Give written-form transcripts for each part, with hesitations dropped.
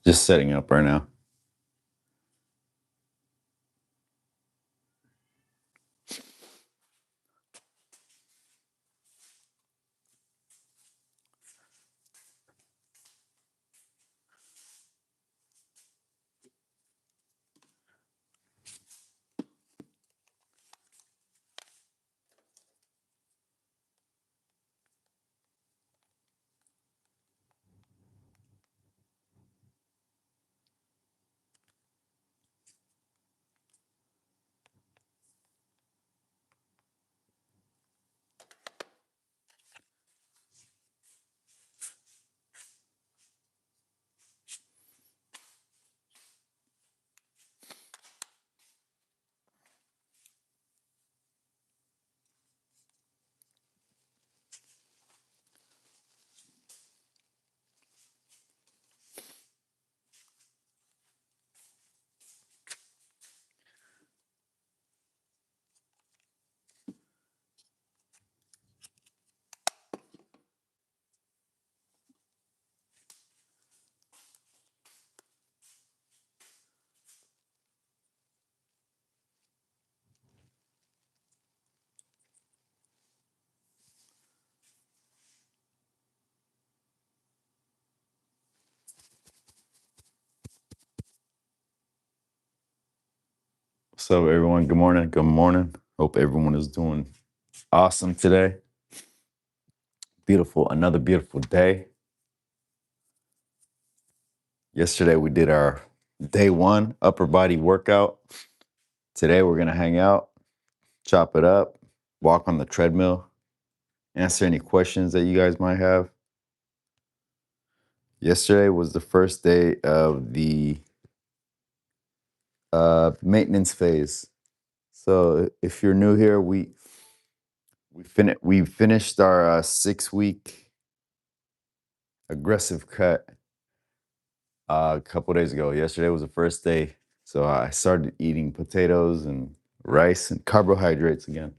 Just setting up right now. What's up, everyone? Good morning. Good morning. Hope everyone is doing awesome today. Beautiful. Another beautiful day. Yesterday, we did our day one upper body workout. Today, we're going to hang out, chop it up, walk on the treadmill, answer any questions that you guys might have. Yesterday was the first day of the maintenance phase. So if you're new here, we finished our 6 week aggressive cut a couple days ago. Yesterday was the first day, so I started eating potatoes and rice and carbohydrates again.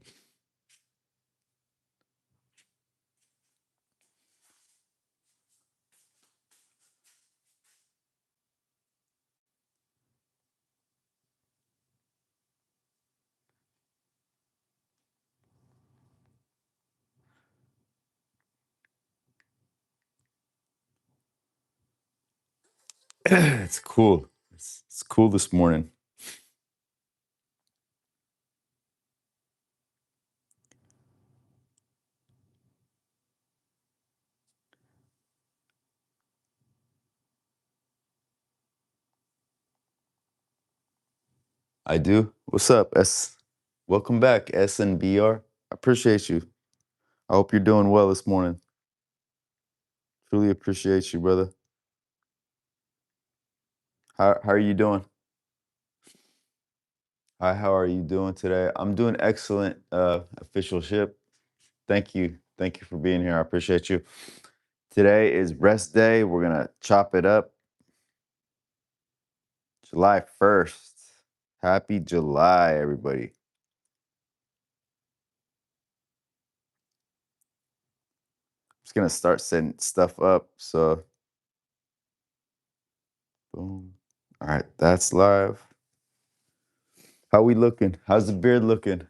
It's cool. It's cool this morning. I do. What's up, S? Welcome back, SNBR. I appreciate you. I hope you're doing well this morning. Truly appreciate you, brother. How are you doing? Hi, how are you doing today? I'm doing excellent, officialship. Thank you. Thank you for being here. I appreciate you. Today is rest day. We're gonna chop it up. July 1st. Happy July, everybody. Just gonna start setting stuff up. So boom. All right, that's live. How we looking? How's the beard looking?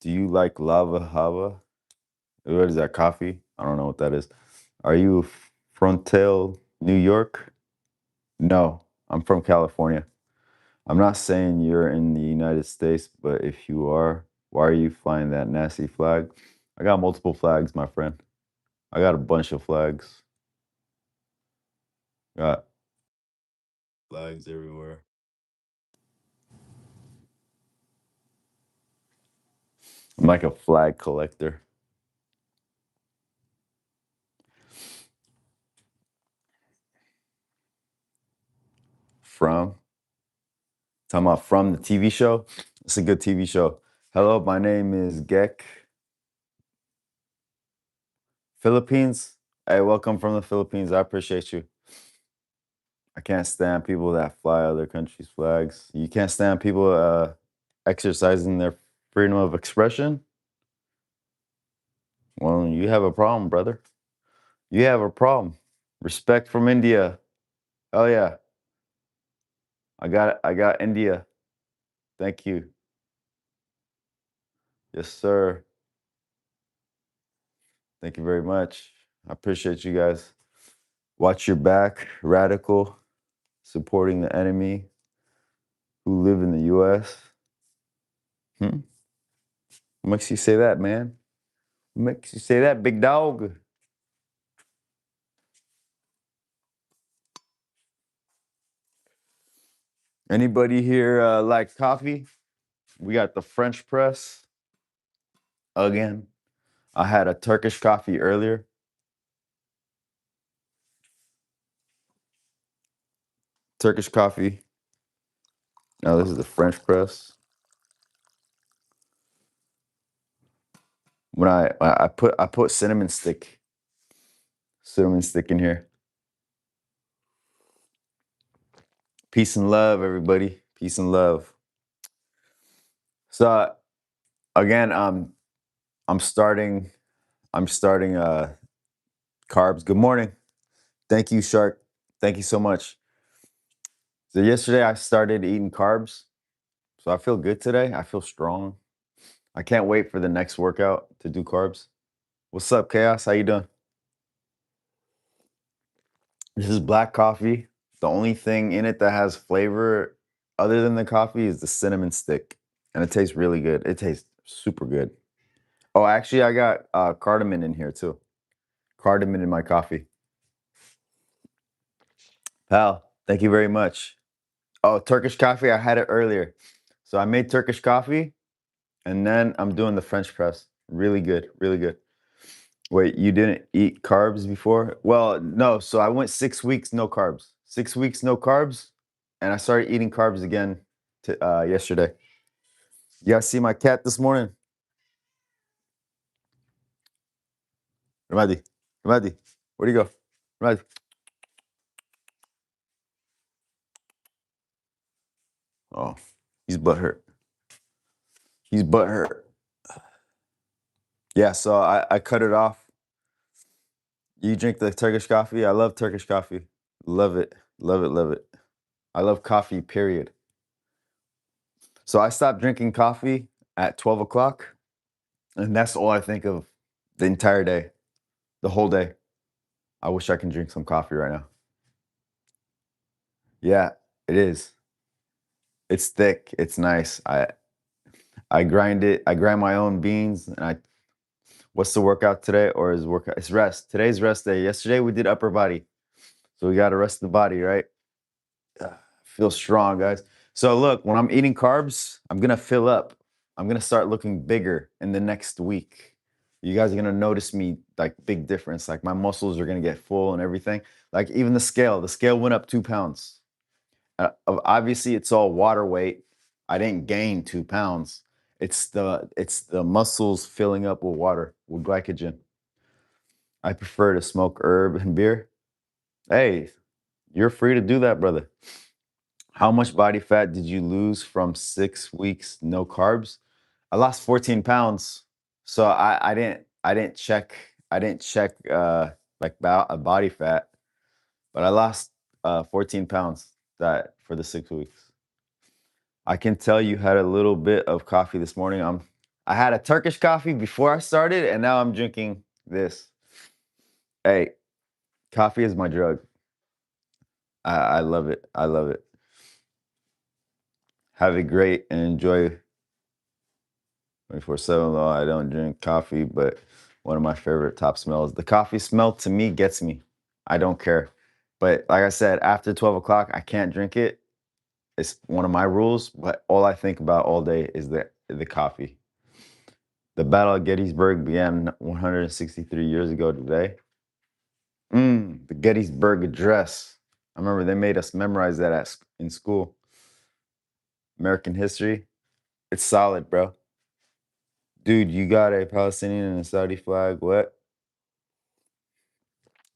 Do you like lava hava? What is that? Coffee? I don't know what that is. Are you Frontal, New York? No, I'm from California. I'm not saying you're in the United States, but if you are, why are you flying that nasty flag? I got multiple flags, my friend. I got a bunch of flags. Got flags everywhere. I'm like a flag collector. From Talking about From the TV show. It's a good TV show. Hello, my name is Gek. Philippines. Hey, welcome from the Philippines. I appreciate you. I can't stand people that fly other countries' flags. You can't stand people exercising their freedom of expression. Well, you have a problem, brother. You have a problem. Respect from India. Oh yeah, I got it. I got India. Thank you. Yes, sir. Thank you very much. I appreciate you guys. Watch your back, radical, supporting the enemy who live in the U.S. Hmm? What makes you say that, man? What makes you say that, big dog? Anybody here like coffee? We got the French press again. I had a Turkish coffee earlier. Turkish coffee. Now this is the French press. When I put cinnamon stick in here. Peace and love, everybody. Peace and love. So again, I'm starting. I'm starting carbs. Good morning. Thank you, Shark. Thank you so much. So yesterday I started eating carbs. So I feel good today. I feel strong. I can't wait for the next workout to do carbs. What's up, Chaos? How you doing? This is black coffee. The only thing in it that has flavor other than the coffee is the cinnamon stick. And it tastes really good. It tastes super good. Oh, actually, I got cardamom in here too. Cardamom in my coffee. Pal, thank you very much. Oh, Turkish coffee. I had it earlier. So I made Turkish coffee and then I'm doing the French press. Really good. Really good. Wait, you didn't eat carbs before? Well, no. So I went 6 weeks no carbs. 6 weeks no carbs, and I started eating carbs again yesterday. You guys see my cat this morning? Ramadi, Ramadi, where'd he go? Ramadi. Oh, he's butthurt. He's butthurt. Yeah, so I cut it off. You drink the Turkish coffee? I love Turkish coffee. Love it. Love it. Love it. I love coffee, period. So I stopped drinking coffee at 12 o'clock, and that's all I think of the entire day, the whole day. I wish I can drink some coffee right now. Yeah, it is. It's thick. It's nice. I grind it. I grind my own beans, and I. What's the workout today, or is workout? It's rest. Today's rest day. Yesterday we did upper body, so we got to rest the body, right? Feel strong, guys. So look, when I'm eating carbs, I'm gonna fill up. I'm gonna start looking bigger in the next week. You guys are gonna notice me like big difference. Like my muscles are gonna get full and everything. Like even the scale went up 2 pounds. Obviously, it's all water weight. I didn't gain 2 pounds. It's the muscles filling up with water with glycogen. I prefer to smoke herb and beer. Hey, you're free to do that, brother. How much body fat did you lose from 6 weeks no carbs? I lost 14 pounds. So I didn't check like body fat, but I lost 14 pounds that for the 6 weeks. I can tell you had a little bit of coffee this morning. I had a Turkish coffee before I started, and now I'm drinking this. Hey, coffee is my drug. I love it. I love it. Have it great and enjoy 24/7. Though I don't drink coffee, but one of my favorite top smells. The coffee smell to me gets me. I don't care. But like I said, after 12 o'clock, I can't drink it. It's one of my rules, but all I think about all day is the coffee. The Battle of Gettysburg began 163 years ago today. The Gettysburg Address. I remember they made us memorize that in school. American history. It's solid, bro. Dude, you got a Palestinian and a Saudi flag. What?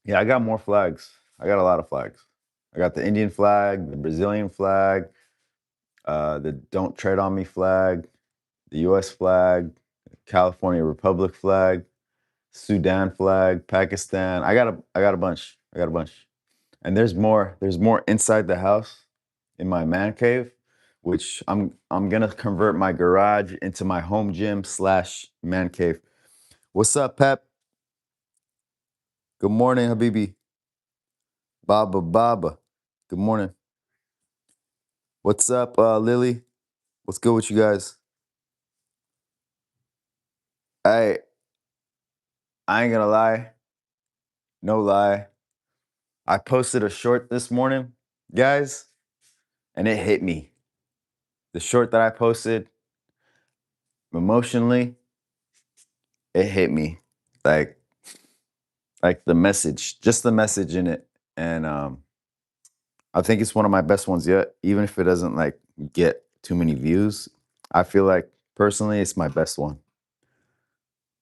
Yeah, I got more flags. I got a lot of flags. I got the Indian flag, the Brazilian flag, the Don't Tread on Me flag, the US flag, California Republic flag. Sudan flag, Pakistan. I got a bunch. I got a bunch. And there's more. There's more inside the house in my man cave, which I'm gonna convert my garage into my home gym slash man cave. What's up, Pep? Good morning, Habibi. Baba Baba. Good morning. What's up, Lily? What's good with you guys? I I ain't gonna lie, no lie. I posted a short this morning, guys, and it hit me. The short that I posted emotionally, it hit me. Like like the message, just the message in it. And I think it's one of my best ones yet, even if it doesn't like get too many views. I feel like personally it's my best one.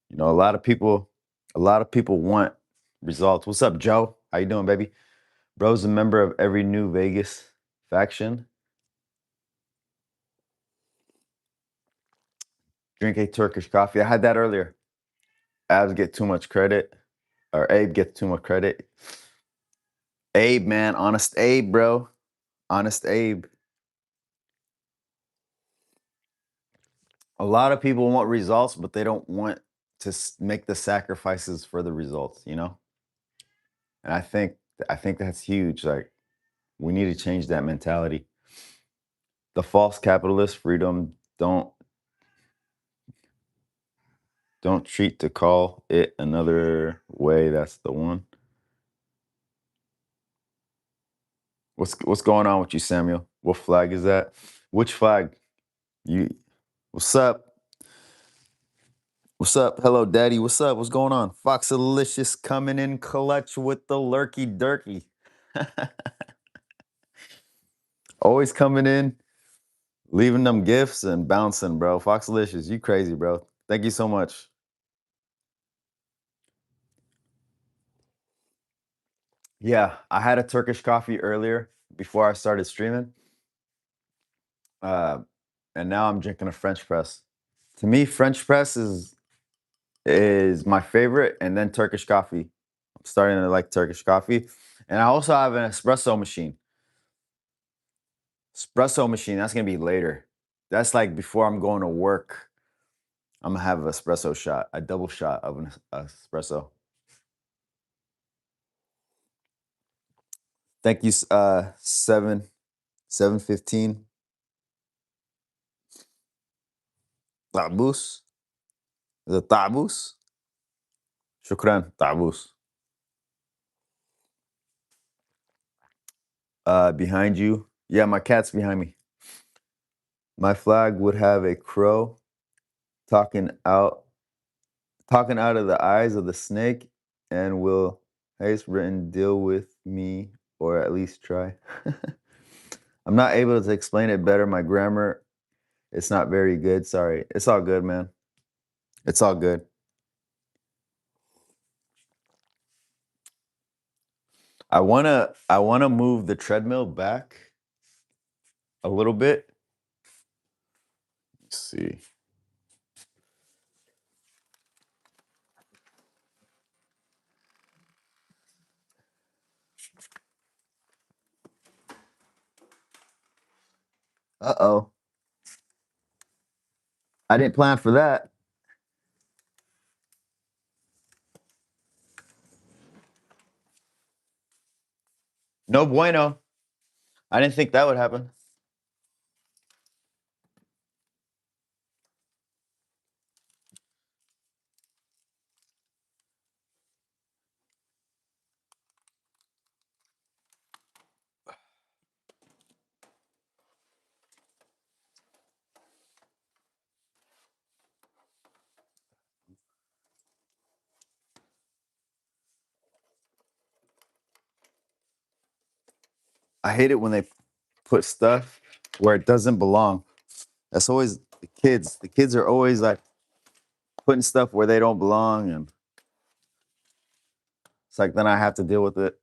You know, a lot of people want results. What's up, Joe? How you doing, baby? Bro's a member of every new Vegas faction. Drink a Turkish coffee. I had that earlier. Abs get too much credit, or Abe gets too much credit. Abe, man, honest Abe, bro. Honest Abe. A lot of people want results, but they don't want to make the sacrifices for the results, you know? And I think that's huge. Like we need to change that mentality. The false capitalist freedom don't treat to call it another way. That's the one. What's going on with you, Samuel? What flag is that? Which flag? You what's up? What's up? Hello, Daddy. What's up? What's going on? Foxalicious coming in clutch with the lurky durky. Always coming in, leaving them gifts and bouncing, bro. Foxalicious, you crazy, bro. Thank you so much. Yeah, I had a Turkish coffee earlier before I started streaming. Uh, and now I'm drinking a French press. To me, French press is my favorite, and then Turkish coffee. I'm starting to like Turkish coffee. And I also have an espresso machine. Espresso machine, that's gonna be later. That's like before I'm going to work. I'm gonna have an espresso shot, a double shot of an espresso. Thank you, 715. Tabus. The tabus. Shukran, tabus. Behind you. Yeah, my cat's behind me. My flag would have a crow talking out talking out of the eyes of the snake and will haste written deal with me or at least try. I'm not able to explain it better. My grammar, it's not very good. Sorry. It's all good, man. It's all good. I wanna move the treadmill back a little bit. Let's see. Uh-oh. I didn't plan for that. No bueno. I didn't think that would happen. I hate it when they put stuff where it doesn't belong. That's always the kids. The kids are always like putting stuff where they don't belong, and it's like then I have to deal with it.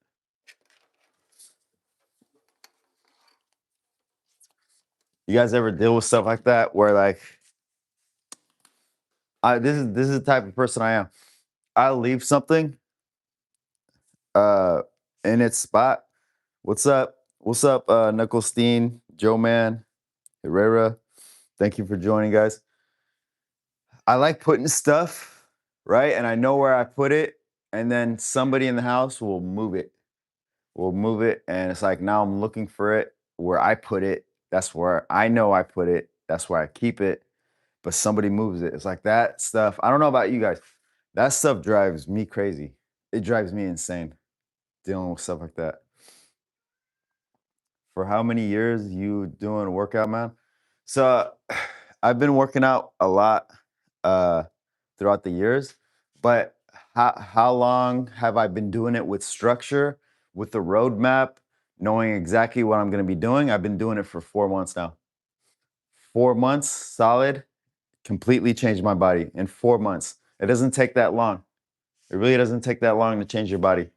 You guys ever deal with stuff like that where like this is the type of person I am. I'll leave something uh in its spot. What's up? What's up, Knucklestein, Joe Man, Herrera? Thank you for joining, guys. I like putting stuff, right? And I know where I put it, and then somebody in the house will move it. Will move it, and it's like now I'm looking for it where I put it. That's where I know I put it. That's where I keep it. But somebody moves it. It's like that stuff. I don't know about you guys. That stuff drives me crazy. It drives me insane dealing with stuff like that. For how many years you doing a workout, man? So I've been working out a lot uh throughout the years, but how long have I been doing it with structure, with the roadmap, knowing exactly what I'm gonna be doing? I've been doing it for 4 months now. 4 months solid, completely changed my body in 4 months. It doesn't take that long. It really doesn't take that long to change your body.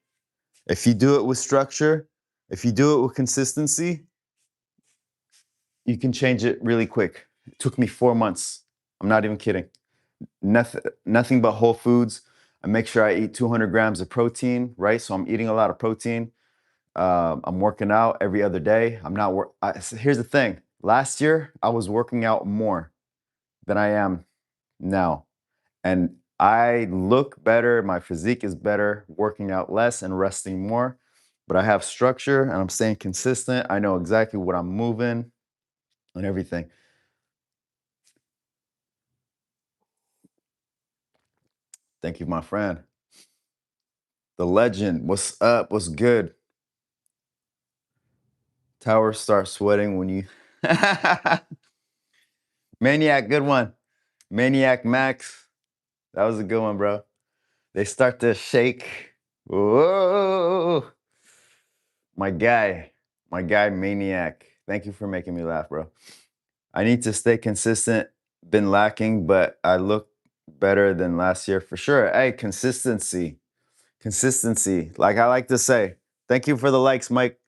If you do it with structure, if you do it with consistency, you can change it really quick. It took me 4 months. I'm not even kidding. Nothing but whole foods. I make sure I eat 200 grams of protein, right? So I'm eating a lot of protein. I'm working out every other day. I'm not work. Here's the thing. Last year, I was working out more than I am now, and I look better. My physique is better, working out less and resting more. But I have structure and I'm staying consistent. I know exactly what I'm moving and everything. Thank you, my friend. The legend. What's up? What's good? Towers start sweating when you Maniac, good one. Maniac Max. That was a good one, bro. They start to shake. Whoa. My guy. My guy Maniac. Thank you for making me laugh, bro. I need to stay consistent. Been lacking, but I look better than last year for sure. Hey, consistency. Consistency. Like I like to say, thank you for the likes, Mike.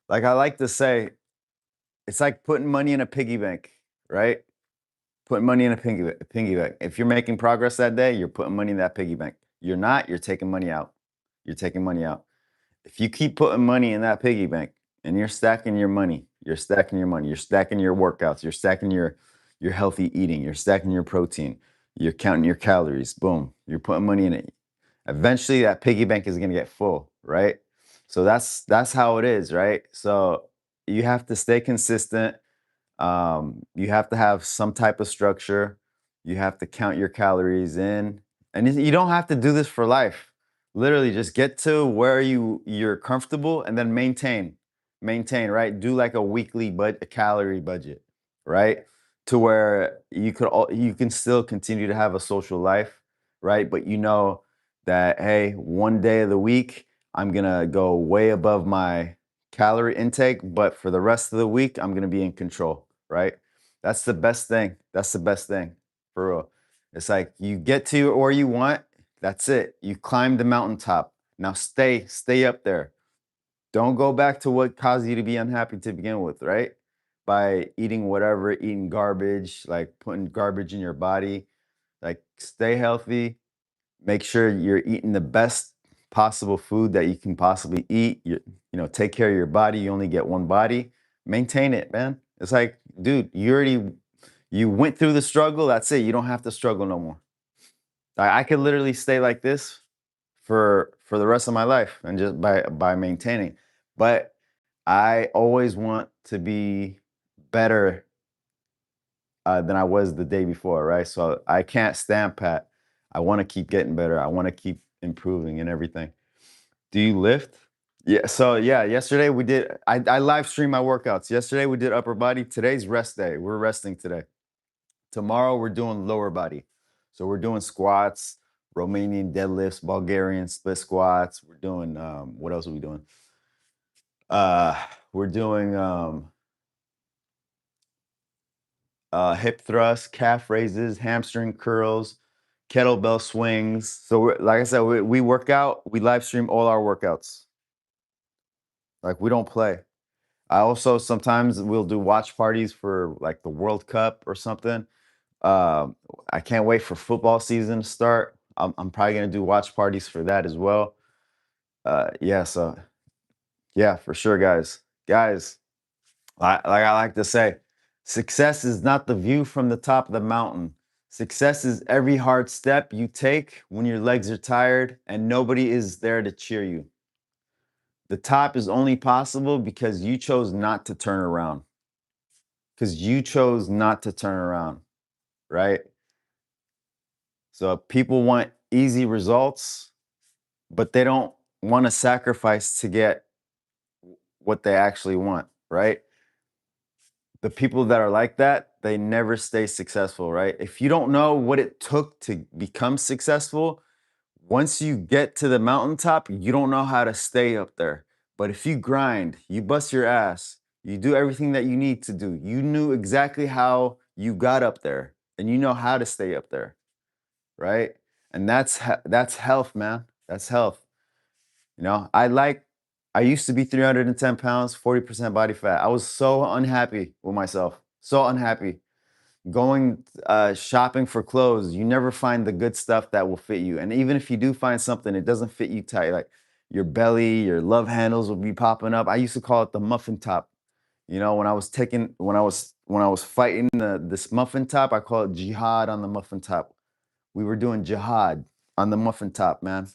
Like I like to say, it's like putting money in a piggy bank, right? Putting money in a piggy bank. If you're making progress that day, you're putting money in that piggy bank. You're not, you're taking money out. You're taking money out. If you keep putting money in that piggy bank and you're stacking your money, you're stacking your money, you're stacking your workouts, you're stacking your healthy eating, you're stacking your protein, you're counting your calories, boom, you're putting money in it. Eventually that piggy bank is going to get full, right? So that's how it is, right? So you have to stay consistent. You have to have some type of structure. You have to count your calories in, and you don't have to do this for life. Literally, just get to where you're comfortable, and then maintain. Right? Do like a weekly a calorie budget, right? To where you can still continue to have a social life, right? But you know that hey, one day of the week I'm gonna go way above my calorie intake, but for the rest of the week, I'm gonna be in control, right? That's the best thing. That's the best thing for real. It's like you get to where you want, that's it. You climb the mountaintop. Now stay up there. Don't go back to what caused you to be unhappy to begin with, right? By eating whatever, eating garbage, like putting garbage in your body. Like stay healthy, make sure you're eating the best possible food that you can possibly eat. Take care of your body. You only get one body. Maintain it, man. It's like, dude, you went through the struggle. That's it. You don't have to struggle no more. I could literally stay like this for the rest of my life and just by maintaining. But I always want to be better than I was the day before, right? So I can't stand pat. I want to keep getting better. I want to keep improving and everything. Do you lift? Yeah. So yeah, yesterday we did. I live stream my workouts. Yesterday we did upper body. Today's rest day. We're resting today. Tomorrow we're doing lower body. So we're doing squats, Romanian deadlifts, Bulgarian split squats. We're doing what else are we doing? Uh, we're doing hip thrusts, calf raises, hamstring curls, kettlebell swings. So, like I said, we work out, we live stream all our workouts. Like, we don't play. I also sometimes we'll do watch parties for like the World Cup or something. Um, I can't wait for football season to start. I'm probably gonna do watch parties for that as well. Yeah, so yeah, for sure, guys. Guys, like I like to say, success is not the view from the top of the mountain. Success is every hard step you take when your legs are tired and nobody is there to cheer you. The top is only possible because you chose not to turn around. Because you chose not to turn around, right? So people want easy results, but they don't want to sacrifice to get what they actually want, right? The people that are like that, they never stay successful, right? If you don't know what it took to become successful, once you get to the mountaintop, you don't know how to stay up there. But if you grind, you bust your ass, you do everything that you need to do, you knew exactly how you got up there and you know how to stay up there, right? And that's health, man. That's health. I used to be 310 pounds, 40% body fat. I was so unhappy with myself, so unhappy. Going shopping for clothes, you never find the good stuff that will fit you. And even if you do find something, it doesn't fit you tight. Like your belly, your love handles will be popping up. I used to call it the muffin top. When I was fighting this muffin top, I call it jihad on the muffin top. We were doing jihad on the muffin top, man,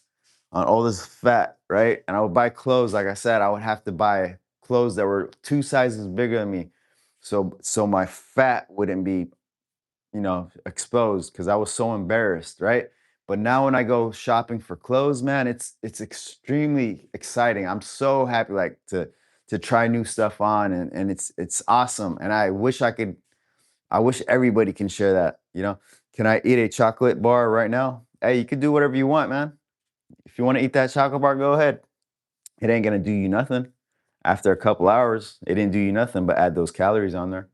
on all this fat, right? And I would buy clothes. Like I said, I would have to buy clothes that were 2 sizes bigger than me, so my fat wouldn't be, exposed because I was so embarrassed, right? But now when I go shopping for clothes, man, it's extremely exciting. I'm so happy, like to try new stuff on, and it's awesome. And I wish everybody can share that. Can I eat a chocolate bar right now? Hey, you can do whatever you want, man. If you want to eat that chocolate bar, go ahead. It ain't gonna do you nothing. After a couple hours, it didn't do you nothing but add those calories on there.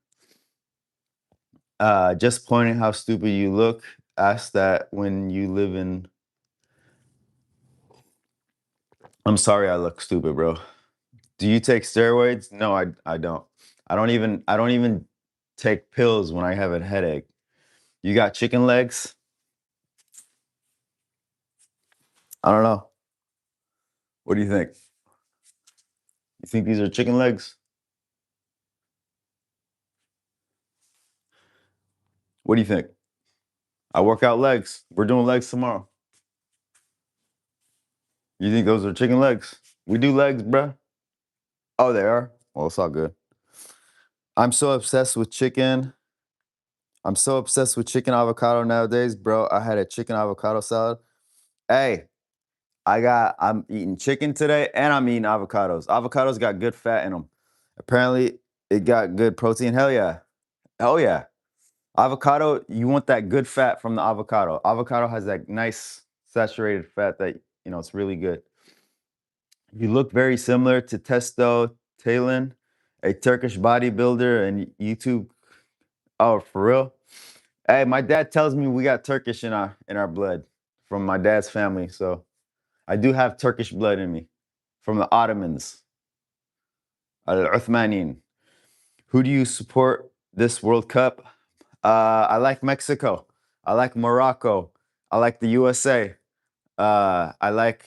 Just pointing how stupid you look. Ask that when you live in. I'm sorry, I look stupid, bro. Do you take steroids? No, I don't. I don't even take pills when I have a headache. You got chicken legs? I don't know. What do you think? You think these are chicken legs? What do you think? I work out legs. We're doing legs tomorrow. You think those are chicken legs? We do legs, bruh. Oh, they are? Well, it's all good. I'm so obsessed with chicken. I'm so obsessed with chicken avocado nowadays, bro. I had a chicken avocado salad. Hey, I'm eating chicken today and I'm eating avocados. Avocados got good fat in them. Apparently, it got good protein. Hell yeah. Oh yeah. Avocado, you want that good fat from the avocado. Avocado has that nice saturated fat that, it's really good. You look very similar to Testo Talin, a Turkish bodybuilder and YouTube. Oh, for real? Hey, my dad tells me we got Turkish in our blood from my dad's family. So I do have Turkish blood in me from the Ottomans, Al Uthmanin. Who do you support this World Cup? I like Mexico. I like Morocco. I like the USA. I like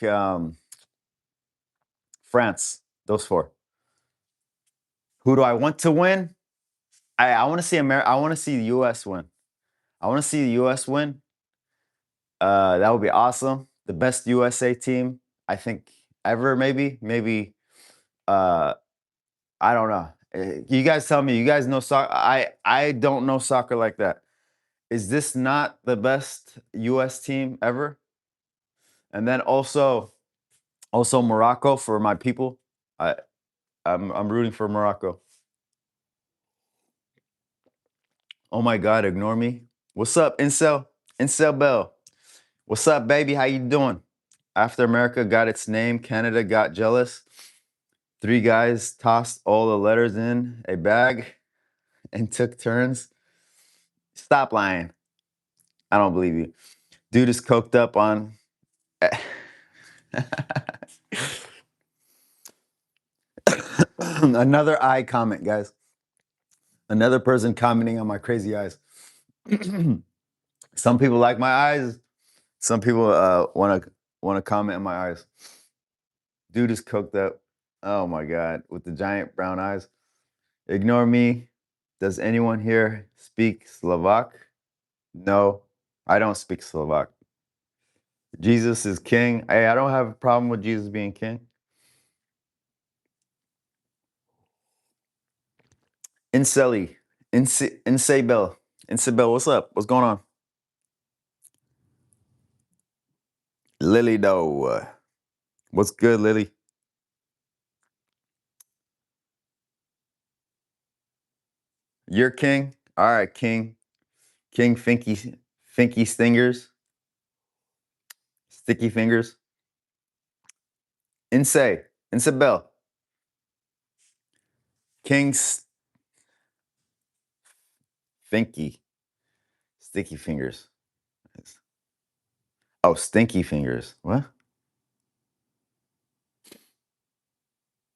France. Those four. Who do I want to win? I want to see I want to see the US win. I want to see the US win. That would be awesome. The best USA team, I think, ever, maybe. Maybe uh I don't know. You guys tell me. You guys know soccer. I don't know soccer like that. Is this not the best US team ever? And then also Morocco for my people. I I'm rooting for Morocco. Oh my God, ignore me. What's up, Incel? Incel Bell. What's up, baby? How you doing? After America got its name, Canada got jealous. Three guys tossed all the letters in a bag and took turns. Stop lying. I don't believe you. Dude is coked up on. Another eye comment, guys. Another person commenting on my crazy eyes. Some people like my eyes. Some people wanna comment in my eyes. Dude is coked up. Oh my god, with the giant brown eyes. Ignore me. Does anyone here speak Slovak? No, I don't speak Slovak. Jesus is king. Hey, I don't have a problem with Jesus being king. Inseli, Insabel, Insabel, what's up? What's going on? Lily though, what's good, Lily? You're king. All right, king, King Finky Stingers, Sticky Fingers. Insabel, King Finky, Sticky Fingers. Oh, Stinky Fingers. What?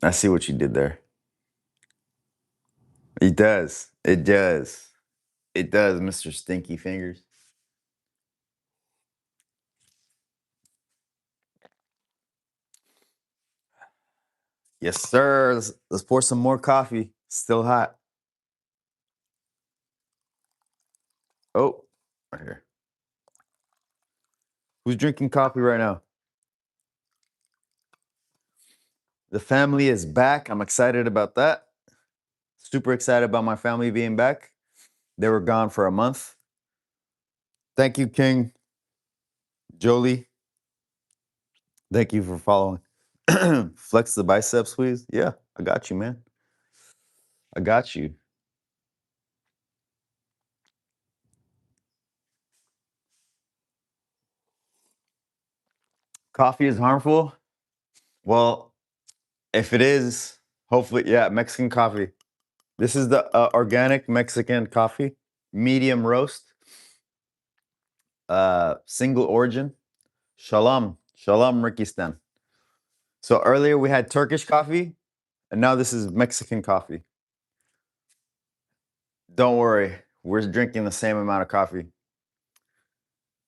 I see what you did there. It does. It does. It does, Mr. Stinky Fingers. Yes, sir. Let's pour some more coffee. Still hot. Oh, right here. Who's drinking coffee right now? The family is back. I'm excited about that. Super excited about my family being back. They were gone for a month. Thank you, King Jolie. Thank you for following. Flex the biceps, please. Yeah, I got you, man. I got you. Coffee is harmful. Well, if it is, hopefully, yeah, Mexican coffee. This is the organic Mexican coffee, medium roast, single origin. Shalom, shalom, Rikistan. So earlier we had Turkish coffee, and now this is Mexican coffee. Don't worry, we're drinking the same amount of coffee.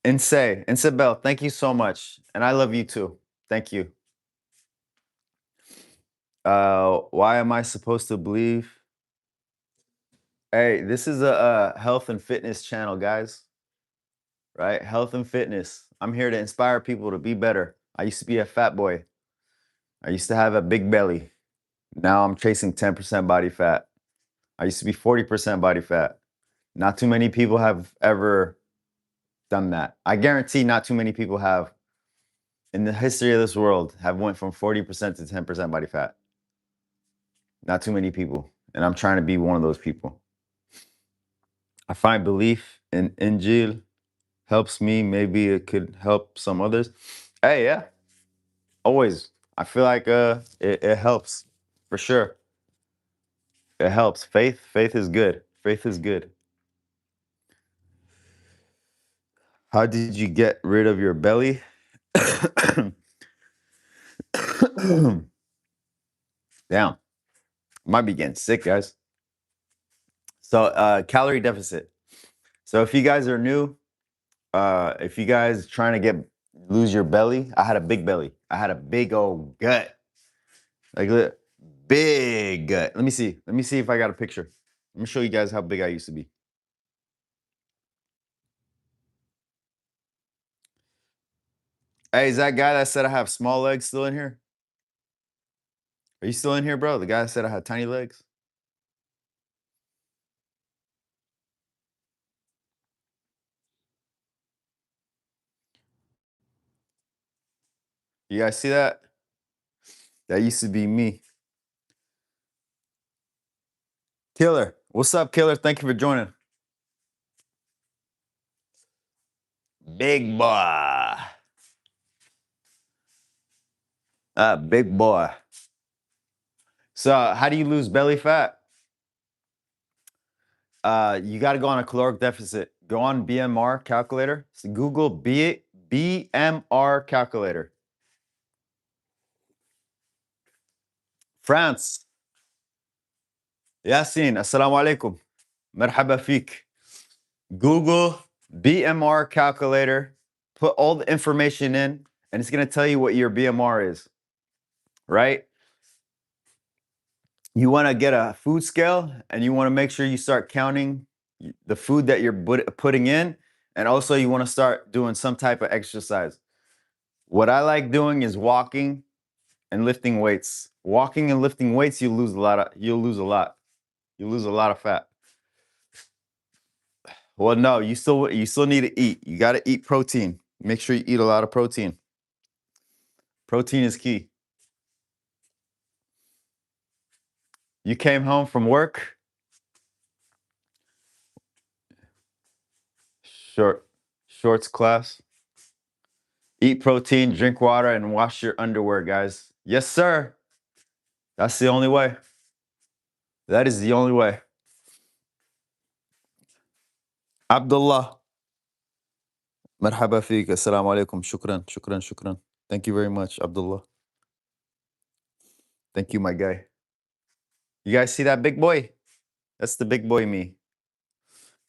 Insabel, thank you so much, and I love you too. Thank you. Why am I supposed to believe? Hey, this is a health and fitness channel, guys. Right? Health and fitness. I'm here to inspire people to be better. I used to be a fat boy. I used to have a big belly. Now I'm chasing 10% body fat. I used to be 40% body fat. Not too many people have ever done that. I guarantee not too many people have in the history of this world have went from 40% to 10% body fat. Not too many people. And I'm trying to be one of those people. I find belief in Injil helps me. Maybe it could help some others. Hey, yeah, always. I feel like it helps for sure. It helps. Faith is good. Faith is good. How did you get rid of your belly? Damn, might be getting sick, guys. So, calorie deficit. So, if you guys are new, if you guys trying to get lose your belly, I had a big belly. I had a big old gut, like big gut. Let me see. Let me see if I got a picture. Let me show you guys how big I used to be. Hey, is that guy that said I have small legs still in here? Are you still in here, bro? The guy that said I had tiny legs. You guys see that? That used to be me. Killer. What's up, Killer? Thank you for joining. Big boy. Big boy. So, how do you lose belly fat? You got to go on a caloric deficit. Go on BMR calculator. So Google BMR calculator. France. Yasin, assalamu alaikum. Marhaba fik. Google BMR calculator. put all the information in, and it's going to tell you what your BMR is, right? You want to get a food scale, and you want to make sure you start counting the food that you're putting in, and also you want to start doing some type of exercise. What I like doing is walking and lifting weights. Walking and lifting weights, you'll lose a lot of fat. Well, no, you still need to eat. You got to eat protein. Make sure you eat a lot of protein. Protein is key. You came home from work, shorts class. Eat protein, drink water, and wash your underwear, guys. Yes, sir. That's the only way. That is the only way. Abdullah. مرحبا فيك. السلام عليكم. شكرا, شكرا, شكرا. Thank you very much, Abdullah. Thank you, my guy. You guys see that big boy? That's the big boy me.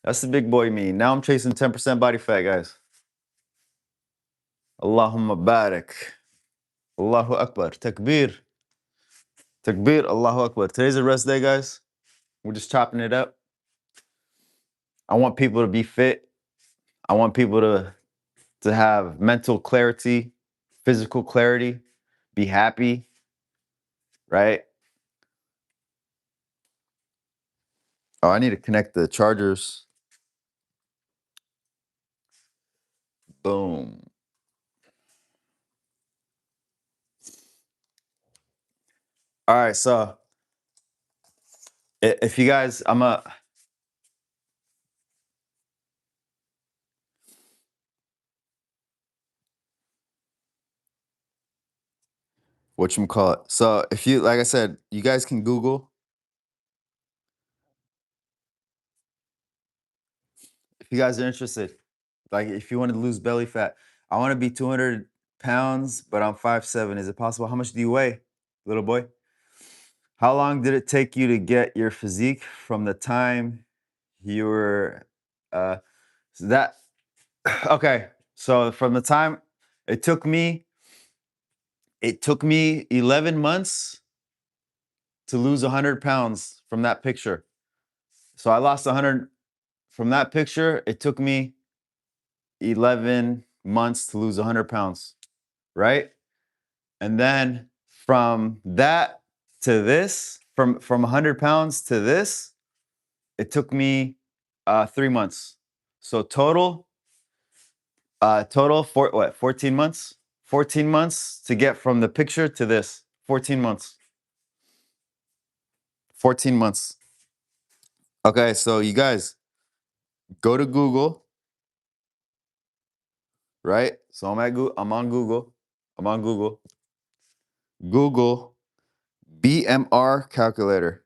That's the big boy me. Now I'm chasing 10% body fat, guys. Allahumma barak. Allahu Akbar. Takbir. Takbir. Allahu Akbar. Today's a rest day, guys. We're just chopping it up. I want people to be fit. I want people to have mental clarity, physical clarity, be happy, right? Oh, I need to connect the chargers. Boom. All right, so if you guys, whatchamacallit. So if you, like I said, you guys can Google. If you guys are interested, like if you want to lose belly fat, I want to be 200 pounds, but I'm 5'7". Is it possible? How much do you weigh, little boy? How long did it take you to get your physique from the time you were, so that, okay. So from the time it took me 11 months to lose 100 pounds from that picture. So I lost 100 from that picture. It took me 11 months to lose 100 pounds, right? And then from that to this, from 100 pounds to this, it took me 3 months. So total for what? 14 months. 14 months to get from the picture to this. 14 months. 14 months. Okay, so you guys go to Google, right? So I'm on Google. I'm on Google. Google BMR calculator.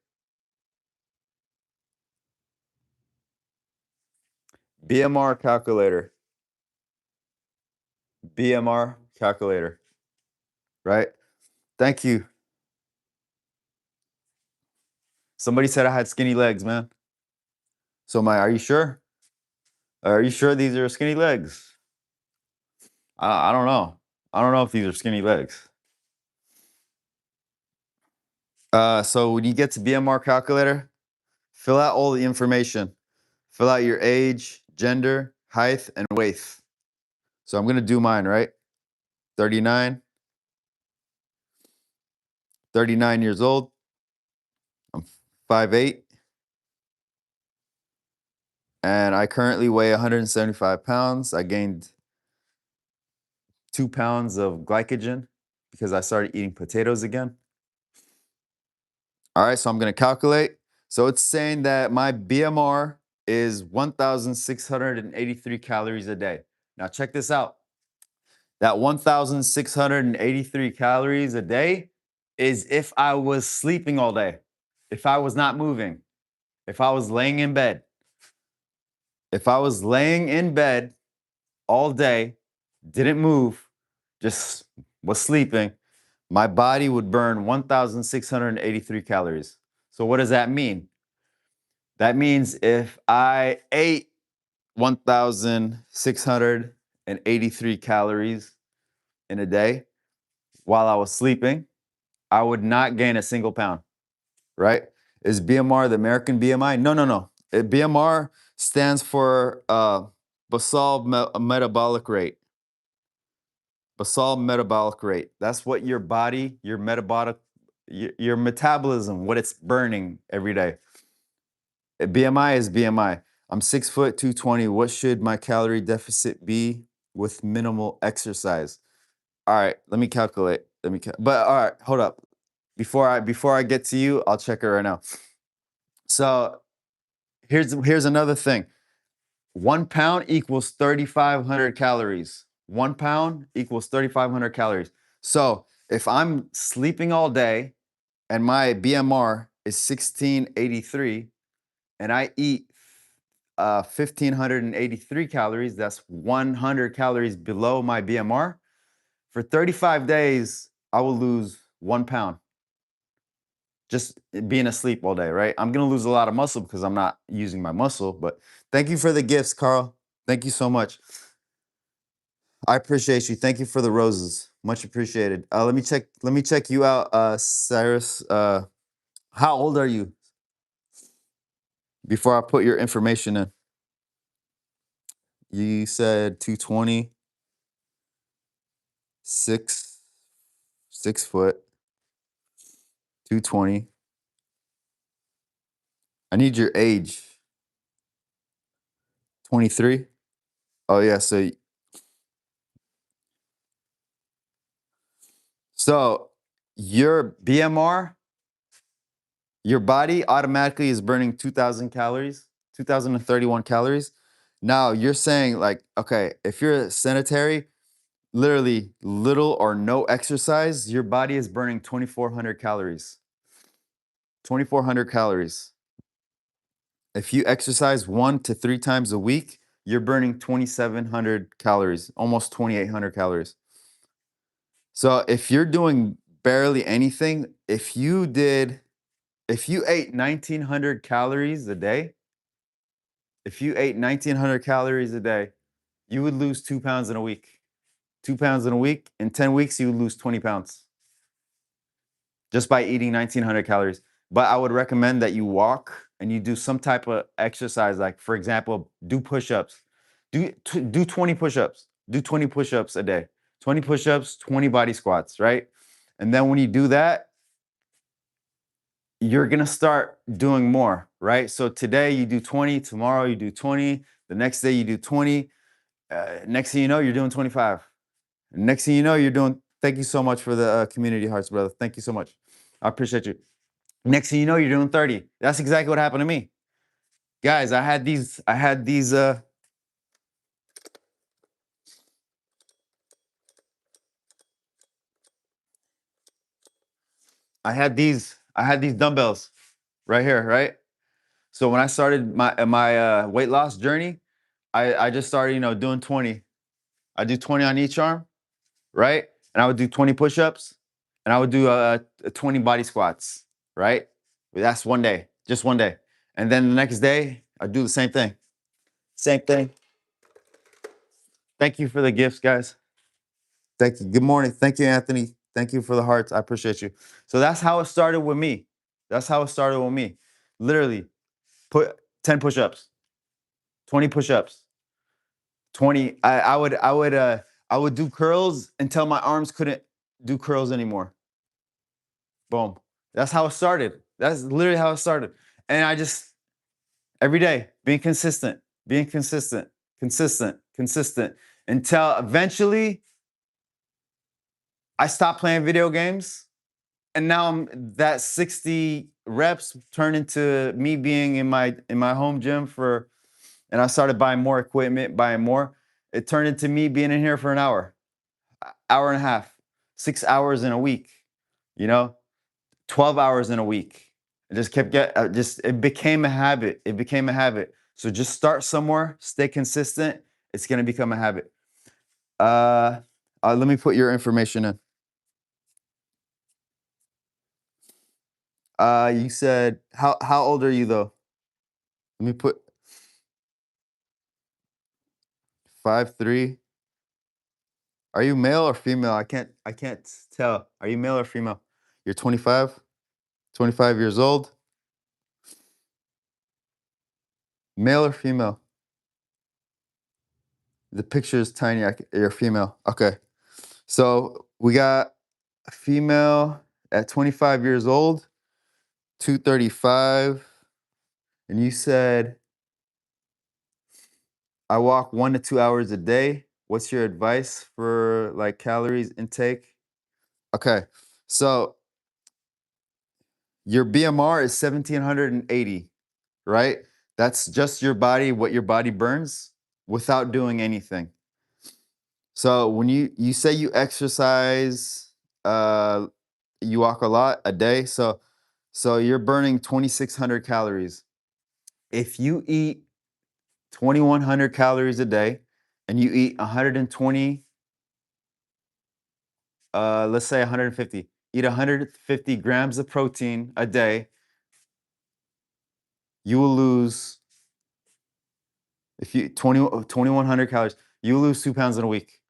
BMR calculator. BMR calculator. Right? Thank you. Somebody said I had skinny legs, man. So are you sure? Are you sure these are skinny legs? I don't know. I don't know if these are skinny legs. So when you get to BMR calculator, fill out all the information. Fill out your age, gender, height, and weight. So I'm gonna do mine, right? 39. 39 years old. I'm 5'8". And I currently weigh 175 pounds. I gained 2 pounds of glycogen because I started eating potatoes again. All right, so I'm gonna calculate. So it's saying that my BMR is 1,683 calories a day. Now check this out. That 1,683 calories a day is if I was sleeping all day, if I was not moving, if I was laying in bed. If I was laying in bed all day, didn't move, just was sleeping, my body would burn 1,683 calories. So what does that mean? That means if I ate 1,683 1683 calories in a day while I was sleeping, I would not gain a single pound, right? Is BMR the American BMI? No, no, no. BMR stands for basal metabolic rate. Basal metabolic rate. That's what your body, your metabolic, your metabolism, what it's burning every day. BMI is BMI. I'm 6 foot 220. What should my calorie deficit be with minimal exercise? All right, let me calculate. But all right, hold up. Before I get to you, I'll check it right now. So here's another thing. 1 pound equals 3,500 calories. 1 pound equals 3,500 calories. So if I'm sleeping all day and my BMR is 1683 and I eat 1,583 calories, that's 100 calories below my BMR. For 35 days, I will lose 1 pound just being asleep all day, right? I'm gonna lose a lot of muscle because I'm not using my muscle. But thank you for the gifts, Carl. Thank you so much. I appreciate you. Thank you for the roses. Much appreciated. Let me check. Let me check you out, Cyrus. How old are you? Before I put your information in, you said 220, 6 foot, 220. I need your age. 23. Oh yeah. So your BMR, your body automatically is burning 2,000 calories, 2,031 calories. Now you're saying like, okay, if you're sedentary, literally little or no exercise, your body is burning 2,400 calories. 2,400 calories. If you exercise 1 to 3 times a week, you're burning 2,700 calories, almost 2,800 calories. So if you're doing barely anything, if you ate 1,900 calories a day, if you ate 1,900 calories a day, you would lose 2 pounds in a week. 2 pounds in a week. In 10 weeks, you would lose 20 pounds just by eating 1,900 calories. But I would recommend that you walk and you do some type of exercise. Like, for example, do push ups. Do 20 push ups. Do 20 push ups a day. 20 push ups, 20 body squats, right? And then when you do that, you're going to start doing more, right? So today you do 20, tomorrow you do 20, the next day you do 20. Next thing you know, you're doing 25. Next thing you know, you're doing, thank you so much for the community hearts, brother. Thank you so much. I appreciate you. Next thing you know, you're doing 30. That's exactly what happened to me. Guys, I had these dumbbells right here, right? So when I started my weight loss journey, I just started, doing 20. I do 20 on each arm, right? And I would do 20 push-ups and I would do 20 body squats, right? That's one day, just one day. And then the next day, I do the same thing. Same thing. Thank you for the gifts, guys. Thank you. Good morning. Thank you, Anthony. Thank you for the hearts. I appreciate you. So that's how it started with me. That's how it started with me. Literally, put 10 push-ups, 20 push-ups, 20. I would do curls until my arms couldn't do curls anymore. Boom. That's how it started. That's literally how it started. And I just every day being consistent until eventually I stopped playing video games. And now that 60 reps turned into me being in my home gym and I started buying more equipment, buying more. It turned into me being in here for an hour and a half, 6 hours in a week, you know, 12 hours in a week. It just kept it became a habit. It became a habit. So just start somewhere, stay consistent. It's gonna become a habit. Uh, Let me put your information in. You said how old are you though? Let me put 5'3". Are you male or female? I can't tell. Are you male or female? You're 25? 25 years old? Male or female? The picture is tiny. You're female. Okay. So we got a female at 25 years old, 235, and you said I walk 1 to 2 hours a day. What's your advice for like calories intake? Okay. So your BMR is 1780, right? That's just your body, what your body burns without doing anything. So when you say you exercise, uh, you walk a lot a day, so you're burning 2,600 calories. If you eat 2,100 calories a day, and you eat 120, let's say 150, eat 150 grams of protein a day, you will lose if you 2,100 calories, you will lose 2 pounds in a week.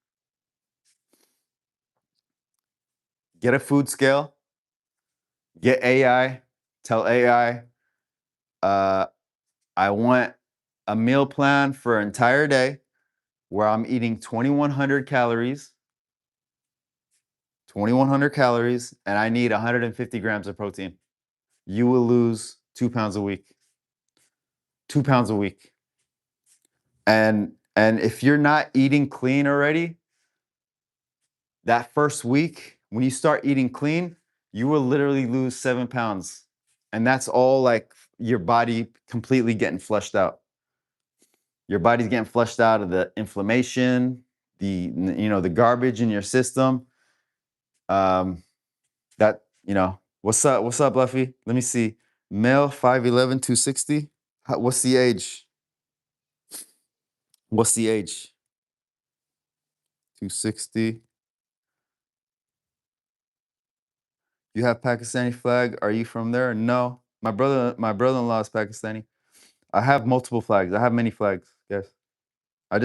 Get a food scale, get AI, tell AI, uh, I want a meal plan for an entire day where I'm eating 2,100 calories, 2,100 calories, and I need 150 grams of protein. You will lose 2 pounds a week. 2 pounds a week. And if you're not eating clean already, that first week, when you start eating clean, you will literally lose 7 pounds. And that's all like your body completely getting flushed out. Your body's getting flushed out of the inflammation, the garbage in your system. Um, what's up? What's up, Luffy? Let me see. Male, 5'11", 260. What's the age? What's the age? 260. You have Pakistani flag. Are you from there? No. My brother-in-law is Pakistani. I have multiple flags. I have many flags. Yes. I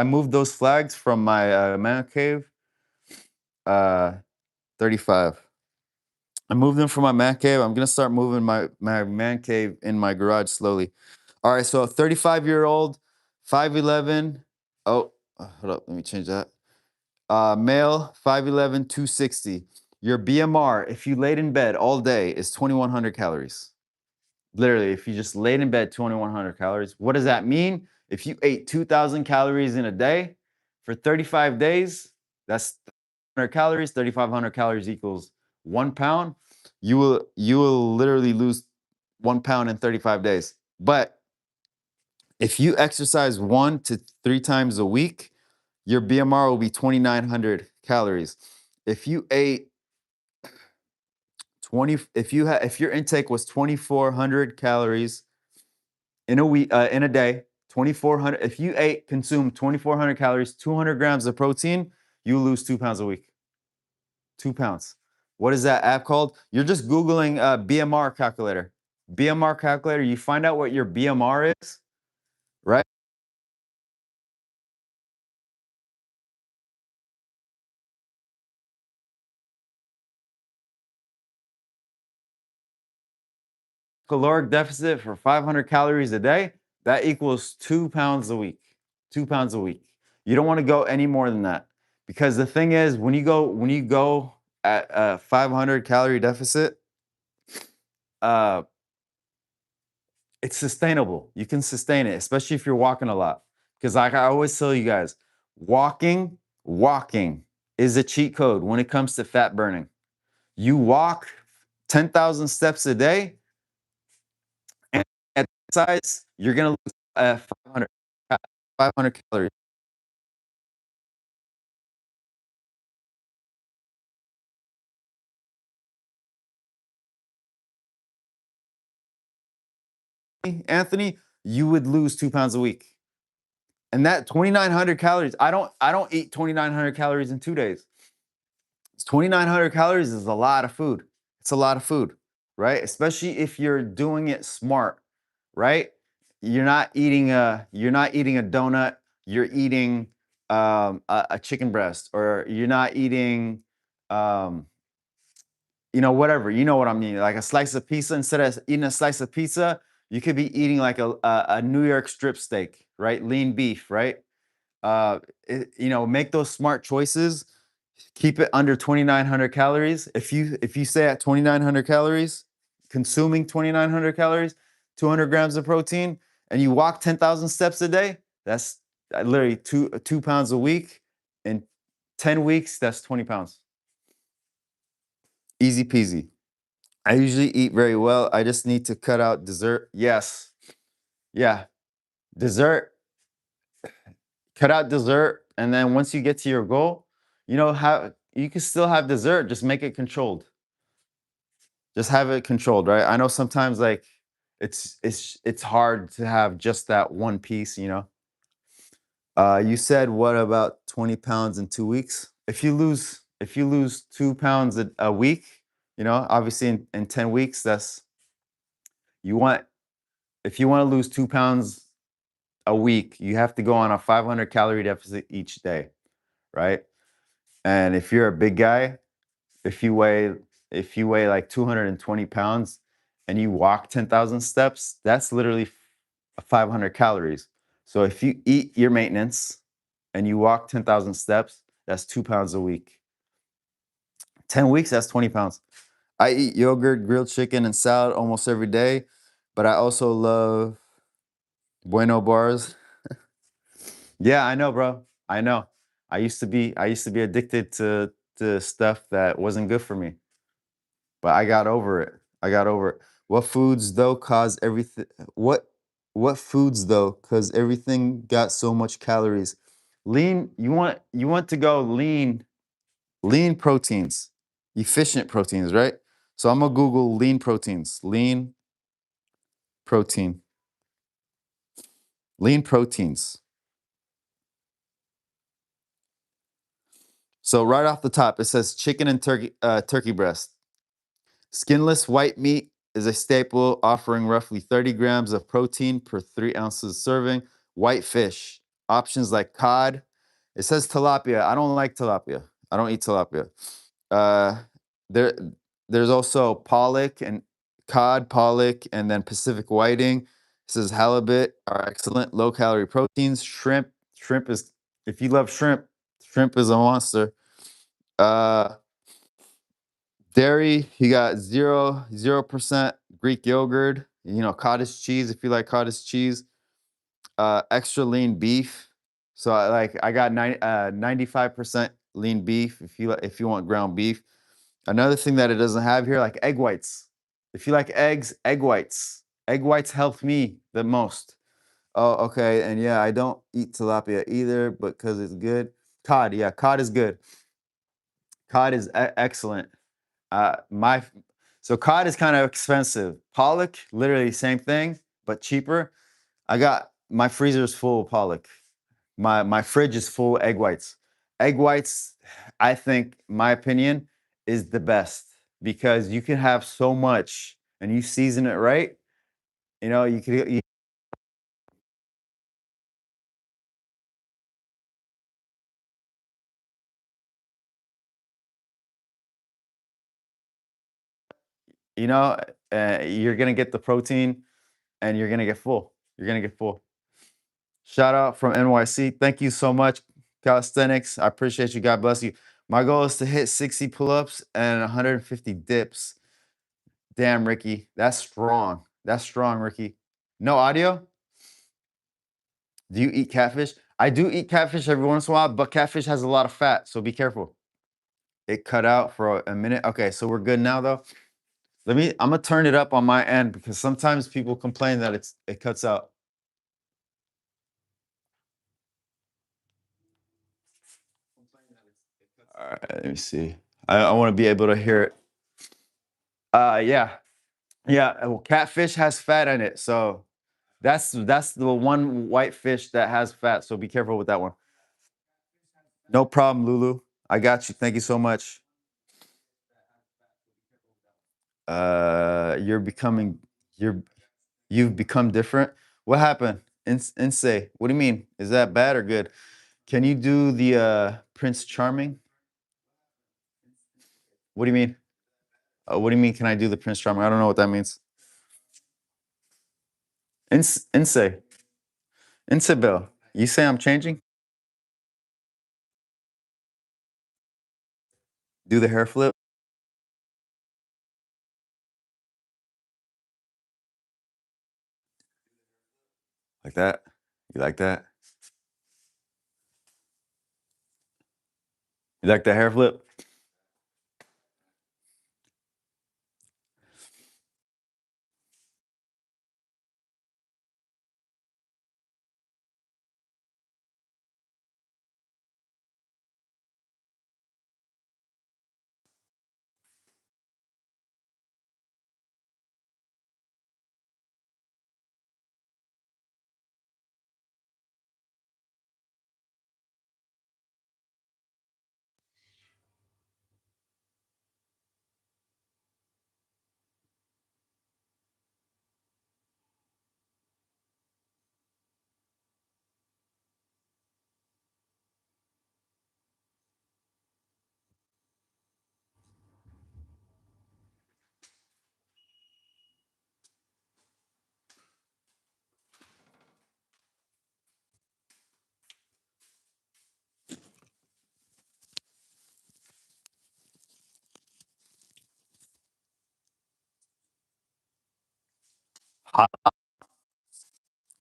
moved those flags from my man cave. 35. I moved them from my man cave. I'm gonna start moving my man cave in my garage slowly. All right, so 35-year-old, 5'11". Oh, hold up, let me change that. Male, 5'11", 260. Your BMR, if you laid in bed all day, is 2,100 calories. Literally, if you just laid in bed, 2,100 calories. What does that mean? If you ate 2,000 calories in a day for 35 days, that's 100 calories. 3,500 calories equals 1 pound. You will literally lose 1 pound in 35 days. But if you exercise 1 to 3 times a week, your BMR will be 2,900 calories. If you ate 20, if your intake was 2,400 calories in a week, in a day, 2,400. If you consumed 2,400 calories, 200 grams of protein, you lose 2 pounds a week. 2 pounds. What is that app called? You're just Googling BMR calculator. BMR calculator, you find out what your BMR is, right? Caloric deficit for 500 calories a day, that equals 2 pounds a week. 2 pounds a week. You don't want to go any more than that. Because the thing is, when you go at a 500 calorie deficit, uh, it's sustainable. You can sustain it, especially if you're walking a lot. Because like I always tell you guys, walking is a cheat code when it comes to fat burning. You walk 10,000 steps a day, and at that size, you're gonna lose 500, 500 calories. Anthony, you would lose 2 pounds a week. And that 2,900 calories, I don't eat 2,900 calories in 2 days. 2,900 calories is a lot of food. It's a lot of food, right? Especially if you're doing it smart, right? You're not eating a donut. You're eating a chicken breast, or you're not eating, um, whatever. You know what I mean? Like a slice of pizza. Instead of eating a slice of pizza, you could be eating like a New York strip steak, right? Lean beef, right? Make those smart choices. Keep it under 2,900 calories. If you stay at 2,900 calories, consuming 2,900 calories, 200 grams of protein, and you walk 10,000 steps a day, that's literally 2 pounds a week. In 10 weeks, that's 20 pounds. Easy peasy. I usually eat very well. I just need to cut out dessert. Yes. Yeah. Dessert, cut out dessert. And then once you get to your goal, how you can still have dessert, just make it controlled. Just have it controlled, right? I know sometimes like it's hard to have just that one piece. You said what about 20 pounds in 2 weeks? If you lose 2 pounds a week, obviously in 10 weeks, that's you want if you want to lose 2 pounds a week, you have to go on a 500 calorie deficit each day, right? And if you're a big guy, if you weigh if you weigh like 220 pounds and you walk 10,000 steps, that's literally 500 calories. So if you eat your maintenance and you walk 10,000 steps, that's 2 pounds a week. 10 weeks, that's 20 pounds. I eat yogurt, grilled chicken, and salad almost every day, but I also love Bueno bars. Yeah, I know, bro. I know. I used to be addicted to stuff that wasn't good for me, but I got over it. I got over it. What foods though cause everything? What foods though? Cause everything got so much calories. Lean. You want to go lean. Lean proteins, efficient proteins, right? So I'm gonna Google lean proteins. Protein. Lean proteins. So right off the top, it says chicken and turkey breast. Skinless white meat is a staple, offering roughly 30 grams of protein per 3 ounces serving. White fish, options like cod. It says tilapia. I don't like tilapia. I don't eat tilapia. Uh, there, there's also pollock and pollock, and then Pacific whiting. It says halibut are excellent low calorie proteins. Shrimp is, if you love shrimp is a monster. Uh, Dairy, you got 0% Greek yogurt, cottage cheese if you like cottage cheese, extra lean beef. So I got 95% lean beef if you want ground beef. Another thing that it doesn't have here, like egg whites. If you like eggs, egg whites. Egg whites help me the most. Oh, okay. And yeah, I don't eat tilapia either, but because it's good. Cod, yeah, cod is good. Cod is excellent. My So cod is kind of expensive. Pollock, literally same thing, but cheaper. I got my freezer's full of pollock. My fridge is full of egg whites. Egg whites, I think, my opinion, is the best because you can have so much and you season it right. You could you know you're gonna get the protein and you're gonna get full. You're gonna get full. Shout out from NYC. Thank you so much, calisthenics. I appreciate you. God bless you. My goal is to hit 60 pull-ups and 150 dips. Damn, Ricky. That's strong. That's strong, Ricky. No audio? Do you eat catfish? I do eat catfish every once in a while, but catfish has a lot of fat, so be careful. It cut out for a minute. Okay, so we're good now though. I'm gonna turn it up on my end because sometimes people complain that it cuts out. All right, let me see. I want to be able to hear it. Yeah. Yeah, well, catfish has fat in it, so that's the one white fish that has fat. So be careful with that one. No problem, Lulu. I got you. Thank you so much. You're becoming you're you've become different. What happened? Say. What do you mean? Is that bad or good? Can you do the Prince Charming? What do you mean? What do you mean? Can I do the Prince Charming? I don't know what that means. Inse, Bill. You say I'm changing? Do the hair flip like that. You like that? You like the hair flip?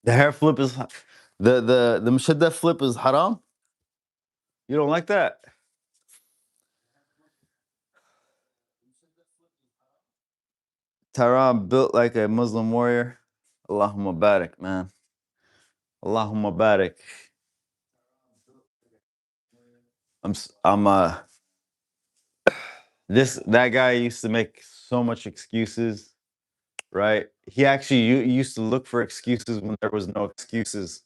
The hair flip is the mshadda flip is haram. You don't like that? Tehran built like a Muslim warrior. Allahumma barik, man. Allahumma barik. I'm this that guy used to make so much excuses, right? He actually used to look for excuses when there was no excuses.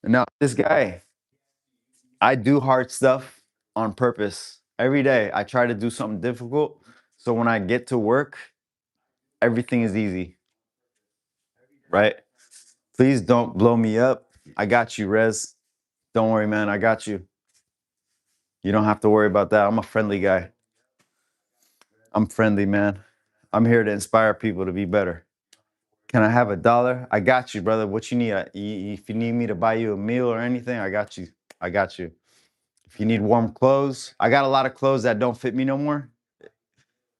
Now this guy, I do hard stuff on purpose. Every day I try to do something difficult. So when I get to work, everything is easy, right? Please don't blow me up. I got you, Rez. Don't worry, man. I got you. You don't have to worry about that. I'm a friendly guy. I'm friendly, man. I'm here to inspire people to be better. Can I have $1? I got you, brother. What you need? If you need me to buy you a meal or anything, I got you. I got you. If you need warm clothes, I got a lot of clothes that don't fit me no more.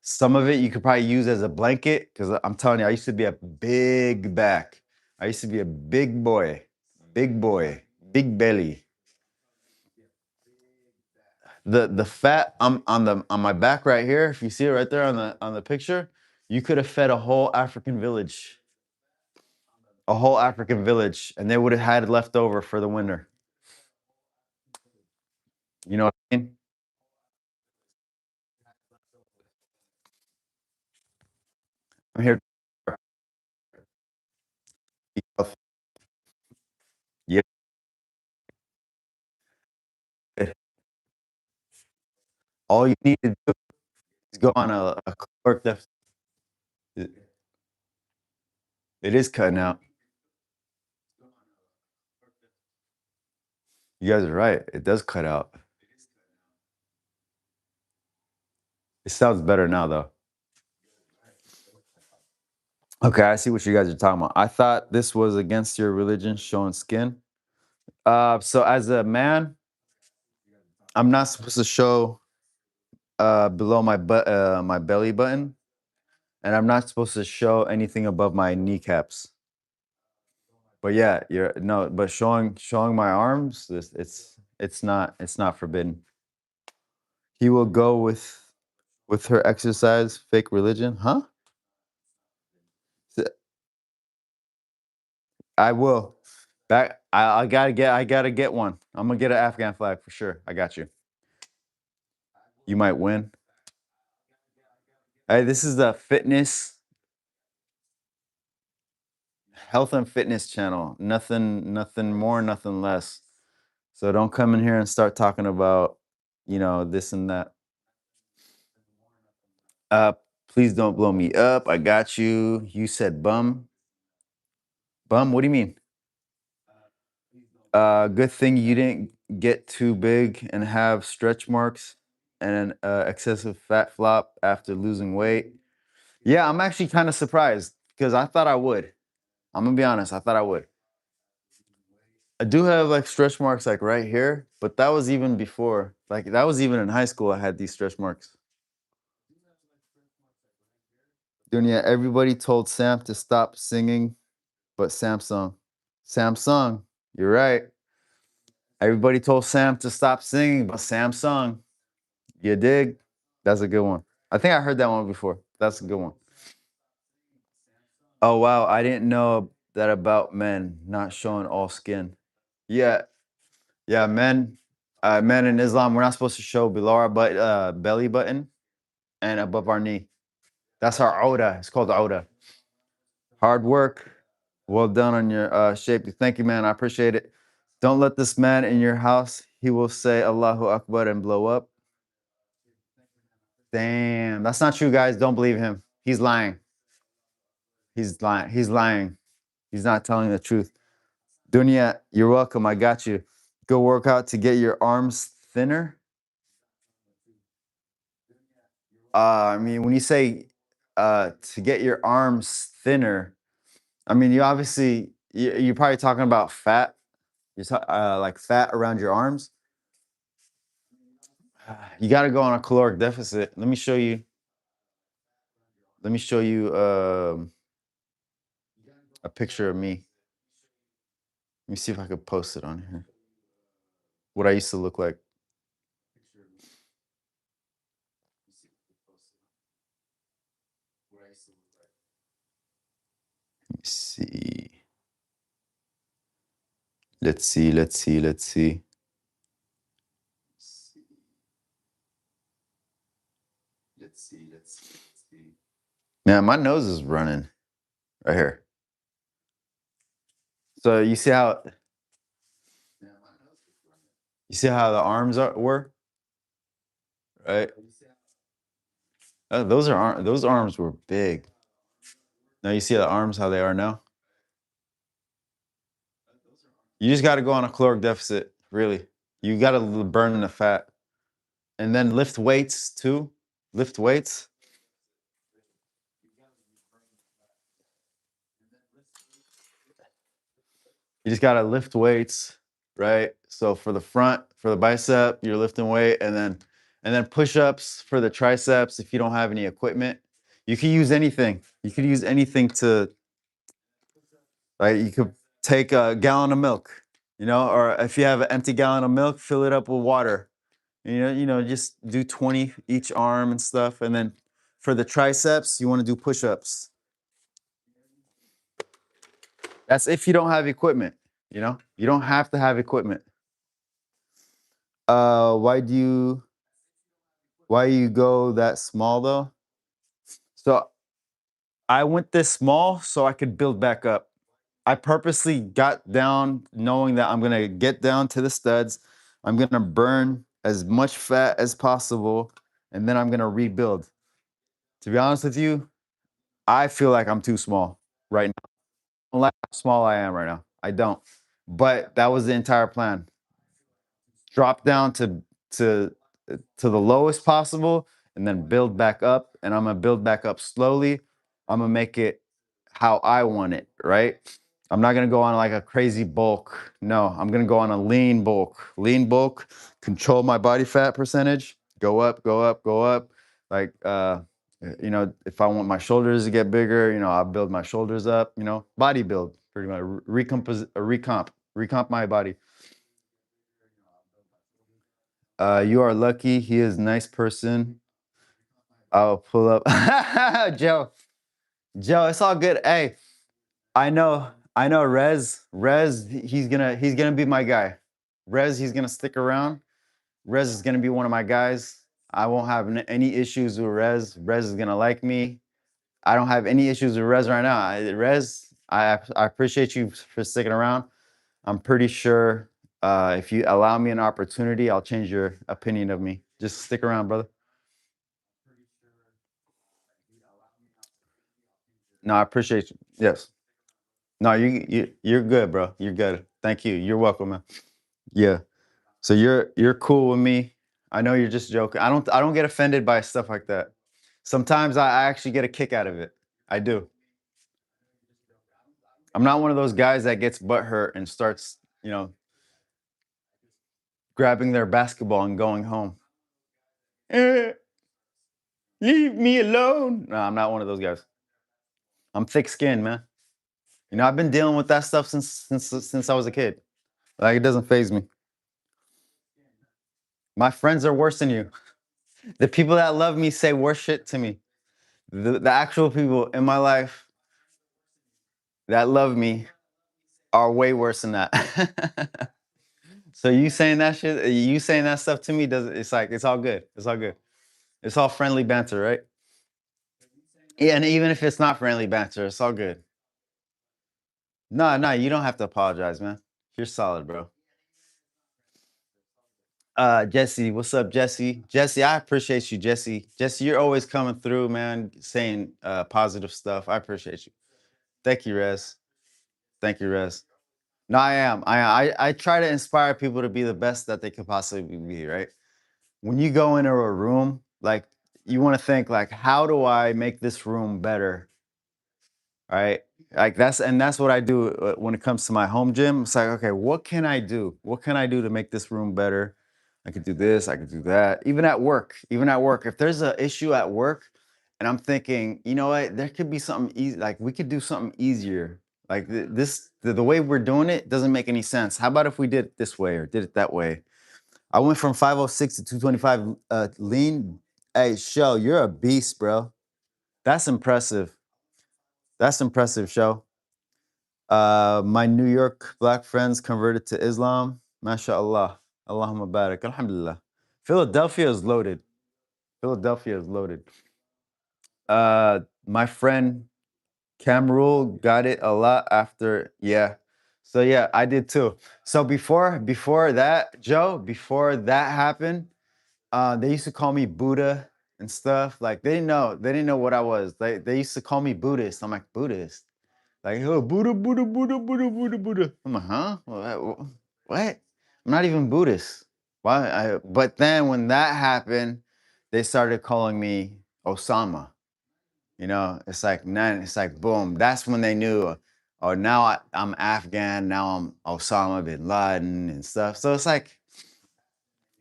Some of it you could probably use as a blanket because I'm telling you, I used to be a big back. I used to be a big boy, big belly. The fat on my back right here. If you see it right there on the picture, you could have fed a whole African village, and they would have had it left over for the winter. You know what I mean? I'm here. Yeah. All you need to do is go on a caloric deficit. It it is cutting out. You guys are right. It does cut out. It sounds better now, though. Okay, I see what you guys are talking about. I thought this was against your religion, showing skin. So as a man, I'm not supposed to show below my belly button, and I'm not supposed to show anything above my kneecaps. But yeah, you're no, but showing my arms, it's not forbidden. He will go with her exercise, fake religion, huh? I will. I gotta get one. I'm gonna get an Afghan flag for sure. I got you. You might win. Hey, this is the health and fitness channel. Nothing more, nothing less. So don't come in here and start talking about, this and that. Uh, please don't blow me up. I got you. You said bum. Bum, what do you mean? Good thing you didn't get too big and have stretch marks and an excessive fat flop after losing weight. Yeah, I'm actually kind of surprised because I thought I would. I'm gonna be honest, I thought I would. I do have like stretch marks like right here, but that was even before. Like that was even in high school. I had these stretch marks. Dunya, everybody told Sam to stop singing, but Samsung. Samsung, you're right. Everybody told Sam to stop singing, but Samsung. You dig? That's a good one. I think I heard that one before. That's a good one. Oh wow, I didn't know that about men not showing all skin. Yeah, yeah, men in Islam, we're not supposed to show below our belly button and above our knee. That's our Oda. It's called Oda. Hard work. Well done on your shape. Thank you, man. I appreciate it. Don't let this man in your house. He will say Allahu Akbar and blow up. Damn, that's not true, guys. Don't believe him. He's lying. He's lying. He's lying. He's not telling the truth. Dunya, you're welcome. I got you. Go work out to get your arms thinner. I mean, when you say to get your arms thinner, I mean, you obviously you're probably talking about fat. Like fat around your arms. You got to go on a caloric deficit. Let me show you. Let me show you a picture of me. Let me see if I could post it on here. What I used to look like. Let me see. Let's see. Let's see. Let's see. Let's see. Let's see. Let's see. Man, my nose is running right here. So you see how the arms were, right? Those arms were big. Now you see the arms how they are now. You just got to go on a caloric deficit, really. You got to burn the fat, and then lift weights too. Lift weights. You just got to lift weights, right? So for the front, for the bicep, you're lifting weight, and then push-ups for the triceps. If you don't have any equipment, you can use anything. You could use anything to, like, you could take a gallon of milk, or if you have an empty gallon of milk, fill it up with water. Just do 20 each arm and stuff, and then for the triceps, you want to do push-ups. That's if you don't have equipment. You don't have to have equipment. Why do you go that small though? So I went this small so I could build back up. I purposely got down knowing that I'm gonna get down to the studs. I'm gonna burn as much fat as possible, and then I'm gonna rebuild. To be honest with you, I feel like I'm too small right now. I don't like how small I am right now. I don't. But that was the entire plan. Drop down to the lowest possible and then build back up, and I'm gonna build back up slowly. I'm gonna make it how I want it, right? I'm not gonna go on like a crazy bulk. No, I'm gonna go on a lean bulk. Lean bulk, control my body fat percentage, go up, go up, go up. Like if I want my shoulders to get bigger, I'll build my shoulders up, body build pretty much. Recomp my body. You are lucky. He is a nice person. I'll pull up. Joe. Joe, it's all good. Hey, I know Rez, he's gonna be my guy. Rez, he's gonna stick around. Rez is gonna be one of my guys. I won't have any issues with Rez. Rez is gonna like me. I don't have any issues with Rez right now. Rez, I appreciate you for sticking around. I'm pretty sure if you allow me an opportunity, I'll change your opinion of me. Just stick around, brother. No, I appreciate you. Yes. No, you're good, bro. You're good. Thank you. You're welcome, man. Yeah. So you're cool with me. I know you're just joking. I don't get offended by stuff like that. Sometimes I actually get a kick out of it. I do. I'm not one of those guys that gets butt hurt and starts, grabbing their basketball and going home. Eh, leave me alone. No, I'm not one of those guys. I'm thick skinned, man. I've been dealing with that stuff since I was a kid. Like it doesn't phase me. My friends are worse than you. The people that love me say worse shit to me. The actual people in my life that love me are way worse than that. So you saying that shit, you saying that stuff to me does it's like it's all good. It's all good. It's all friendly banter, right? Yeah, and even if it's not friendly banter, it's all good. No, no, you don't have to apologize, man. You're solid, bro. Jesse, what's up, Jesse? Jesse, I appreciate you, Jesse. Jesse, you're always coming through, man, saying positive stuff. I appreciate you. Thank you, Rez. Thank you, Rez. No, I am. I try to inspire people to be the best that they could possibly be, right? When you go into a room, like you want to think like, how do I make this room better? Right? Like that's what I do when it comes to my home gym. It's like, okay, what can I do? What can I do to make this room better? I could do this, I could do that. Even at work, if there's an issue at work and I'm thinking, you know what, there could be something easy, like we could do something easier. Like the way we're doing it doesn't make any sense. How about if we did it this way or did it that way? I went from 506 to 225 lean. Hey, Show, you're a beast, bro. That's impressive. That's impressive, Show. My New York black friends converted to Islam. MashaAllah. Allahumma barak. Alhamdulillah. Philadelphia is loaded. Philadelphia is loaded. My friend Camrul got it a lot after, yeah. So yeah, I did too. So before that, Joe, before that happened, they used to call me Buddha and stuff. Like they didn't know what I was. They used to call me Buddhist. I'm like, Buddhist. Like, oh, Buddha, Buddha, Buddha, Buddha, Buddha, Buddha. I'm like, huh? What? I'm not even Buddhist. Why? But then when that happened, they started calling me Osama. It's like boom. That's when they knew. Oh, now I'm Afghan. Now I'm Osama bin Laden and stuff. So it's like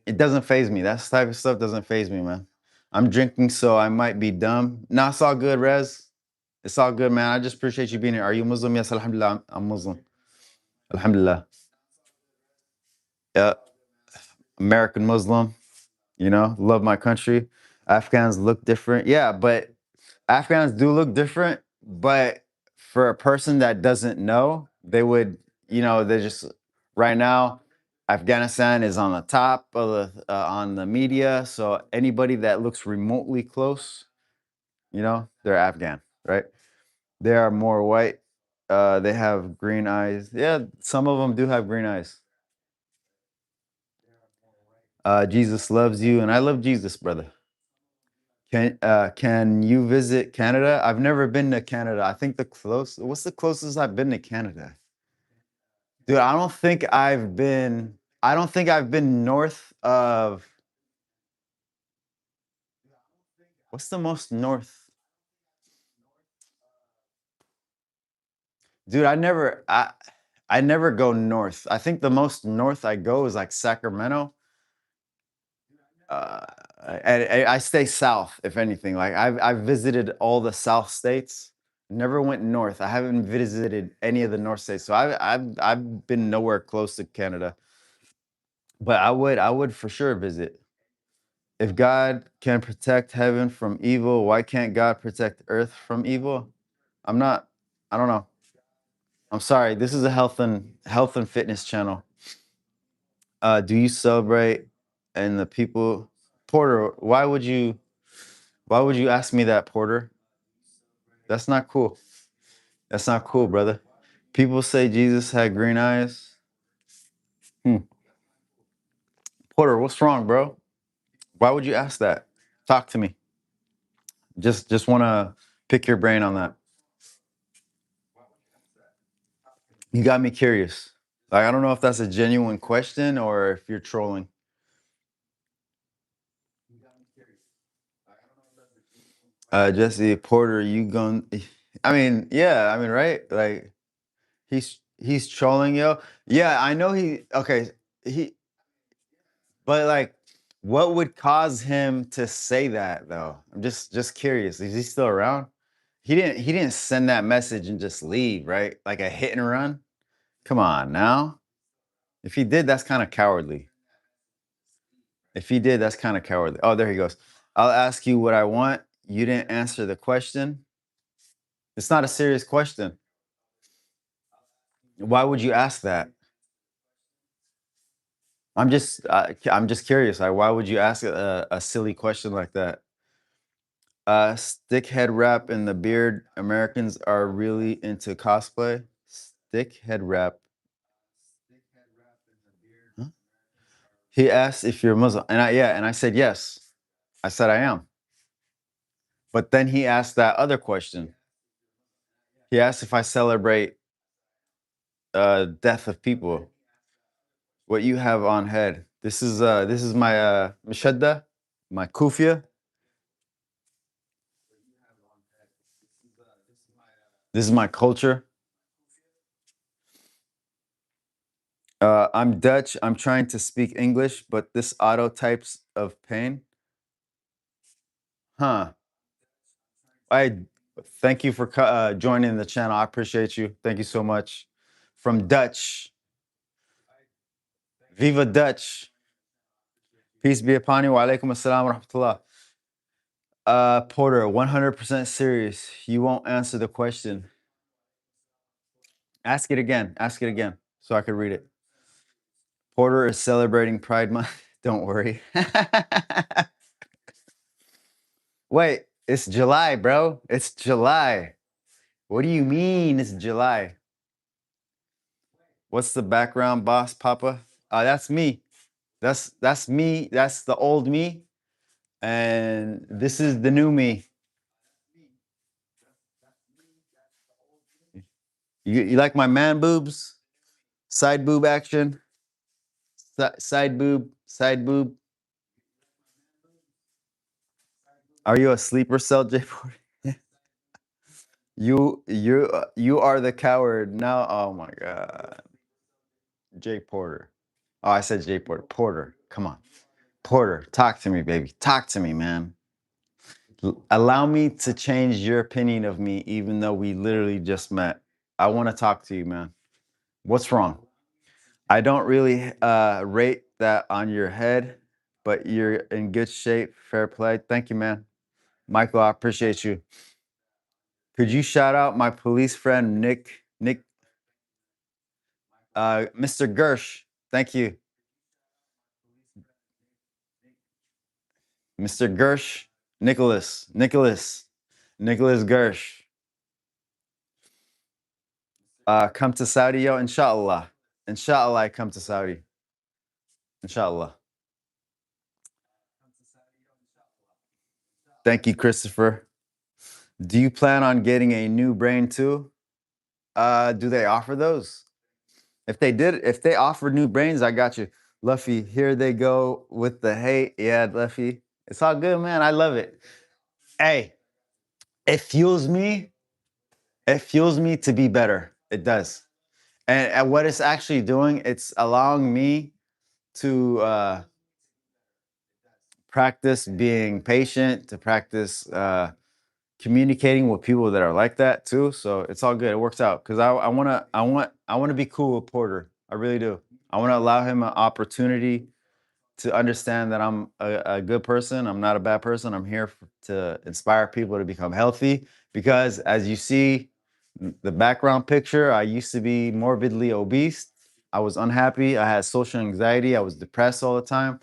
it doesn't phase me. That type of stuff doesn't phase me, man. I'm drinking, so I might be dumb. No, it's all good, Rez. It's all good, man. I just appreciate you being here. Are you Muslim? Yes, Alhamdulillah. I'm Muslim. Alhamdulillah. Yeah, American Muslim. Love my country. Afghans look different. Yeah, but Afghans do look different. But for a person that doesn't know, they would, they just right now, Afghanistan is on the top of on the media. So anybody that looks remotely close, they're Afghan, right? They are more white. They have green eyes. Yeah, some of them do have green eyes. Jesus loves you, and I love Jesus, brother. Can you visit Canada? I've never been to Canada. I think what's the closest I've been to Canada? Dude, I don't think I've been north of what's the most north? Dude, I never go north. I think the most north I go is like Sacramento. Uh, and I stay south, if anything. Like I've visited all the south states, never went north. I haven't visited any of the north states, so I've been nowhere close to Canada. But I would for sure visit. If God can protect heaven from evil, why can't God protect earth from evil? I'm not. I don't know. I'm sorry. This is a health and fitness channel. Do you celebrate and the people Porter, why would you ask me that, Porter? That's not cool. That's not cool, brother. People say Jesus had green eyes. Hmm. Porter, what's wrong, bro? Why would you ask that? Talk to me. Just want to pick your brain on that. You got me curious. Like, I don't know if that's a genuine question or if you're trolling. Jesse Porter, you going? I mean, yeah, I mean, right? Like, he's trolling, yo. Yeah, I know he. Okay, he. But like, what would cause him to say that though? I'm just curious. Is he still around? He didn't send that message and just leave, right? Like a hit and run. Come on now. If he did, that's kind of cowardly. If he did, that's kind of cowardly. Oh, there he goes. I'll ask you what I want. You didn't answer the question. It's not a serious question. Why would you ask that? I'm just curious. Like, why would you ask a silly question like that? Stickhead rap and the beard. Americans are really into cosplay. Stickhead rap. Huh? He asked if you're Muslim, and I said yes. I said I am. But then he asked that other question. He asked if I celebrate death of people. What you have on head? This is my mashadda, my kufia. This is my culture. I'm Dutch. I'm trying to speak English, but this auto types of pain. Huh. I thank you for joining the channel. I appreciate you. Thank you so much. From Dutch, Viva Dutch. Peace be upon you. Wa alaikum assalam wa rahmatullah. Porter, 100% serious. You won't answer the question. Ask it again. Ask it again so I could read it. Porter is celebrating Pride Month. Don't worry. Wait, it's July, bro. It's July. What do you mean it's July? What's the background, boss, Papa? That's me. That's me. That's the old me, and this is the new me. You like my man boobs? Side boob action. Side boob. Side boob. Are you a sleeper cell, J? You are the coward now. Oh my god, Jay Porter. Oh, I said Jay Porter. Porter, come on, Porter, talk to me, baby. Talk to me, man. Allow me to change your opinion of me, even though we literally just met. I want to talk to you, man. What's wrong? I don't really rate that on your head, but you're in good shape. Fair play. Thank you, man. Michael, I appreciate you. Could you shout out my police friend Nick, Mr. Gersh? Thank you, Mr. Gersh, Nicholas Gersh. Come to Saudi, yo, inshallah. Inshallah, I come to Saudi. Inshallah. Thank you, Christopher. Do you plan on getting a new brain too? Do they offer those? If they offer new brains, I got you. Luffy, here they go with the hate. Yeah, Luffy. It's all good, man. I love it. Hey, it fuels me. It fuels me to be better. It does. And what it's actually doing, it's allowing me to practice being patient, to practice communicating with people that are like that too. So it's all good. It works out because I want to be cool with Porter. I really do. I want to allow him an opportunity to understand that I'm a good person. I'm not a bad person. I'm here to inspire people to become healthy. Because as you see, the background picture, I used to be morbidly obese. I was unhappy. I had social anxiety. I was depressed all the time.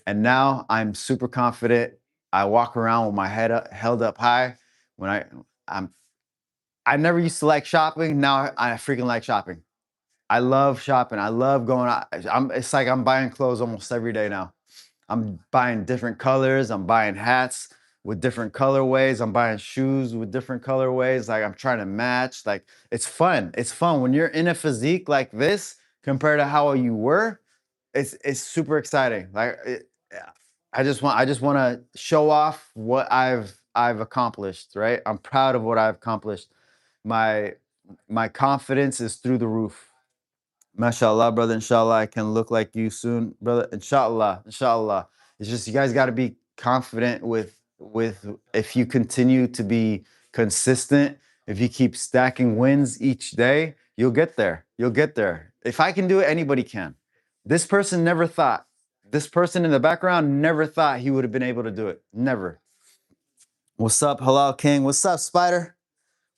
And now I'm super confident. I walk around with my head held up high. When I'm I never used to like shopping. Now I freaking like shopping. I love shopping. I love going out. It's like I'm buying clothes almost every day now. I'm buying different colors. I'm buying hats with different colorways. I'm buying shoes with different colorways. Like I'm trying to match. Like it's fun. It's fun when you're in a physique like this. compared to how you were, it's super exciting. Yeah, I just want to show off what I've accomplished, right? I'm proud of what I've accomplished. My my confidence is through the roof. Mashallah, brother. Inshallah, I can look like you soon, brother. Inshallah, inshallah. It's just you guys got to be confident with if you continue to be consistent, if you keep stacking wins each day, you'll get there. You'll get there. If I can do it, anybody can. This person never thought. This person in the background never thought he would have been able to do it. Never. What's up, Halal King? What's up, Spider?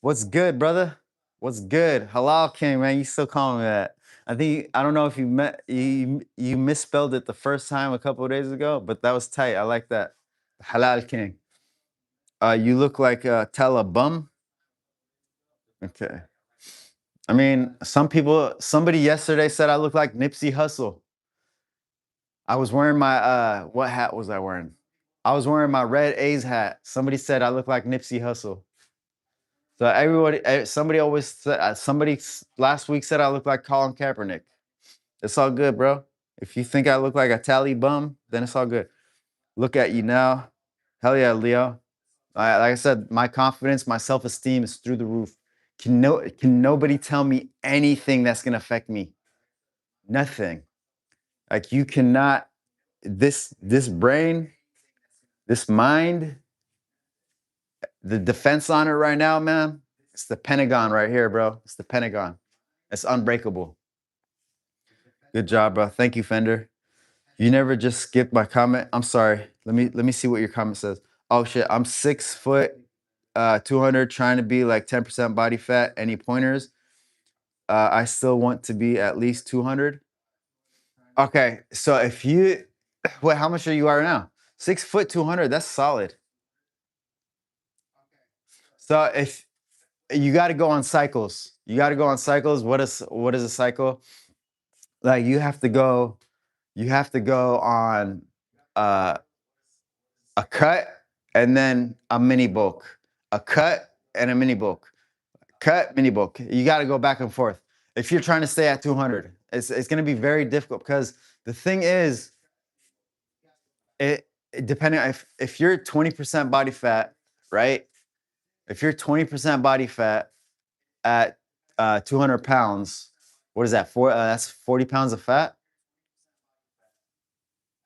What's good, brother? What's good? Halal King, man. You still calling me that. I don't know if you misspelled it the first time a couple of days ago, but that was tight. I like that. Halal King. You look like Tella Bum. Okay. I mean, somebody yesterday said I look like Nipsey Hussle. I was wearing my what hat was I wearing? I was wearing my red A's hat. Somebody said I look like Nipsey Hussle. So somebody always said, last week said I look like Colin Kaepernick. It's all good, bro. If you think I look like a tally bum, then it's all good. Look at you now. Hell yeah, Leo. Like I said, my confidence, my self-esteem is through the roof. Can nobody tell me anything that's gonna affect me? Nothing. Like you cannot. This brain, this mind, the defense on it right now, man. It's the Pentagon right here, bro. It's the Pentagon. It's unbreakable. Good job, bro. Thank you, Fender. You never just skipped my comment. I'm sorry. Let me see what your comment says. Oh shit, I'm 6 foot, 200, trying to be like 10% body fat. Any pointers? I still want to be at least 200. Okay, so if you, wait, how much are you now? 6 foot 200. That's solid. So if you got to go on cycles, you got to go on cycles. What is a cycle? Like you have to go on uh a cut and then a mini bulk, a cut and a mini bulk, cut, mini bulk. You got to go back and forth. If you're trying to stay at 200, it's going to be very difficult because the thing is, depending on if you're 20% body fat, right? If you're 20% body fat at 200 pounds, what is that? That's 40 pounds of fat.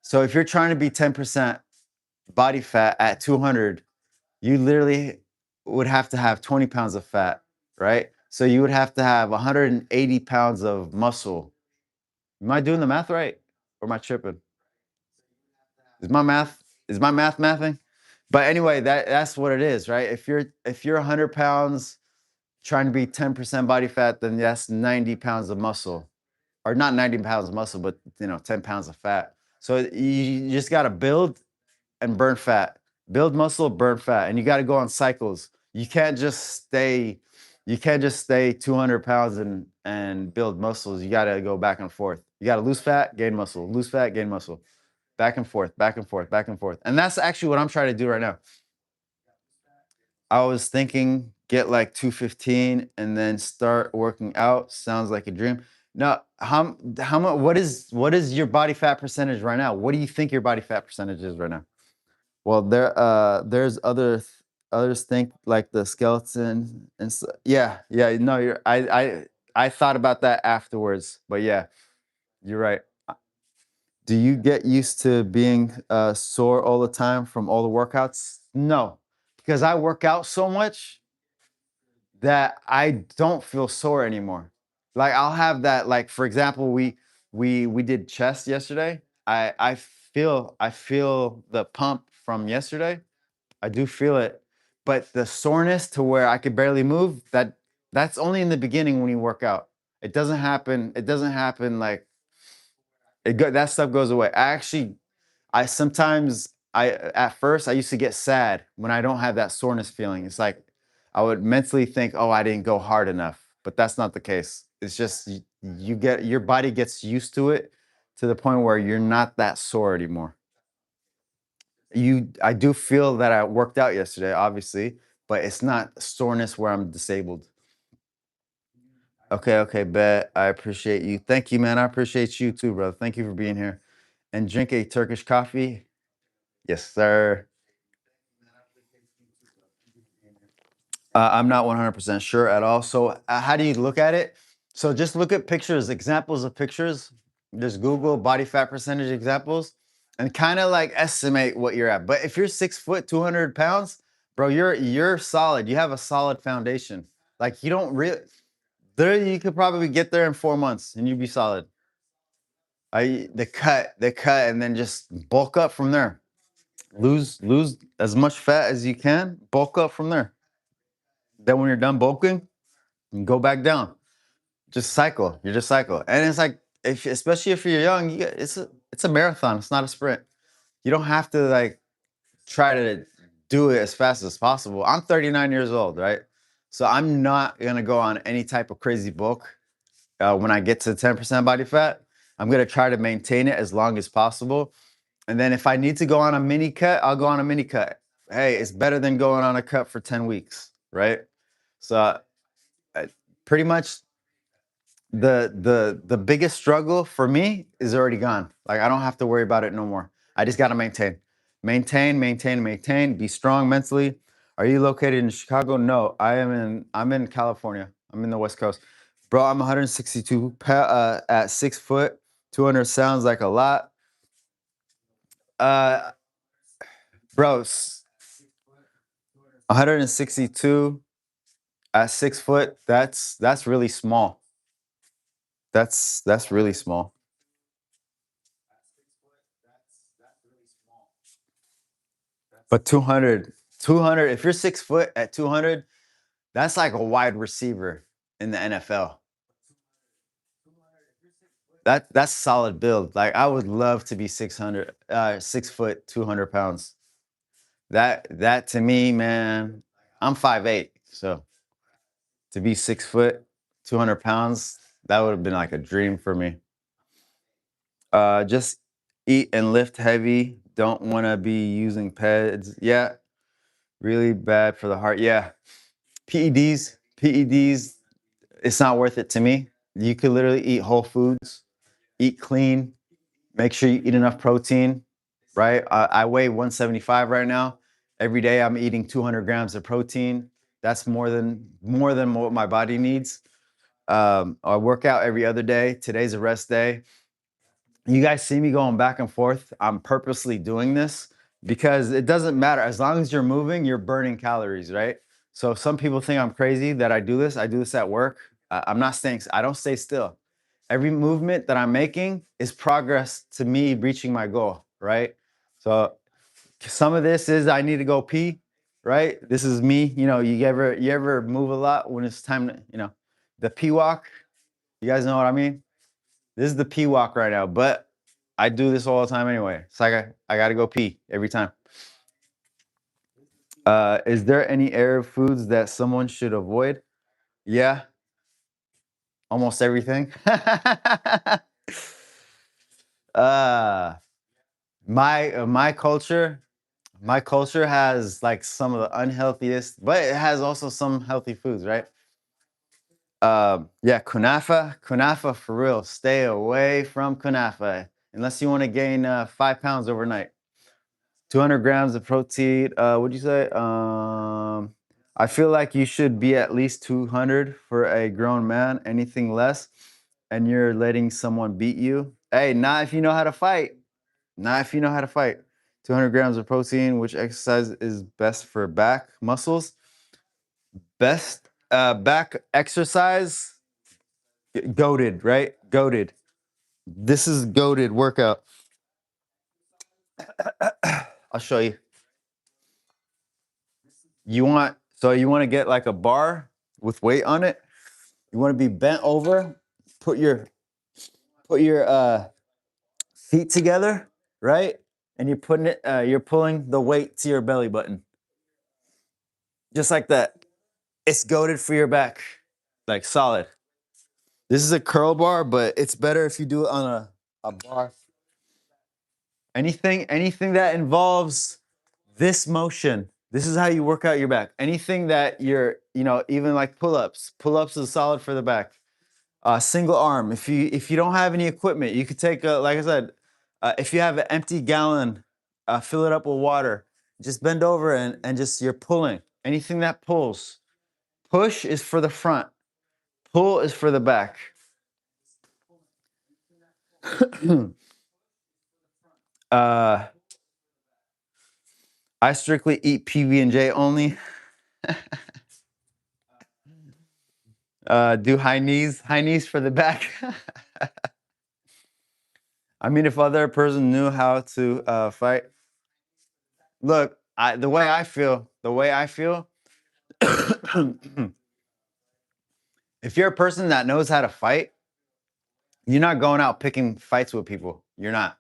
So if you're trying to be 10% body fat at 200, you literally would have to have 20 pounds of fat, right? So you would have to have 180 pounds of muscle. Am I doing the math right? Or am I tripping? Is my math mathing? But anyway, that's what it is, right? If you're 100 pounds trying to be 10% body fat, then that's 90 pounds of muscle. Or not 90 pounds of muscle, but 10 pounds of fat. So you just gotta build and burn fat. Build muscle, burn fat, and you got to go on cycles. You can't just stay 200 pounds and build muscles. You got to go back and forth. You got to lose fat, gain muscle, lose fat, gain muscle, back and forth, back and forth, back and forth. And that's actually what I'm trying to do right now. I was thinking get like 215 and then start working out. Sounds like a dream. Now, how much? What is your body fat percentage right now? What do you think your body fat percentage is right now? Well, there's others think like the skeleton and yeah, yeah. No, I thought about that afterwards, but yeah, you're right. Do you get used to being sore all the time from all the workouts? No, because I work out so much that I don't feel sore anymore. Like I'll have that. Like for example, we did chest yesterday. I feel the pump from yesterday. I do feel it, but the soreness to where I could barely move, that's only in the beginning when you work out. It doesn't happen. It doesn't happen like that stuff goes away. I sometimes I at first I used to get sad when I don't have that soreness feeling. It's like I would mentally think, "Oh, I didn't go hard enough," but that's not the case. It's just you get your body gets used to it to the point where you're not that sore anymore. I do feel that I worked out yesterday, obviously, but it's not soreness where I'm disabled. Okay, okay, bet. I appreciate you. Thank you, man. I appreciate you too, brother. Thank you for being here. And drink a Turkish coffee. Yes, sir. I'm not 100% sure at all. So, how do you look at it? So, just look at pictures, examples of pictures. Just Google body fat percentage examples and kind of like estimate what you're at. But if you're 6 foot, 200 pounds, bro, you're solid. You have a solid foundation. Like you don't really there. You could probably get there in 4 months and you'd be solid. The cut, and then just bulk up from there. Lose as much fat as you can. Bulk up from there. Then when you're done bulking, you go back down. Just cycle. You just cycle, and it's like if especially if you're young, it's a marathon. It's not a sprint. You don't have to like try to do it as fast as possible. I'm 39 years old, right? So I'm not gonna go on any type of crazy bulk when I get to 10% body fat. I'm gonna try to maintain it as long as possible. And then if I need to go on a mini cut, I'll go on a mini cut. Hey, it's better than going on a cut for 10 weeks, right? So pretty much the biggest struggle for me is already gone. Like I don't have to worry about it no more. I just got to maintain, be strong mentally. Are you located in Chicago? No, I'm in California. I'm in the West Coast. Bro, I'm 162 at 6 foot. 200 sounds like a lot. Uh bro, 162 at 6 foot. That's really small. That's really small. But 200, if you're 6 foot at 200, that's like a wide receiver in the NFL. That's solid build. Like I would love to be 6 foot, 200 pounds. That to me, man, I'm 5'8". So to be 6 foot, 200 pounds, that would have been like a dream for me. Just eat and lift heavy. Don't want to be using peds. Yeah, really bad for the heart. Yeah, PEDs, it's not worth it to me. You could literally eat whole foods, eat clean, make sure you eat enough protein, right? I weigh 175 right now. Every day I'm eating 200 grams of protein. That's more than what my body needs. I work out every other day. Today's a rest day. You guys see me going back and forth. I'm purposely doing this because it doesn't matter. As long as you're moving, you're burning calories, right? So some people think I'm crazy that I do this. I do this at work. I'm not staying, I don't stay still. Every movement that I'm making is progress to me reaching my goal, right? So some of this is I need to go pee, right? This is me. You ever move a lot when it's time to, the pee walk. You guys know what I mean? This is the pee walk right now, but I do this all the time anyway. It's like I gotta go pee every time. Is there any Arab foods that someone should avoid? Yeah, almost everything. uh, my culture has like some of the unhealthiest, but it has also some healthy foods, right? Yeah, kunafa for real. Stay away from kunafa unless you want to gain 5 pounds overnight. 200 grams of protein. What'd you say? I feel like you should be at least 200 for a grown man. Anything less, and you're letting someone beat you. Hey, not if you know how to fight. Not if you know how to fight. 200 grams of protein. Which exercise is best for back muscles? Best back exercise. Goaded, right? Goaded. This is goaded workout. I'll show you. You want to get like a bar with weight on it. You want to be bent over, put your feet together, right? And you're pulling the weight to your belly button. Just like that. It's goaded for your back. Like solid. This is a curl bar, but it's better if you do it on a bar. Anything that involves this motion. This is how you work out your back. Anything that even like pull-ups. Pull-ups is solid for the back. Single arm. If you don't have any equipment, you could take like I said, if you have an empty gallon, fill it up with water. Just bend over and just you're pulling. Anything that pulls. Push is for the front. Pull is for the back. uh, I strictly eat PB&J only. Do high knees for the back. I mean, if other person knew how to fight, look, the way I feel, if you're a person that knows how to fight, you're not going out picking fights with people. You're not.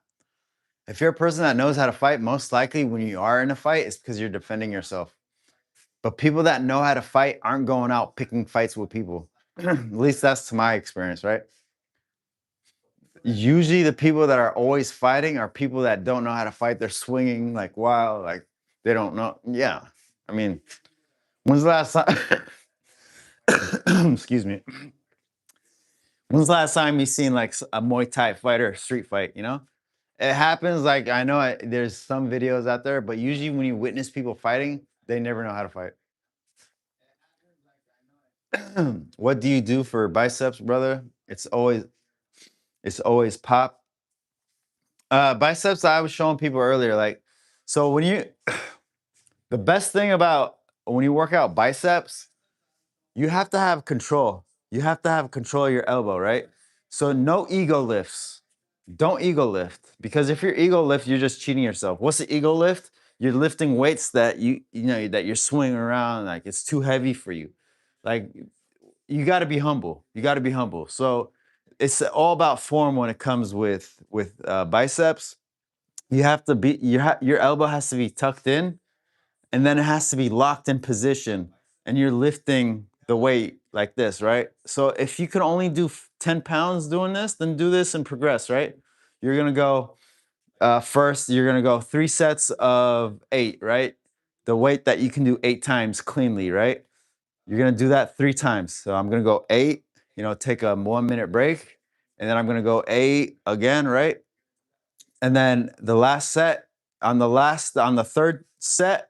If you're a person that knows how to fight, most likely when you are in a fight, it's because you're defending yourself. But people that know how to fight aren't going out picking fights with people. At least that's to my experience, right? Usually the people that are always fighting are people that don't know how to fight. They're swinging like wild, like they don't know. Yeah. I mean, when's the last time? Excuse me. When's the last time you seen like a Muay Thai fighter street fight? You know, it happens. Like I know there's some videos out there, but usually when you witness people fighting, they never know how to fight. What do you do for biceps, brother? It's always pop. Biceps. I was showing people earlier. Like, so when you, the best thing about when you work out biceps, you have to have control. You have to have control of your elbow, right? So no ego lifts. Don't ego lift because if you're ego lift, you're just cheating yourself. What's the ego lift? You're lifting weights that you know that you're swinging around like it's too heavy for you. Like you got to be humble. You got to be humble. So it's all about form when it comes with biceps. You have to be your elbow has to be tucked in, and then it has to be locked in position, and you're lifting the weight like this, right? So if you can only do 10 pounds doing this, then do this and progress, right? You're gonna go first. You're gonna go 3 sets of 8, right? The weight that you can do 8 times cleanly, right? You're gonna do that 3 times. So I'm gonna go 8, take a 1 minute break, and then I'm gonna go 8 again, right? And then the last set, on the third set,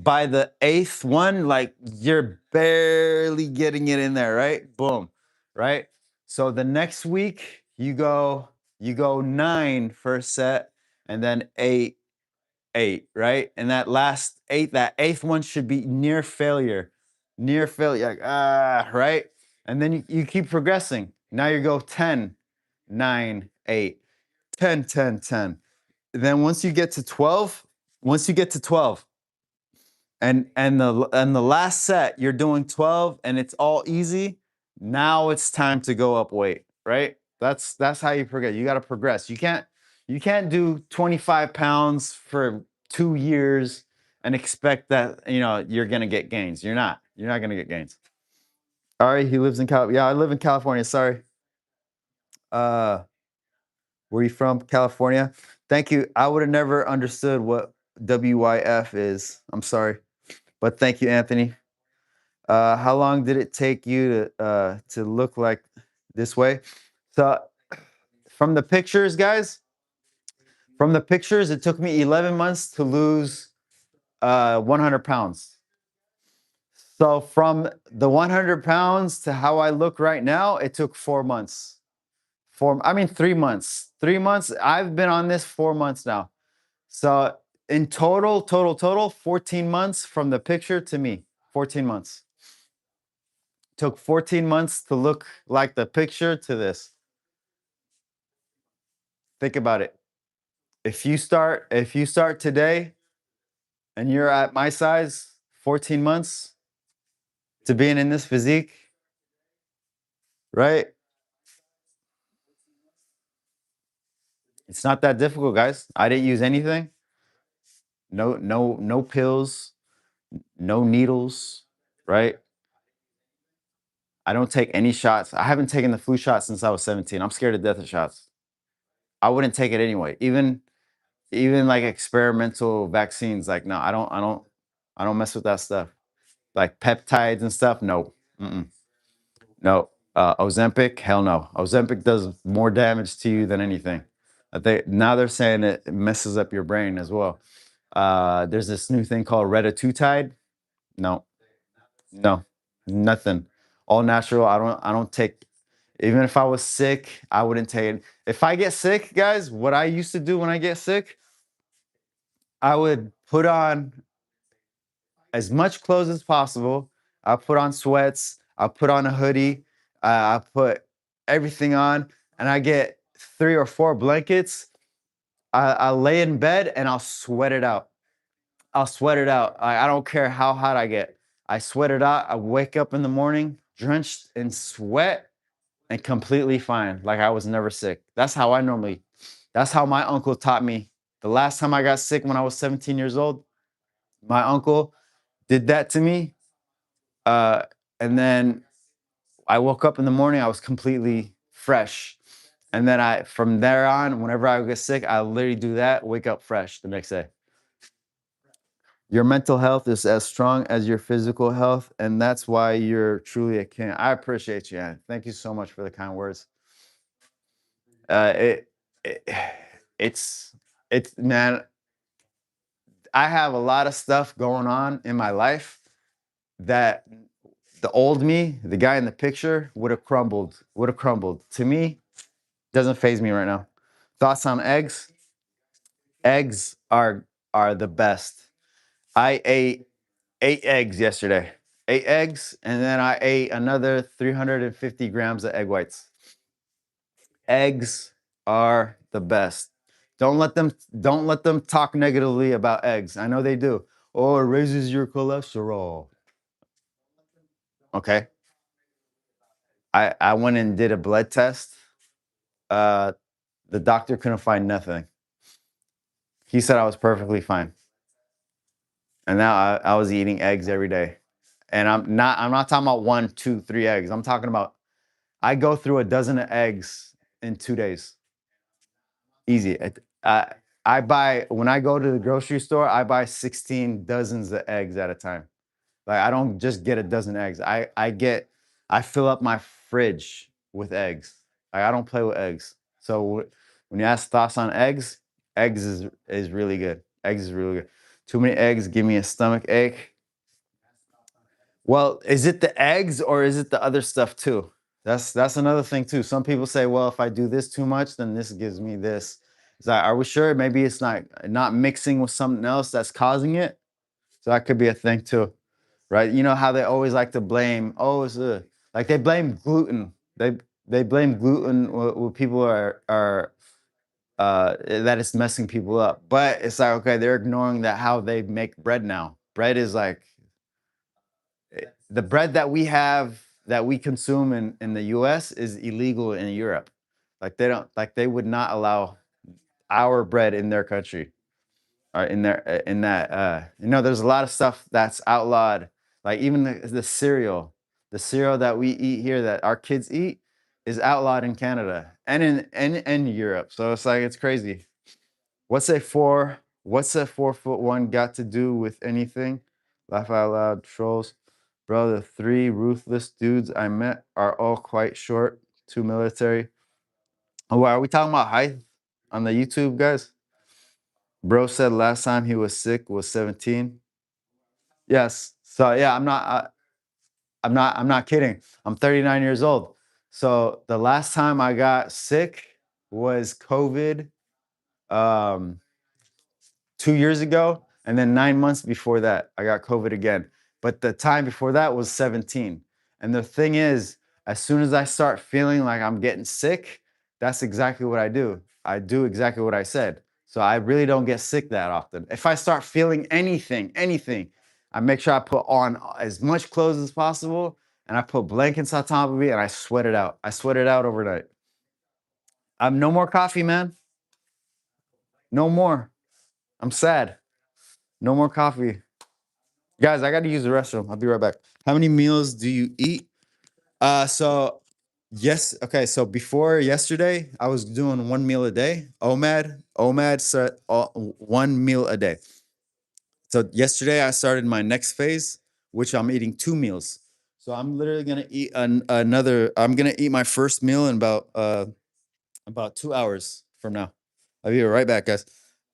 by the eighth one, like you're barely getting it in there, right? Boom, right? So the next week you go 9 first set, and then 8, 8, right? And that last 8, that eighth one should be near failure, like right? And then you keep progressing. Now you go 10, 9, 8, 10, 10, 10. Then once you get to 12, and the last set you're doing 12 and it's all easy, now it's time to go up weight, right? That's how you progress. You got to progress. You can't do 25 pounds for 2 years and expect that you're gonna get gains. You're not gonna get gains. All right, he lives in Yeah, I live in California. Sorry. uh where you from? California. Thank you. I would have never understood what WYF is. I'm sorry, but thank you, Anthony. How long did it take you to look like this way? So from the pictures, guys, it took me 11 months to lose 100 pounds. So from the 100 pounds to how I look right now, it took 4 months. 3 months. 3 months. I've been on this 4 months now. So in total, 14 months from the picture to me. 14 months. Took 14 months to look like the picture to this. Think about it. If you start today and you're at my size, 14 months to being in this physique, right? It's not that difficult, guys. I didn't use anything. No pills, no needles, right? I don't take any shots. I haven't taken the flu shot since I was 17. I'm scared to death of shots. I wouldn't take it anyway. Even like experimental vaccines, like no, I don't mess with that stuff. Like peptides and stuff. No, mm-mm. No. Ozempic, hell no. Ozempic does more damage to you than anything. Now they're saying it messes up your brain as well. There's this new thing called Retatrutide. No, no, nothing. All natural. I don't take. Even if I was sick, I wouldn't take it. If I get sick, guys, what I used to do when I get sick, I would put on as much clothes as possible. I put on sweats. I put on a hoodie. I put everything on, and I get 3 or 4 blankets. I lay in bed and I'll sweat it out. I'll sweat it out. I don't care how hot I get. I sweat it out. I wake up in the morning drenched in sweat and completely fine, like I was never sick. That's how I normally. That's how my uncle taught me. The last time I got sick when I was 17 years old, my uncle did that to me. Uh, and then I woke up in the morning, I was completely fresh. And then from there on, whenever I get sick, I literally do that, wake up fresh the next day. Your mental health is as strong as your physical health, and that's why you're truly a king. I appreciate you, Ann. Thank you so much for the kind words. Uh, it, it it's man. I have a lot of stuff going on in my life that the old me, the guy in the picture, would have crumbled. Would have crumbled. To me, doesn't phase me right now. Thoughts on eggs? Eggs are the best. I ate 8 eggs yesterday. 8 eggs, and then I ate another 350 grams of egg whites. Eggs are the best. Don't let them talk negatively about eggs. I know they do. Oh, it raises your cholesterol. Okay. I went and did a blood test. Uh, the doctor couldn't find nothing. He said I was perfectly fine. And now I was eating eggs every day. And I'm not talking about 1, 2, 3 eggs. I'm talking about I go through a dozen of eggs in 2 days. Easy. I buy when I go to the grocery store, I buy 16 dozens of eggs at a time. Like I don't just get a dozen eggs. I fill up my fridge with eggs. Like, I don't play with eggs. So when you ask thoughts on eggs, eggs is really good. Eggs is really good. Too many eggs give me a stomach ache. Well, is it the eggs or is it the other stuff too? That's another thing too. Some people say, well, if I do this too much, then this gives me this. It's like, are we sure? Maybe it's not mixing with something else that's causing it. So that could be a thing too, right? You know how they always like to blame, oh, like they blame gluten. They blame gluten when people are that it's messing people up. But it's like, okay, they're ignoring that how they make bread now. Bread is like the bread that we have that we consume in the US is illegal in Europe. Like they would not allow our bread in their country or in that there's a lot of stuff that's outlawed. Like even the cereal that we eat here that our kids eat is outlawed in Canada and in Europe. So it's like it's crazy. What's a 4'1" got to do with anything? Laugh out loud, trolls. Bro, the 3 ruthless dudes I met are all quite short, too military. Oh, are we talking about height on the YouTube, guys? Bro said last time he was sick was 17. Yes. So yeah, I'm not kidding. I'm 39 years old. So the last time I got sick was COVID. Um, 2 years ago, and then 9 months before that, I got COVID again. But the time before that was 17. And the thing is, as soon as I start feeling like I'm getting sick, that's exactly what I do. I do exactly what I said. So I really don't get sick that often. If I start feeling anything, I make sure I put on as much clothes as possible and I put blankets on top of me and I sweat it out. I sweat it out overnight. I'm no more coffee, man. No more. I'm sad. No more coffee. Guys, I got to use the restroom. I'll be right back. How many meals do you eat? So yes, okay. So before yesterday, I was doing 1 meal a day. OMAD said 1 meal a day. So yesterday, I started my next phase, which I'm eating 2 meals. So I'm literally gonna eat another. I'm gonna eat my first meal in about 2 hours from now. I'll be right back, guys.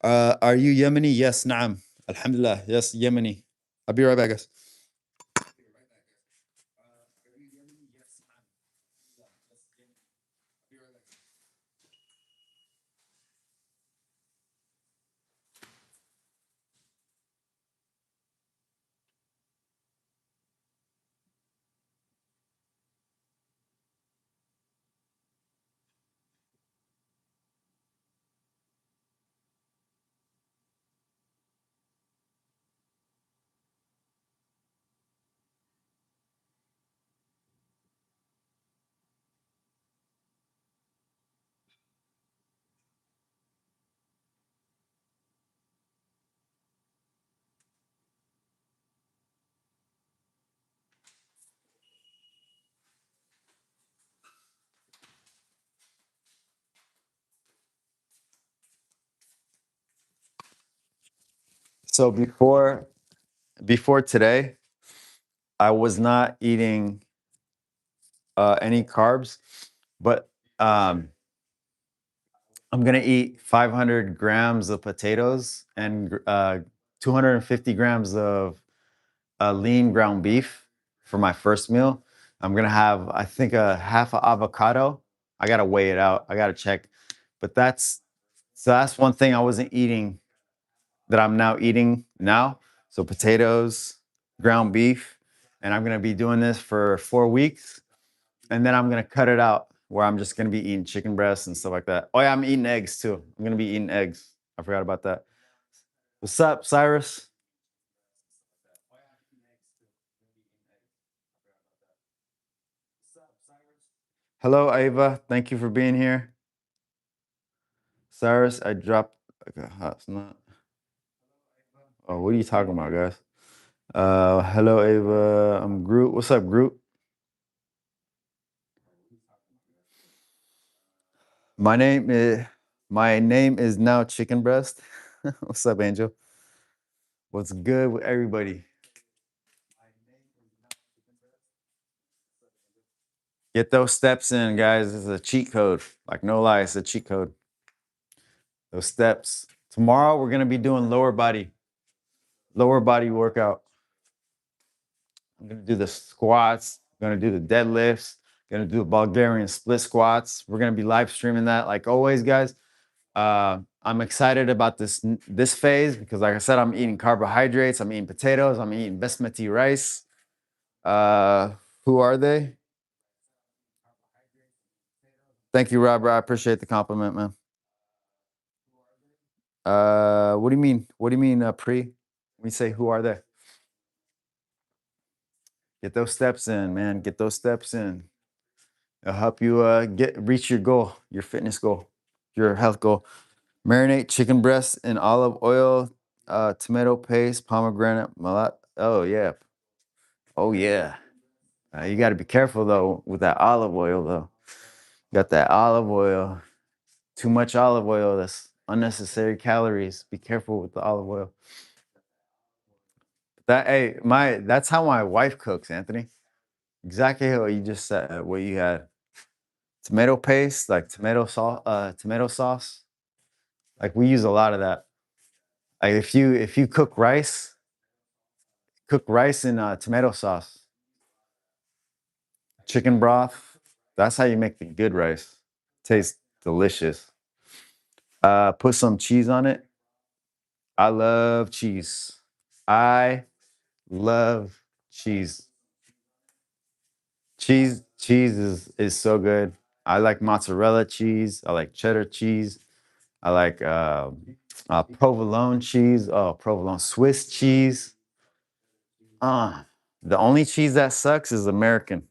Are you Yemeni? Yes, naam. Alhamdulillah. Yes, Yemeni. I'll be right back, guys. So before today, I was not eating any carbs, but um, I'm gonna eat 500 grams of potatoes and 250 grams of lean ground beef for my first meal. I'm gonna have, I think, a half a avocado. I gotta weigh it out. I gotta check, but that's one thing I wasn't eating that I'm now eating now. So potatoes, ground beef, and I'm gonna be doing this for 4 weeks, and then I'm gonna cut it out where I'm just gonna be eating chicken breasts and stuff like that. Oh yeah, I'm eating eggs too. I'm gonna be eating eggs. I forgot about that. What's up, Cyrus? Hello, Ava. Thank you for being here. Cyrus, I dropped like a hot snot. Oh, what are you talking about, guys? Hello, Ava. I'm Groot. What's up, Groot? My name is my name is now Chicken Breast. What's up, Angel? What's good with everybody? Get those steps in, guys. This is a cheat code. Like no lie, it's a cheat code. Those steps. Tomorrow we're gonna be doing lower body workout. I'm gonna do the squats. I'm gonna do the deadlifts. Gonna do the Bulgarian split squats. We're gonna be live streaming that, like always, guys. I'm excited about this phase because, like I said, I'm eating carbohydrates. I'm eating potatoes. I'm eating basmati rice. Uh, who are they? Thank you, Robert. I appreciate the compliment, man. What do you mean? What do you mean, pre? When you say who are they? Get those steps in, man. Get those steps in. It'll help you get reach your goal, your fitness goal, your health goal. Marinate chicken breasts in olive oil, tomato paste, pomegranate, mallat. Oh yeah, oh yeah. You got to be careful though with that olive oil though. Got that olive oil. Too much olive oil. That's unnecessary calories. Be careful with the olive oil. That's how my wife cooks, Anthony. Exactly how you just said. What you had. Tomato paste, like tomato sauce. Like we use a lot of that. Like if you cook rice in tomato sauce, chicken broth. That's how you make the good rice. Tastes delicious. Put some cheese on it. I love cheese. I love cheese. Cheese is so good. I like mozzarella cheese. I like cheddar cheese. I like provolone cheese. Oh, provolone Swiss cheese. The only cheese that sucks is American.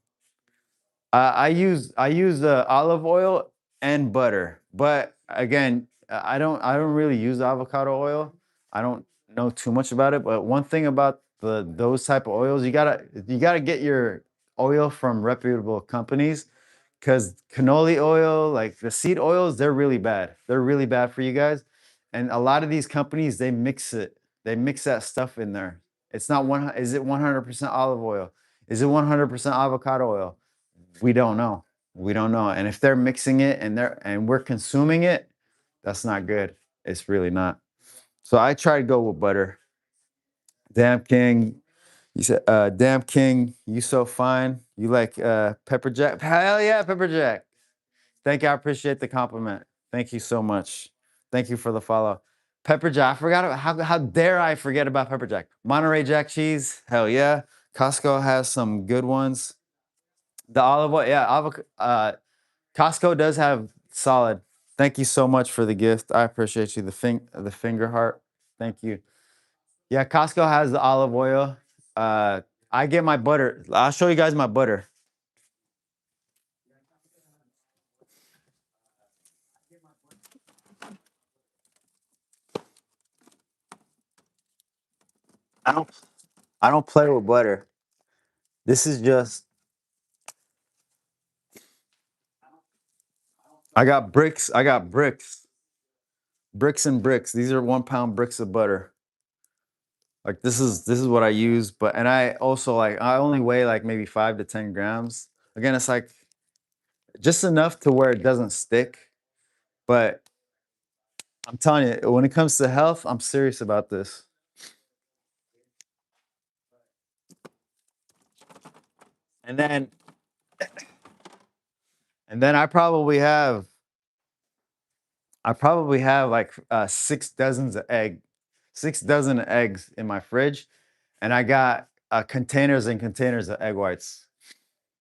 I use olive oil and butter, but again, I don't really use avocado oil. I don't know too much about it, but one thing about those type of oils, you gotta get your oil from reputable companies because canola oil, like the seed oils, they're really bad. They're really bad for you guys, and a lot of these companies they mix it. They mix that stuff in there. It's not one. Is it 100% olive oil? Is it 100% avocado oil? We don't know. We don't know. And if they're mixing it and we're consuming it, that's not good. It's really not. So I try to go with butter. Damn King, you said, damn King, you so fine. You like pepper jack? Hell yeah, pepper jack. Thank you. I appreciate the compliment. Thank you so much. Thank you for the follow. Pepper jack. I forgot how dare I forget about pepper jack? Monterey Jack cheese. Hell yeah. Costco has some good ones. The olive oil. Yeah, Costco does have solid. Thank you so much for the gift. I appreciate you. The finger heart. Thank you. Yeah, Costco has the olive oil. Uh, I get my butter. I'll show you guys my butter. I don't I don't play with butter. This is just I got bricks. I got bricks. Bricks and bricks. These are 1 pound bricks of butter. Like this is what I use, but and I also like I only weigh like maybe 5 to 10 grams. Again, it's like just enough to where it doesn't stick. But I'm telling you, when it comes to health, I'm serious about this. And then and then I probably have like 6 dozens of 6 dozen eggs in my fridge, and I got containers and containers of egg whites.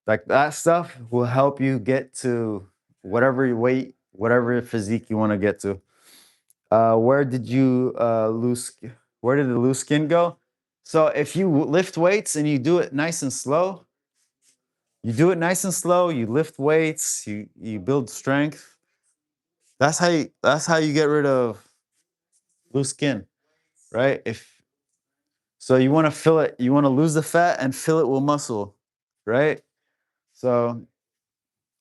Like that stuff will help you get to whatever your weight, whatever physique you want to get to. Where did you lose? Where did the loose skin go? So if you lift weights and you do it nice and slow, you do it nice and slow. You lift weights. You build strength. That's how you get rid of loose skin, right? If so, you want to fill it. You want to lose the fat and fill it with muscle, right? So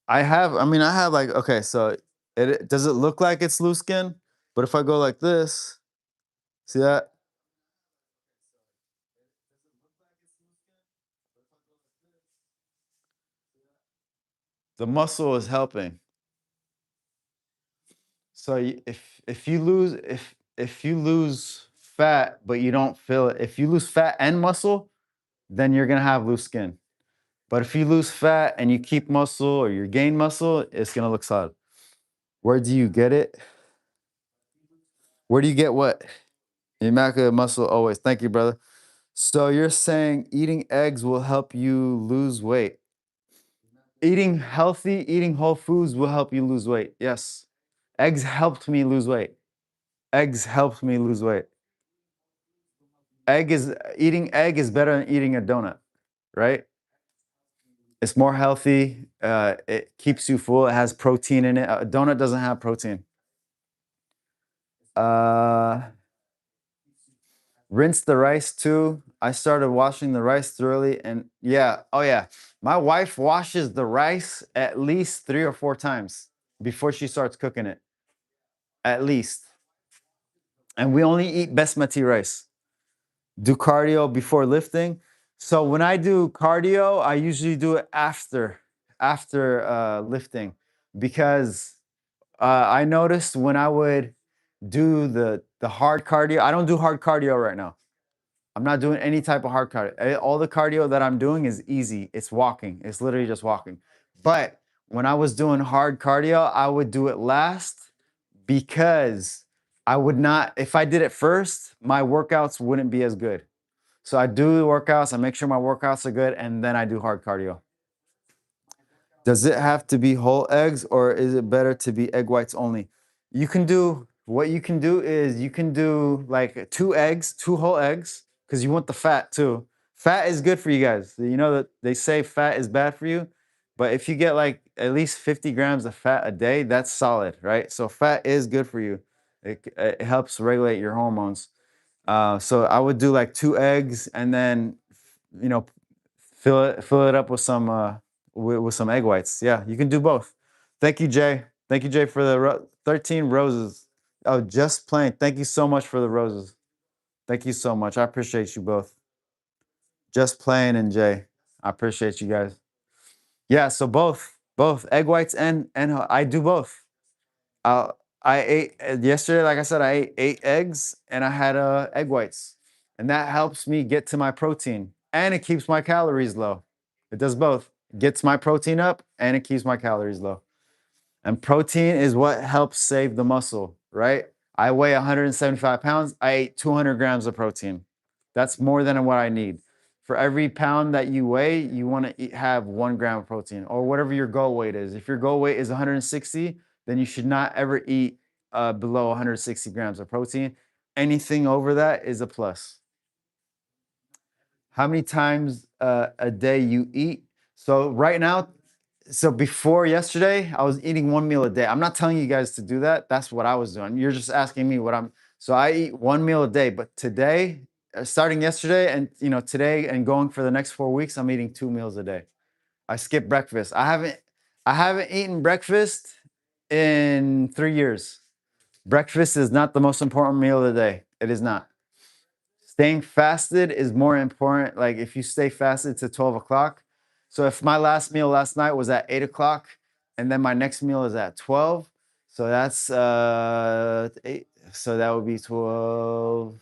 I have like, okay, so does it look like it's loose skin? But if I go like this, see that? The muscle is helping. So if you lose fat but you don't feel it, if you lose fat and muscle, then you're gonna have loose skin. But if you lose fat and you keep muscle or you gain muscle, it's gonna look solid. Where do you get it? Where do you get what? Immaculate muscle always. Thank you, brother. So you're saying eating eggs will help you lose weight. Eating healthy, eating whole foods will help you lose weight. Yes. Eggs helped me lose weight. Eggs helped me lose weight. Eating egg is better than eating a donut, right? It's more healthy. It keeps you full. It has protein in it. A donut doesn't have protein. Uh, rinse the rice too. I started washing the rice thoroughly, and yeah, oh yeah, my wife washes the rice at least 3 or 4 times before she starts cooking it. At least, and we only eat basmati rice. Do cardio before lifting. So when I do cardio, I usually do it after lifting because I noticed when I would do the hard cardio. I don't do hard cardio right now. I'm not doing any type of hard cardio. All the cardio that I'm doing is easy. It's walking. It's literally just walking. But when I was doing hard cardio, I would do it last because I would not, if I did it first, my workouts wouldn't be as good. So I do the workouts, I make sure my workouts are good, and then I do hard cardio. Does it have to be whole eggs or is it better to be egg whites only? What you can do is you can do like 2 eggs, 2 whole eggs, because you want the fat too. Fat is good for you guys. You know that they say fat is bad for you, but if you get like at least 50 grams of fat a day, that's solid, right? So fat is good for you. It helps regulate your hormones. So I would do like 2 eggs and then, you know, fill it up with some egg whites. Yeah, you can do both. Thank you, Jay. Thank you, Jay, for the 13 roses. Oh, just plain. Thank you so much for the roses. Thank you so much. I appreciate you both. Just plain and Jay. I appreciate you guys. Yeah, so both egg whites and I do both. Uh, I ate yesterday, like I said, I ate 8 eggs and I had egg whites, and that helps me get to my protein and it keeps my calories low. It does both. Gets my protein up and it keeps my calories low. And protein is what helps save the muscle, right? I weigh 175 pounds. I ate 200 grams of protein. That's more than what I need. For every pound that you weigh, you want to have 1 gram of protein or whatever your goal weight is. If your goal weight is 160, then you should not ever eat below 160 grams of protein. Anything over that is a plus. How many times a day you eat? So right now, so before yesterday, I was eating 1 meal a day. I'm not telling you guys to do that. That's what I was doing. You're just asking me what I'm. So I eat 1 meal a day. But today, starting yesterday, and today, and going for the next 4 weeks, I'm eating 2 meals a day. I skip breakfast. I haven't eaten breakfast in 3 years. Breakfast is not the most important meal of the day. It is not. Staying fasted is more important. Like if you stay fasted to 12 o'clock. So if my last meal last night was at 8 o'clock and then my next meal is at 12, so that's 8. So that would be 12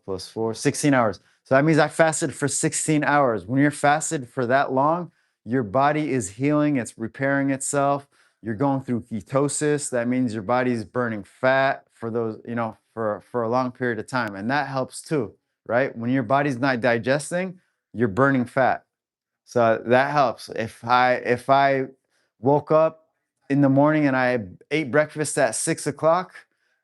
plus 4, 16 hours. So that means I fasted for 16 hours. When you're fasted for that long, your body is healing, it's repairing itself. You're going through ketosis. That means your body's burning fat for those, for a long period of time. And that helps too, right? When your body's not digesting, you're burning fat. So that helps. If I woke up in the morning and I ate breakfast at 6 o'clock,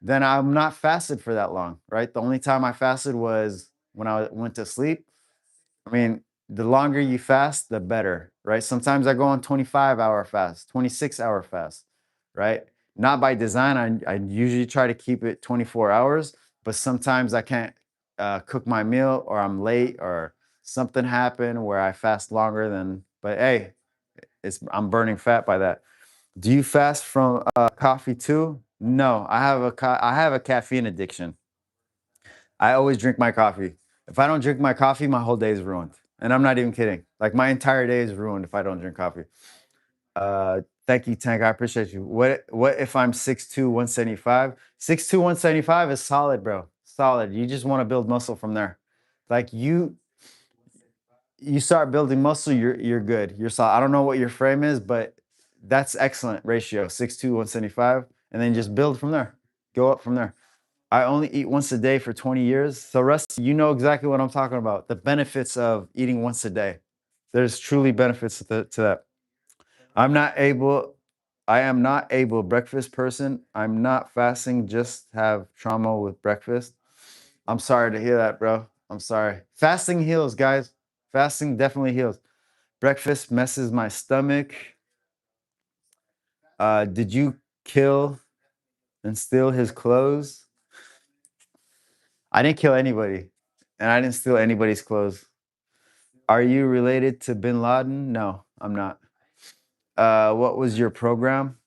then I'm not fasted for that long, right? The only time I fasted was when I went to sleep. I mean, the longer you fast, the better, right? Sometimes I go on 25-hour fast, 26-hour fast, right? Not by design. I usually try to keep it 24 hours, but sometimes I can't cook my meal or I'm late or something happened where I fast longer than, but hey, I'm burning fat by that. Do you fast from coffee too? No, I have a caffeine addiction. I always drink my coffee. If I don't drink my coffee, my whole day is ruined. And I'm not even kidding. Like my entire day is ruined if I don't drink coffee. Thank you, Tank. I appreciate you. What if I'm 6'2", 175? 6'2", 175 is solid, bro. Solid. You just want to build muscle from there. Like you start building muscle, you're good. You're solid. I don't know what your frame is, but that's excellent ratio. 6'2", 175. And then just build from there. Go up from there. I only eat once a day for 20 years. So, Russ, you know exactly what I'm talking about. The benefits of eating once a day. There's truly benefits to that. I'm not able, I am not able breakfast person. I'm not fasting, just have trauma with breakfast. I'm sorry to hear that, bro. I'm sorry. Fasting heals, guys. Fasting definitely heals. Breakfast messes my stomach. Did you kill and steal his clothes? I didn't kill anybody, and I didn't steal anybody's clothes. Are you related to Bin Laden? No, I'm not. What was your program?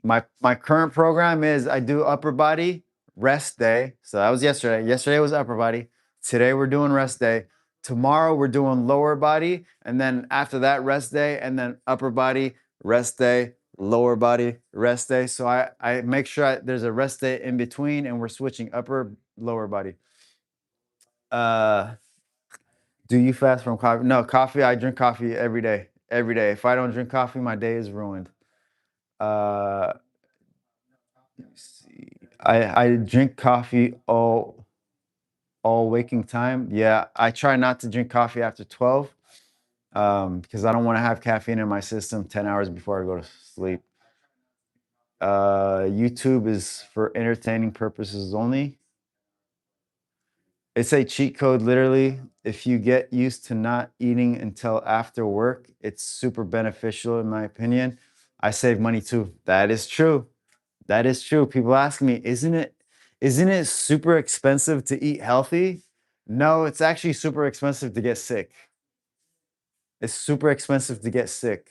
My current program is I do upper body rest day. So that was yesterday. Yesterday was upper body. Today we're doing rest day. Tomorrow we're doing lower body, and then after that rest day, and then upper body rest day, lower body rest day. So I make sure there's a rest day in between, and we're switching upper lower body. Uh, Do you fast from coffee? No, coffee. I drink coffee every day. Every day. If I don't drink coffee, my day is ruined. Uh, let me see. I drink coffee all waking time. Yeah, I try not to drink coffee after 12 because I don't want to have caffeine in my system 10 hours before I go to sleep. YouTube is for entertaining purposes only. It's a cheat code, literally. If you get used to not eating until after work, it's super beneficial, in my opinion. I save money too. That is true. That is true. People ask me, isn't it super expensive to eat healthy? No, it's actually super expensive to get sick. It's super expensive to get sick,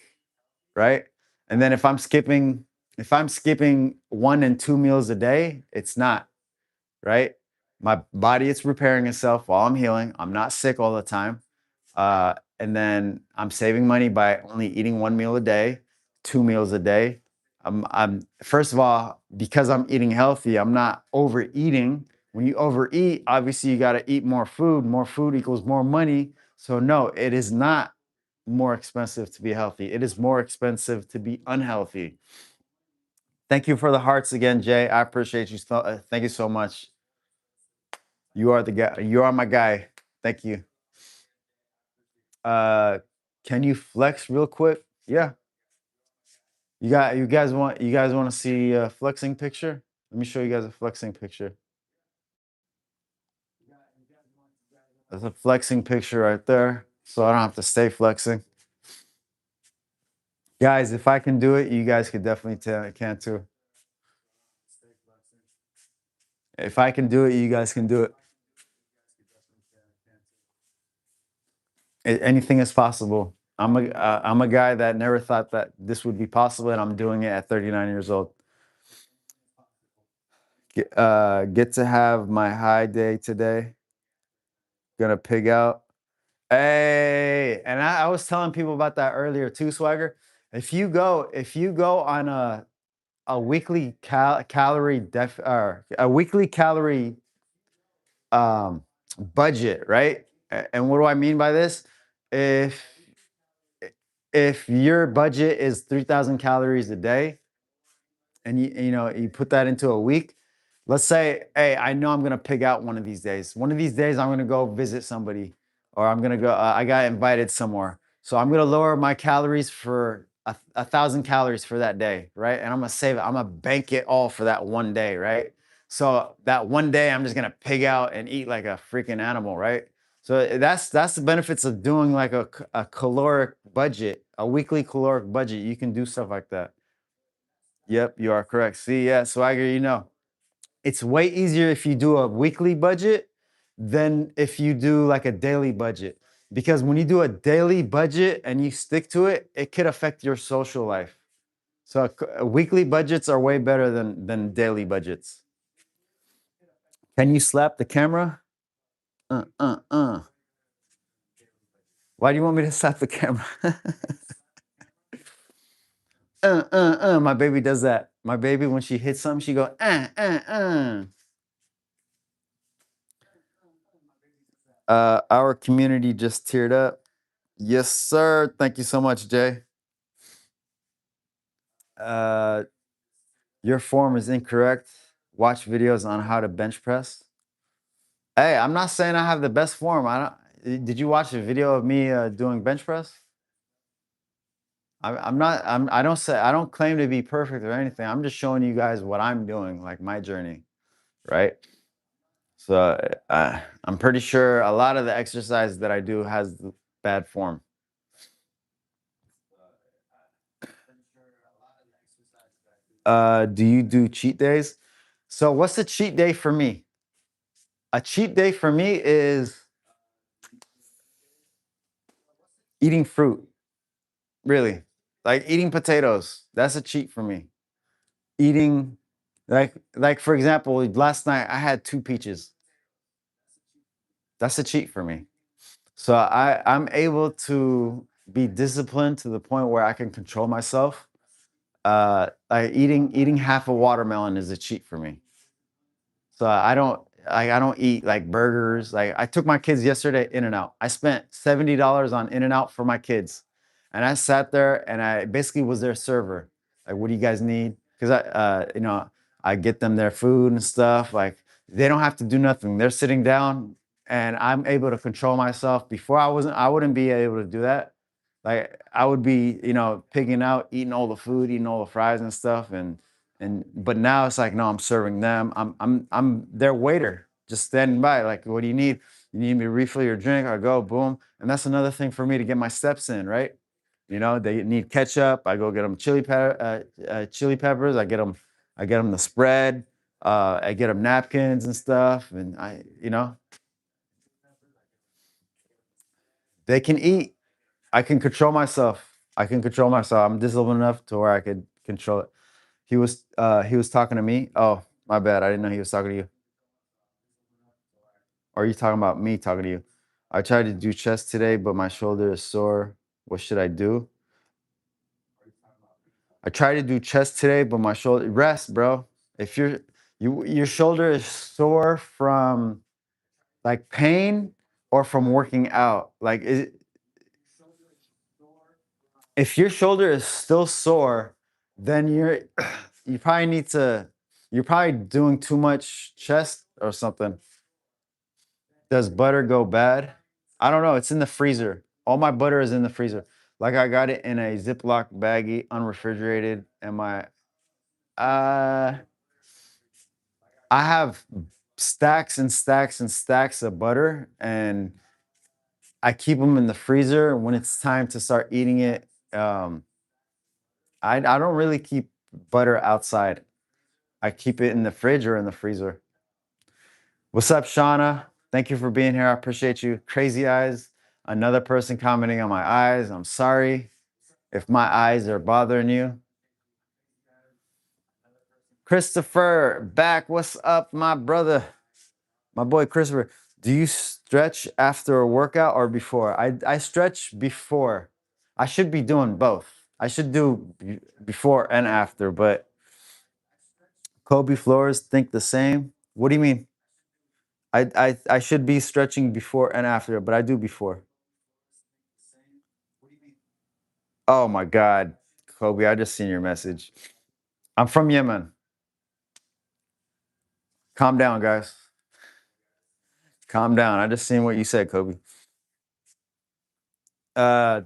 right? And then if I'm skipping 1 and 2 meals a day, it's not, right? My body is repairing itself while I'm healing. I'm not sick all the time. and then I'm saving money by only eating 1 meal a day, 2 meals a day. I'm first of all, because I'm eating healthy, I'm not overeating. When you overeat, obviously you got to eat more food. More food equals more money. So no, it is not more expensive to be healthy. It is more expensive to be unhealthy. Thank you for the hearts again, Jay. I appreciate you. Thank you so much. You are the guy. You are my guy. Thank you. Uh, can you flex real quick? Yeah. You guys want to see a flexing picture? Let me show you guys a flexing picture. That's a flexing picture right there. So I don't have to stay flexing. Guys, if I can do it, you guys could definitely can too. If I can do it, you guys can do it. Anything is possible. I'm a guy that never thought that this would be possible, and I'm doing it at 39 years old. Get to have my high day today. Gonna pig out. Hey, and I was telling people about that earlier too, Swagger. If you go on a weekly calorie or a weekly calorie budget, right? And what do I mean by this? If if your budget is 3,000 calories a day, and you put that into a week, let's say, hey, I know I'm going to pig out one of these days. One of these days I'm going to go visit somebody, or I'm going to go I got invited somewhere, so I'm going to lower my calories for 1,000 calories for that day, right? And I'm going to save it. I'm going to bank it all for that one day, right? So that one day I'm just going to pig out and eat like a freaking animal, right? So that's the benefits of doing like a caloric budget, a weekly caloric budget. You can do stuff like that. Yep, you are correct. See, yeah, Swagger, it's way easier if you do a weekly budget than if you do like a daily budget. Because when you do a daily budget and you stick to it, it could affect your social life. So weekly budgets are way better than daily budgets. Can you slap the camera? Uh, uh, uh. Why do you want me to slap the camera? My baby does that. My baby, when she hits something, she go, Our community just teared up. Yes, sir. Thank you so much, Jay. Uh, your form is incorrect. Watch videos on how to bench press. Hey, I'm not saying I have the best form. I don't. Did you watch a video of me doing bench press? I'm not. I don't claim to be perfect or anything. I'm just showing you guys what I'm doing, like my journey, right? So I'm pretty sure a lot of the exercise that I do has bad form. Do you do cheat days? So what's a cheat day for me? A cheat day for me is eating fruit, really. Like eating potatoes. That's a cheat for me. Eating like for example, last night I had 2 peaches. That's a cheat for me. So I'm able to be disciplined to the point where I can control myself. Like eating half a watermelon is a cheat for me. So I don't eat like burgers. Like I took my kids yesterday In and Out. I spent $70 on In and Out for my kids. And I sat there and I basically was their server. Like, what do you guys need? Because I get them their food and stuff. Like they don't have to do nothing. They're sitting down and I'm able to control myself. Before I wouldn't be able to do that. Like I would be, pigging out, eating all the food, eating all the fries and stuff. But now it's like, no, I'm serving them. I'm their waiter, just standing by. Like, what do you need? You need me to refill your drink? I go, boom. And that's another thing for me to get my steps in, right? They need ketchup. I go get them chili peppers. I get them the spread. I get them napkins and stuff. And they can eat. I can control myself. I can control myself. I'm disciplined enough to where I could control it. He was talking to me. Oh, my bad. I didn't know he was talking to you. Or are you talking about me talking to you? I tried to do chest today, but my shoulder is sore. What should I do? I tried to do chest today, but my shoulder rest, bro. If your shoulder is sore from like pain or from working out, if your shoulder is still sore, then you probably need to you're probably doing too much chest or something. Does butter go bad? I don't know. It's in the freezer. All my butter is in the freezer. Like I got it in a Ziploc baggie, unrefrigerated, and my uh I have stacks and stacks and stacks of butter, and I keep them in the freezer. When it's time to start eating it, I don't really keep butter outside. I keep it in the fridge or in the freezer. What's up, Shauna? Thank you for being here. I appreciate you. Crazy Eyes, another person commenting on my eyes. I'm sorry if my eyes are bothering you. Christopher, back. What's up, my brother? My boy Christopher. Do you stretch after a workout or before? I stretch before. I should be doing both. I should do before and after, but Kobe Flores think the same. What do you mean? I should be stretching before and after, but I do before. Oh my God, Kobe, I just seen your message. I'm from Yemen. Calm down, guys. Calm down. I just seen what you said, Kobe. Uh,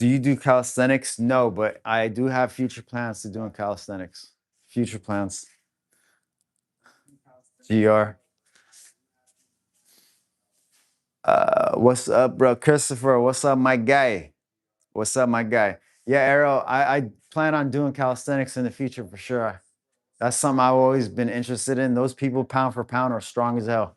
do you do calisthenics? No, but I do have future plans to doing calisthenics. Future plans. GR. What's up, bro? Christopher, what's up, my guy? What's up, my guy? Yeah, Arrow, I plan on doing calisthenics in the future for sure. That's something I've always been interested in. Those people, pound for pound, are strong as hell.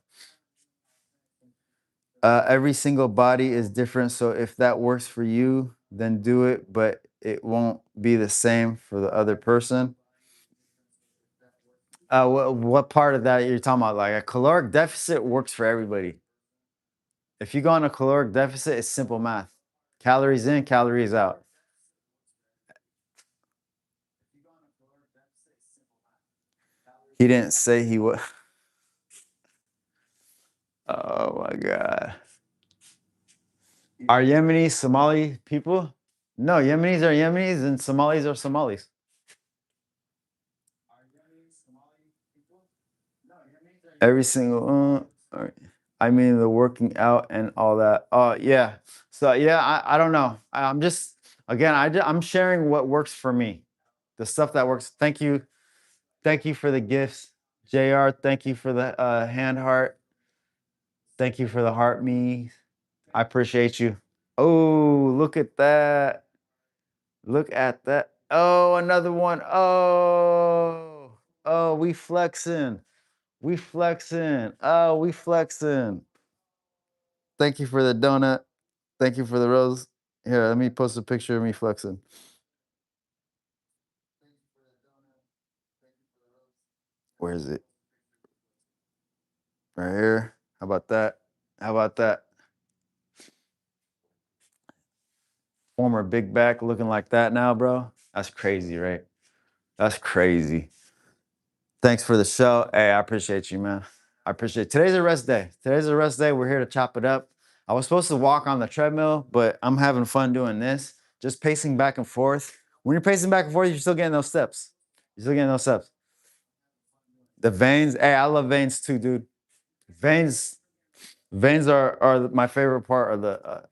Every single body is different. So if that works for you, then do it, but it won't be the same for the other person. What part of that you're talking about? Like a caloric deficit works for everybody. If you go on a caloric deficit, it's simple math. Calories in, calories out. He didn't say he would. Oh my God. Are Yemenis Somali people? No, Yemenis are Yemenis and Somalis are Somalis. Every single, all right. I mean, the working out and all that. Oh, yeah. So, yeah, I don't know. I'm just, again, I'm sharing what works for me, the stuff that works. Thank you. Thank you for the gifts, JR. Thank you for the hand heart. Thank you for the heart me. I appreciate you. Oh, look at that. Look at that. Oh, another one. Oh, we flexing. We flexing. Oh, we flexing. Thank you for the donut. Thank you for the rose. Here, let me post a picture of me flexing. Where is it? Right here. How about that? How about that? Former big back looking like that now, bro. That's crazy, right? That's crazy. Thanks for the show. Hey, I appreciate you, man. I appreciate it. Today's a rest day. Today's a rest day. We're here to chop it up. I was supposed to walk on the treadmill, but I'm having fun doing this. Just pacing back and forth. When you're pacing back and forth, you're still getting those steps. You're still getting those steps. The veins. Hey, I love veins too, dude. Veins. Veins are my favorite part of the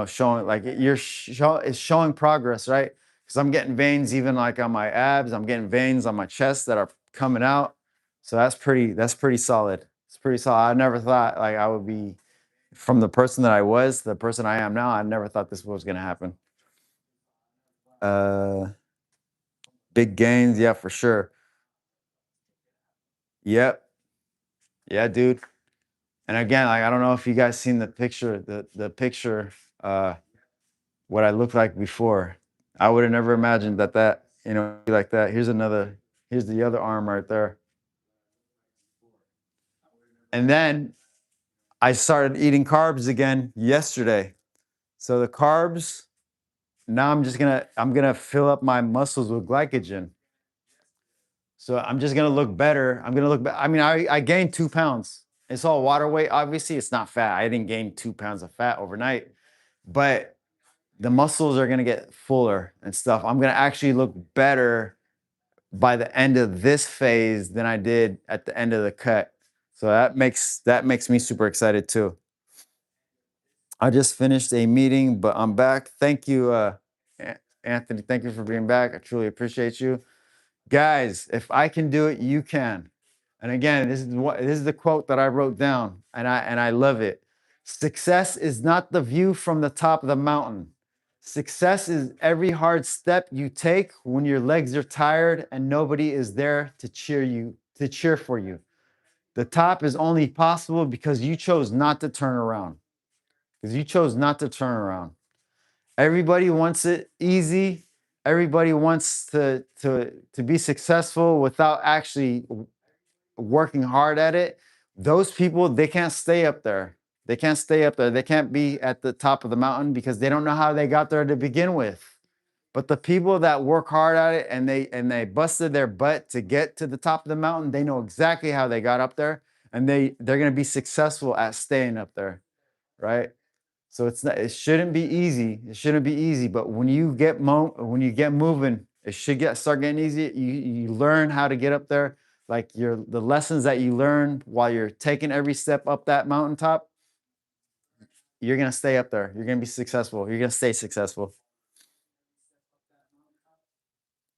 showing like it's showing progress, right? Because I'm getting veins even like on my abs. I'm getting veins on my chest that are coming out. So that's pretty solid. It's pretty solid. I never thought like I would be from the person that I was to the person I am now. I never thought this was gonna happen. Uh, big gains, yeah, for sure. Yep, yeah, dude. And again, like I don't know if you guys seen the picture, the picture. What I looked like before. I would have never imagined that be like that. Here's the other arm right there. And then I started eating carbs again yesterday. So the carbs, now I'm gonna fill up my muscles with glycogen. So I'm just gonna look better. I'm gonna look. I mean, I gained 2 pounds. It's all water weight. Obviously, it's not fat. I didn't gain 2 pounds of fat overnight, but the muscles are gonna get fuller and stuff. I'm gonna actually look better by the end of this phase than I did at the end of the cut. So that makes me super excited too. I just finished a meeting, but I'm back. Thank you, Anthony. Thank you for being back. I truly appreciate you. Guys, if I can do it, you can. And again, this is the quote that I wrote down, and I love it. Success is not the view from the top of the mountain. Success is every hard step you take when your legs are tired and nobody is there to cheer for you. The top is only possible because you chose not to turn around. Because you chose not to turn around. Everybody wants it easy. Everybody wants to be successful without actually working hard at it. Those people, they can't stay up there. They can't stay up there. They can't be at the top of the mountain because they don't know how they got there to begin with. But the people that work hard at it and they busted their butt to get to the top of the mountain, they know exactly how they got up there, and they're going to be successful at staying up there, right? So it shouldn't be easy. It shouldn't be easy, but when you get moving, it should start getting easy. You learn how to get up there, like the lessons that you learn while you're taking every step up that mountaintop, you're going to stay up there. You're going to be successful. You're going to stay successful.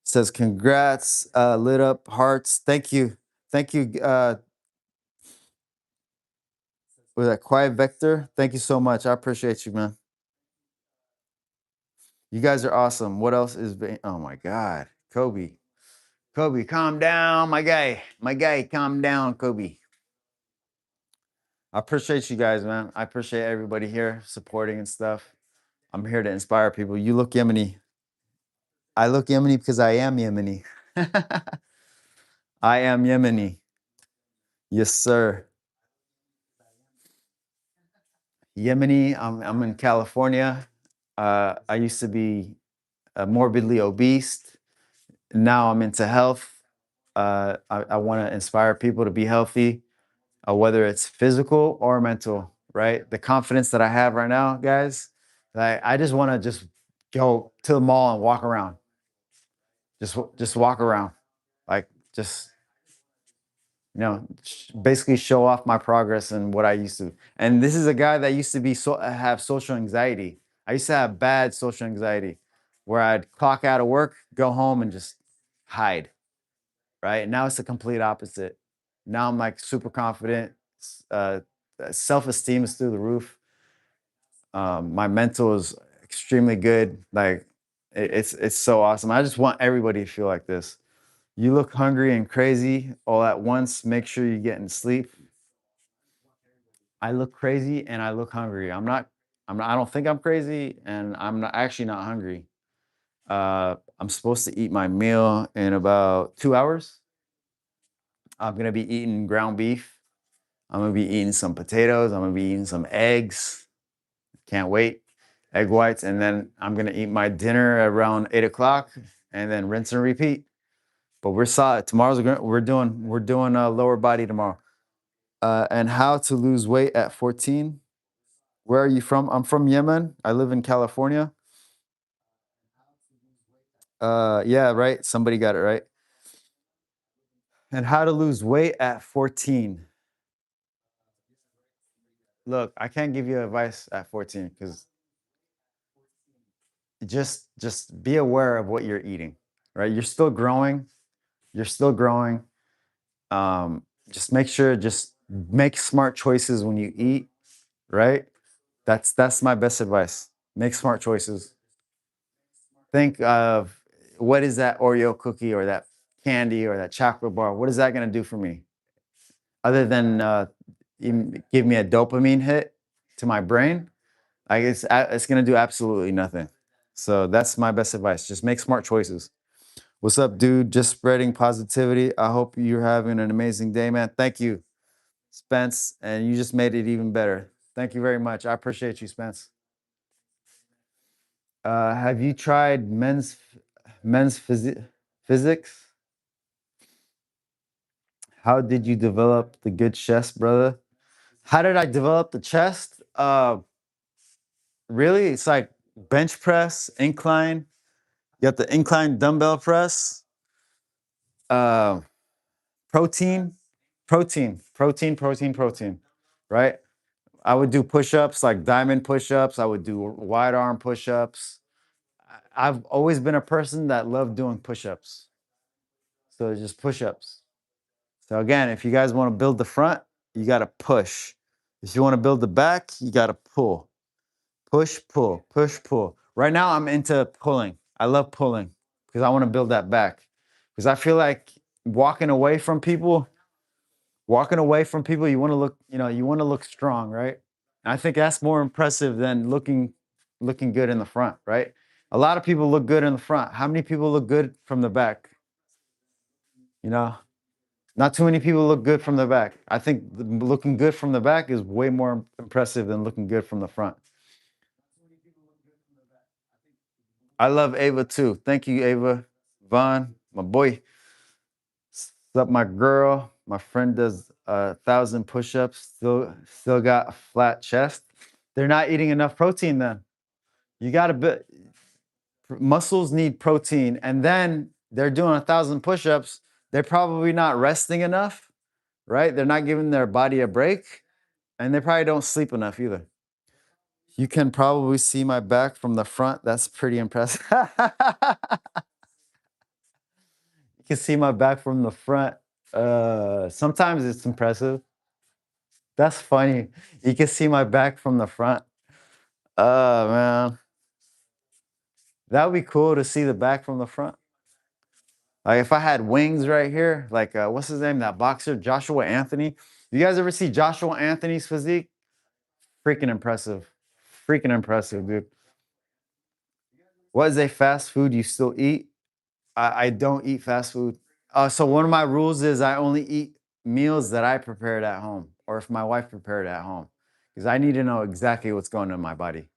Says congrats, lit up hearts. Thank you. Thank you. Was that Quiet Vector? Thank you so much. I appreciate you, man. You guys are awesome. What else is oh my God. Kobe. Kobe, calm down, my guy. My guy, calm down, Kobe. I appreciate you guys, man. I appreciate everybody here supporting and stuff. I'm here to inspire people. You look Yemeni. I look Yemeni because I am Yemeni. I am Yemeni. Yes, sir. Yemeni. I'm in California. I used to be morbidly obese. Now I'm into health. I want to inspire people to be healthy, whether it's physical or mental, right? The confidence that I have right now, guys, I just want to just go to the mall and walk around. Just walk around. Like just basically show off my progress and what I used to. And this is a guy that used to be have social anxiety. I used to have bad social anxiety where I'd clock out of work, go home and just hide, right? Now it's the complete opposite. Now I'm like super confident. Uh, Self-esteem is through the roof. My mental is extremely good. Like it's so awesome. I just want everybody to feel like this. You look hungry and crazy all at once. Make sure you're getting sleep. I look crazy and I look hungry. I don't think I'm crazy, and I'm not actually not hungry. I'm supposed to eat my meal in about 2 hours. I'm gonna be eating ground beef. I'm gonna be eating some potatoes. I'm gonna be eating some eggs. Can't wait. Egg whites, and then I'm gonna eat my dinner around 8 o'clock, and then rinse and repeat. But we're solid. We're doing a lower body tomorrow. And how to lose weight at 14. Where are you from? I'm from Yemen. I live in California. Yeah, right. Somebody got it right. And how to lose weight at 14. Look, I can't give you advice at 14 because just be aware of what you're eating, right? You're still growing. You're still growing. Just make sure, just make smart choices when you eat, right? That's my best advice. Make smart choices. Think of what is that Oreo cookie or that candy or that chocolate bar? What is that going to do for me? Other than give me a dopamine hit to my brain, like it's going to do absolutely nothing. So that's my best advice. Just make smart choices. What's up, dude? Just spreading positivity. I hope you're having an amazing day, man. Thank you. Spence, and you just made it even better. Thank you very much. I appreciate you, Spence. Have you tried men's physics? How did you develop the good chest, brother? How did I develop the chest? Really, it's like bench press, incline. You got the incline dumbbell press. Uh, protein, protein. Right? I would do push-ups like diamond push-ups. I would do wide arm push-ups. I've always been a person that loved doing push-ups. So it's just push-ups. So again, if you guys want to build the front, you got to push. If you want to build the back, you got to pull. Push, pull, push, pull. Right now, I'm into pulling. I love pulling because I want to build that back. Because I feel like walking away from people, you want to look, you want to look strong, right? And I think that's more impressive than looking good in the front, right? A lot of people look good in the front. How many people look good from the back? You know, not too many people look good from the back. I think looking good from the back is way more impressive than looking good from the front. I love Ava too. Thank you, Ava. Vaughn, my boy. What's up, my girl? My friend does 1,000 push-ups, still got a flat chest. They're not eating enough protein then. You gotta muscles need protein, and then they're doing 1,000 push-ups. They're probably not resting enough, right? They're not giving their body a break, and they probably don't sleep enough either. You can probably see my back from the front. That's pretty impressive. You can see my back from the front. Sometimes it's impressive. That's funny. You can see my back from the front. Man, that would be cool to see the back from the front. Like if I had wings right here, like what's his name? That boxer, Joshua Anthony. You guys ever see Joshua Anthony's physique? Freaking impressive. Freaking impressive, dude. What is a fast food you still eat? I don't eat fast food. So one of my rules is I only eat meals that I prepared at home, or if my wife prepared at home, because I need to know exactly what's going on in my body.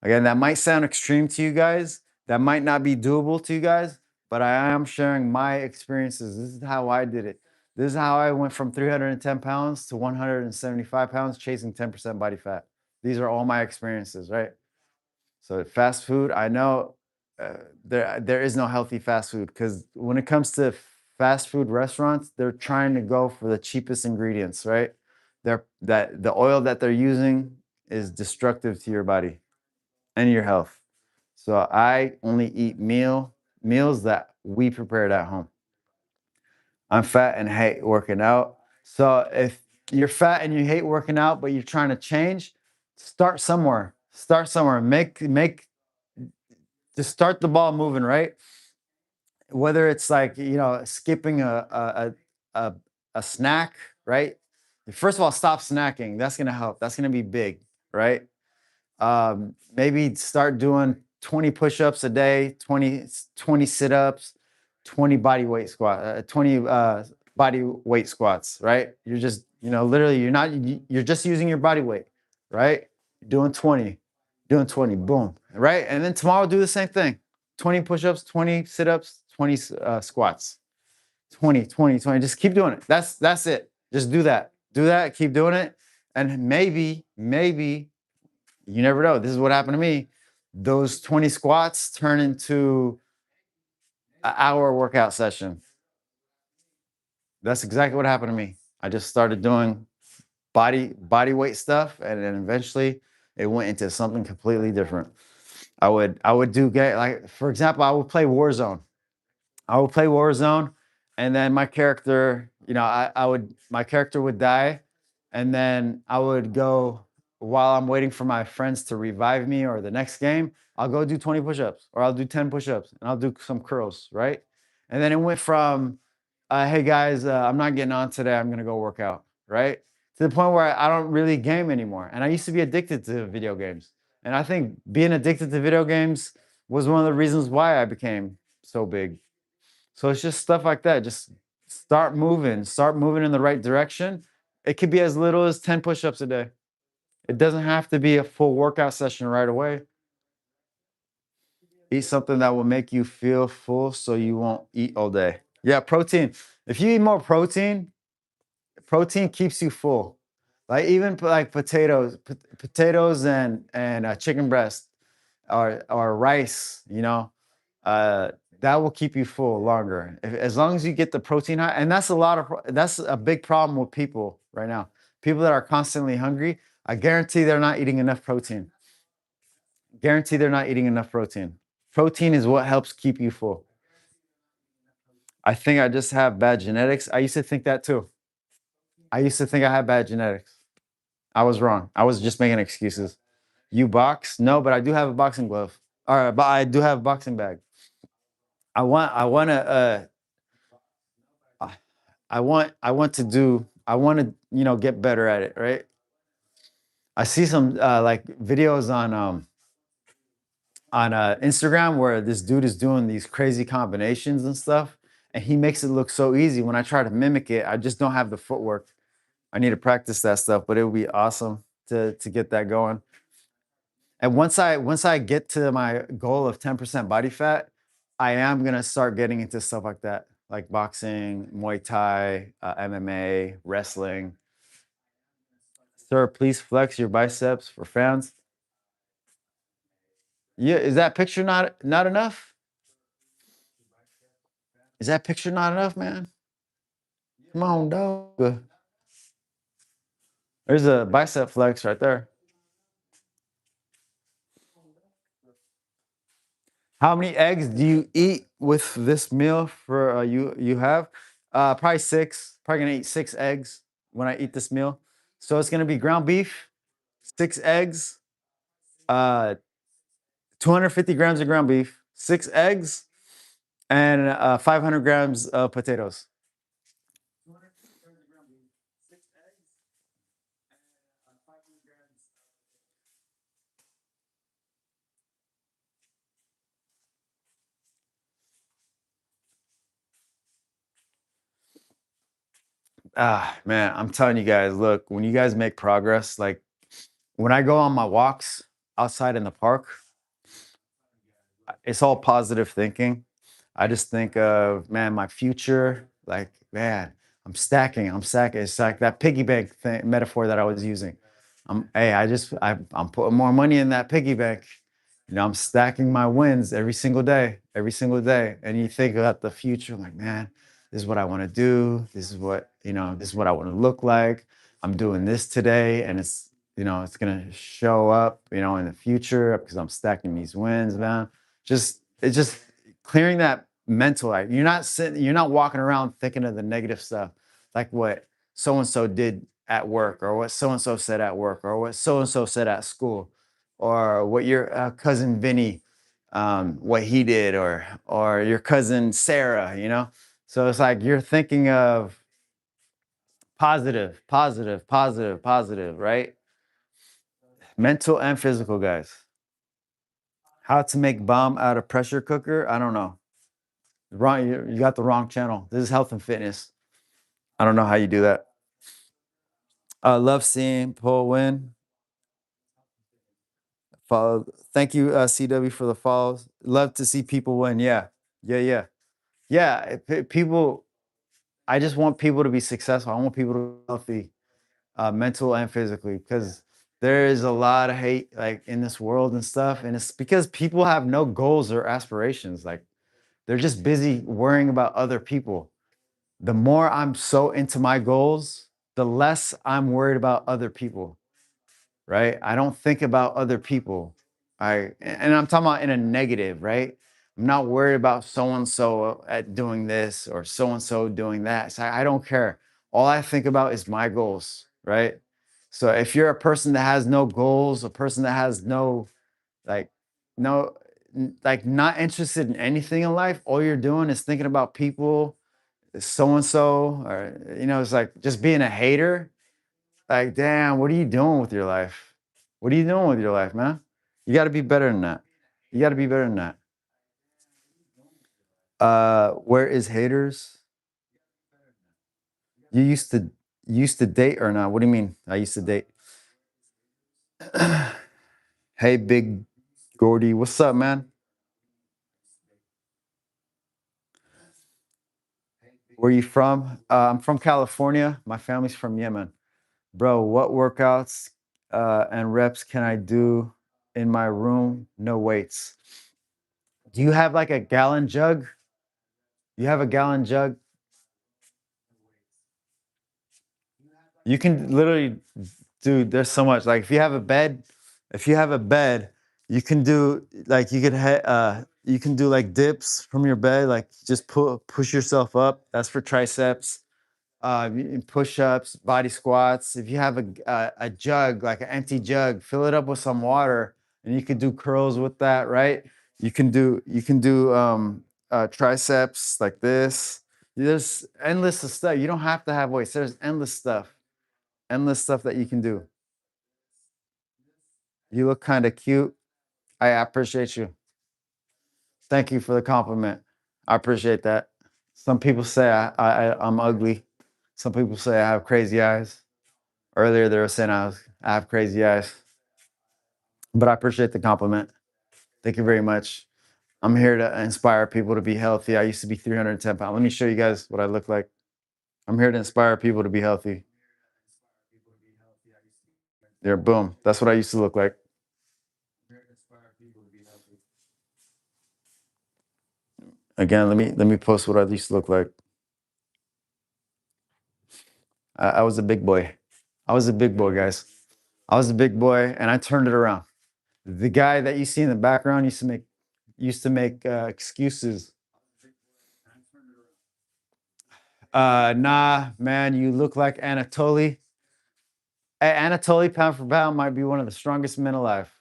Again, that might sound extreme to you guys. That might not be doable to you guys, but I am sharing my experiences. This is how I did it. This is how I went from 310 pounds to 175 pounds, chasing 10% body fat. These are all my experiences, right? So fast food, I know there is no healthy fast food because when it comes to fast food restaurants, they're trying to go for the cheapest ingredients, right? The oil that they're using is destructive to your body and your health. So I only eat meals that we prepared at home. I'm fat and hate working out. So if you're fat and you hate working out, but you're trying to change, start somewhere. Start somewhere. Make just start the ball moving, right? Whether it's like skipping a, a snack, right? First of all, stop snacking. That's gonna help. That's gonna be big, right? Maybe start doing 20 push-ups a day, 20 sit-ups, 20 body weight 20 body weight squats, right? You're just, literally you're just using your body weight, right? Doing 20, doing 20, boom, right? And then tomorrow do the same thing. 20 push-ups, 20 sit-ups, 20 squats. 20, 20, 20. Just keep doing it. That's it. Just do that. Do that, keep doing it. And maybe you never know. This is what happened to me. Those 20 squats turn into an hour workout session. That's exactly what happened to me. I just started doing body weight stuff, and then eventually it went into something completely different. I would do get like, for example, I would play Warzone. And then my character, my character would die, and then I would go while I'm waiting for my friends to revive me or the next game. I'll go do 20 push-ups, or I'll do 10 push-ups, and I'll do some curls, right? And then it went from, hey guys, I'm not getting on today. I'm gonna go work out, right? To the point where I don't really game anymore. And I used to be addicted to video games. And I think being addicted to video games was one of the reasons why I became so big. So it's just stuff like that. Just start moving in the right direction. It could be as little as 10 push-ups a day. It doesn't have to be a full workout session right away. Eat something that will make you feel full so you won't eat all day. Yeah, protein. If you eat more protein, protein keeps you full. Like even like potatoes and chicken breast or rice, uh, that will keep you full longer. As long as you get the protein high, and that's a big problem with people right now. People that are constantly hungry, I guarantee they're not eating enough protein. Guarantee they're not eating enough protein. Protein is what helps keep you full. I think I just have bad genetics. I used to think that too. I used to think I had bad genetics. I was wrong. I was just making excuses. You box? No, but I do have a boxing glove. All right, but I do have a boxing bag. I want to uh, I want to, get better at it, right? I see some like videos on Instagram where this dude is doing these crazy combinations and stuff, and he makes it look so easy. When I try to mimic it, I just don't have the footwork. I need to practice that stuff, but it would be awesome to get that going. And once I get to my goal of 10% body fat, I am gonna start getting into stuff like that, like boxing, Muay Thai, MMA, wrestling. Sir, please flex your biceps for fans. Yeah, is that picture not enough? Is that picture not enough, man? Come on, dog. There's a bicep flex right there. How many eggs do you eat with this meal for you have? Probably six. Probably gonna eat 6 eggs when I eat this meal. So it's gonna be ground beef, 6 eggs, uh, 250 grams of ground beef, 6 eggs, and 500 grams of potatoes. Ah, man, I'm telling you guys, look, when you guys make progress, like when I go on my walks outside in the park, it's all positive thinking. I just think of, man, my future. Like, man, I'm stacking. It's like that piggy bank thing, metaphor that I was using. Hey, I'm putting more money in that piggy bank. I'm stacking my wins every single day. And you think about the future, like, man, this is what I want to do. This is what I want to look like. I'm doing this today, and it's gonna show up, in the future because I'm stacking these wins, man. It's just clearing that mental. Like you're not walking around thinking of the negative stuff, like what so and so did at work, or what so and so said at work, or what so and so said at school, or what your cousin Vinny, what he did, or your cousin Sarah. So it's like you're thinking of positive, positive, positive, positive, right? Mental and physical, guys. How to make bomb out of pressure cooker? I don't know. Wrong, you got the wrong channel. This is health and fitness. I don't know how you do that. Love seeing Paul win. Follow. Thank you, CW, for the follows. Love to see people win. Yeah, yeah, yeah, yeah. People. I just want people to be successful. I want people to be healthy, mental and physically, because there is a lot of hate like in this world and stuff, and it's because people have no goals or aspirations. Like they're just busy worrying about other people. The more I'm so into my goals, the less I'm worried about other people, right? I don't think about other people. And I'm talking about in a negative, right? I'm not worried about so and so at doing this or so and so doing that. So I don't care. All I think about is my goals, right? So if you're a person that has no goals, a person that has like no like not interested in anything in life, all you're doing is thinking about people, so and so, or it's like just being a hater. Like, damn, what are you doing with your life? What are you doing with your life, man? You got to be better than that. You got to be better than that. Where is haters? You used to. Used to date or not? What do you mean? I used to date. Hey, Big Gordy, what's up, man? Where you from? I'm from California. My family's from Yemen. Bro, what workouts and reps can I do in my room? No weights. Do you have like a gallon jug? You have a gallon jug? You can literally, dude, there's so much. Like if you have a bed, you can do like you can do like dips from your bed, like just push yourself up. That's for triceps. Push-ups, body squats. If you have a jug, like an empty jug, fill it up with some water, and you can do curls with that, right? You can do triceps like this. There's endless of stuff. You don't have to have weights. There's endless stuff that you can do. You look kind of cute. I appreciate you. Thank you for the compliment. I appreciate that. Some people say I'm ugly. Some people say I have crazy eyes. Earlier, they were saying I have crazy eyes, but I appreciate the compliment. Thank you very much. I'm here to inspire people to be healthy. I used to be 310 pounds. Let me show you guys what I look like. I'm here to inspire people to be healthy. There, boom. That's what I used to look like. Again, let me post what I used to look like. I was a big boy. I was a big boy, guys. I was a big boy, and I turned it around. The guy that you see in the background used to make excuses. Nah, man, you look like Anatoly. Anatoly, pound for pound, might be one of the strongest men alive.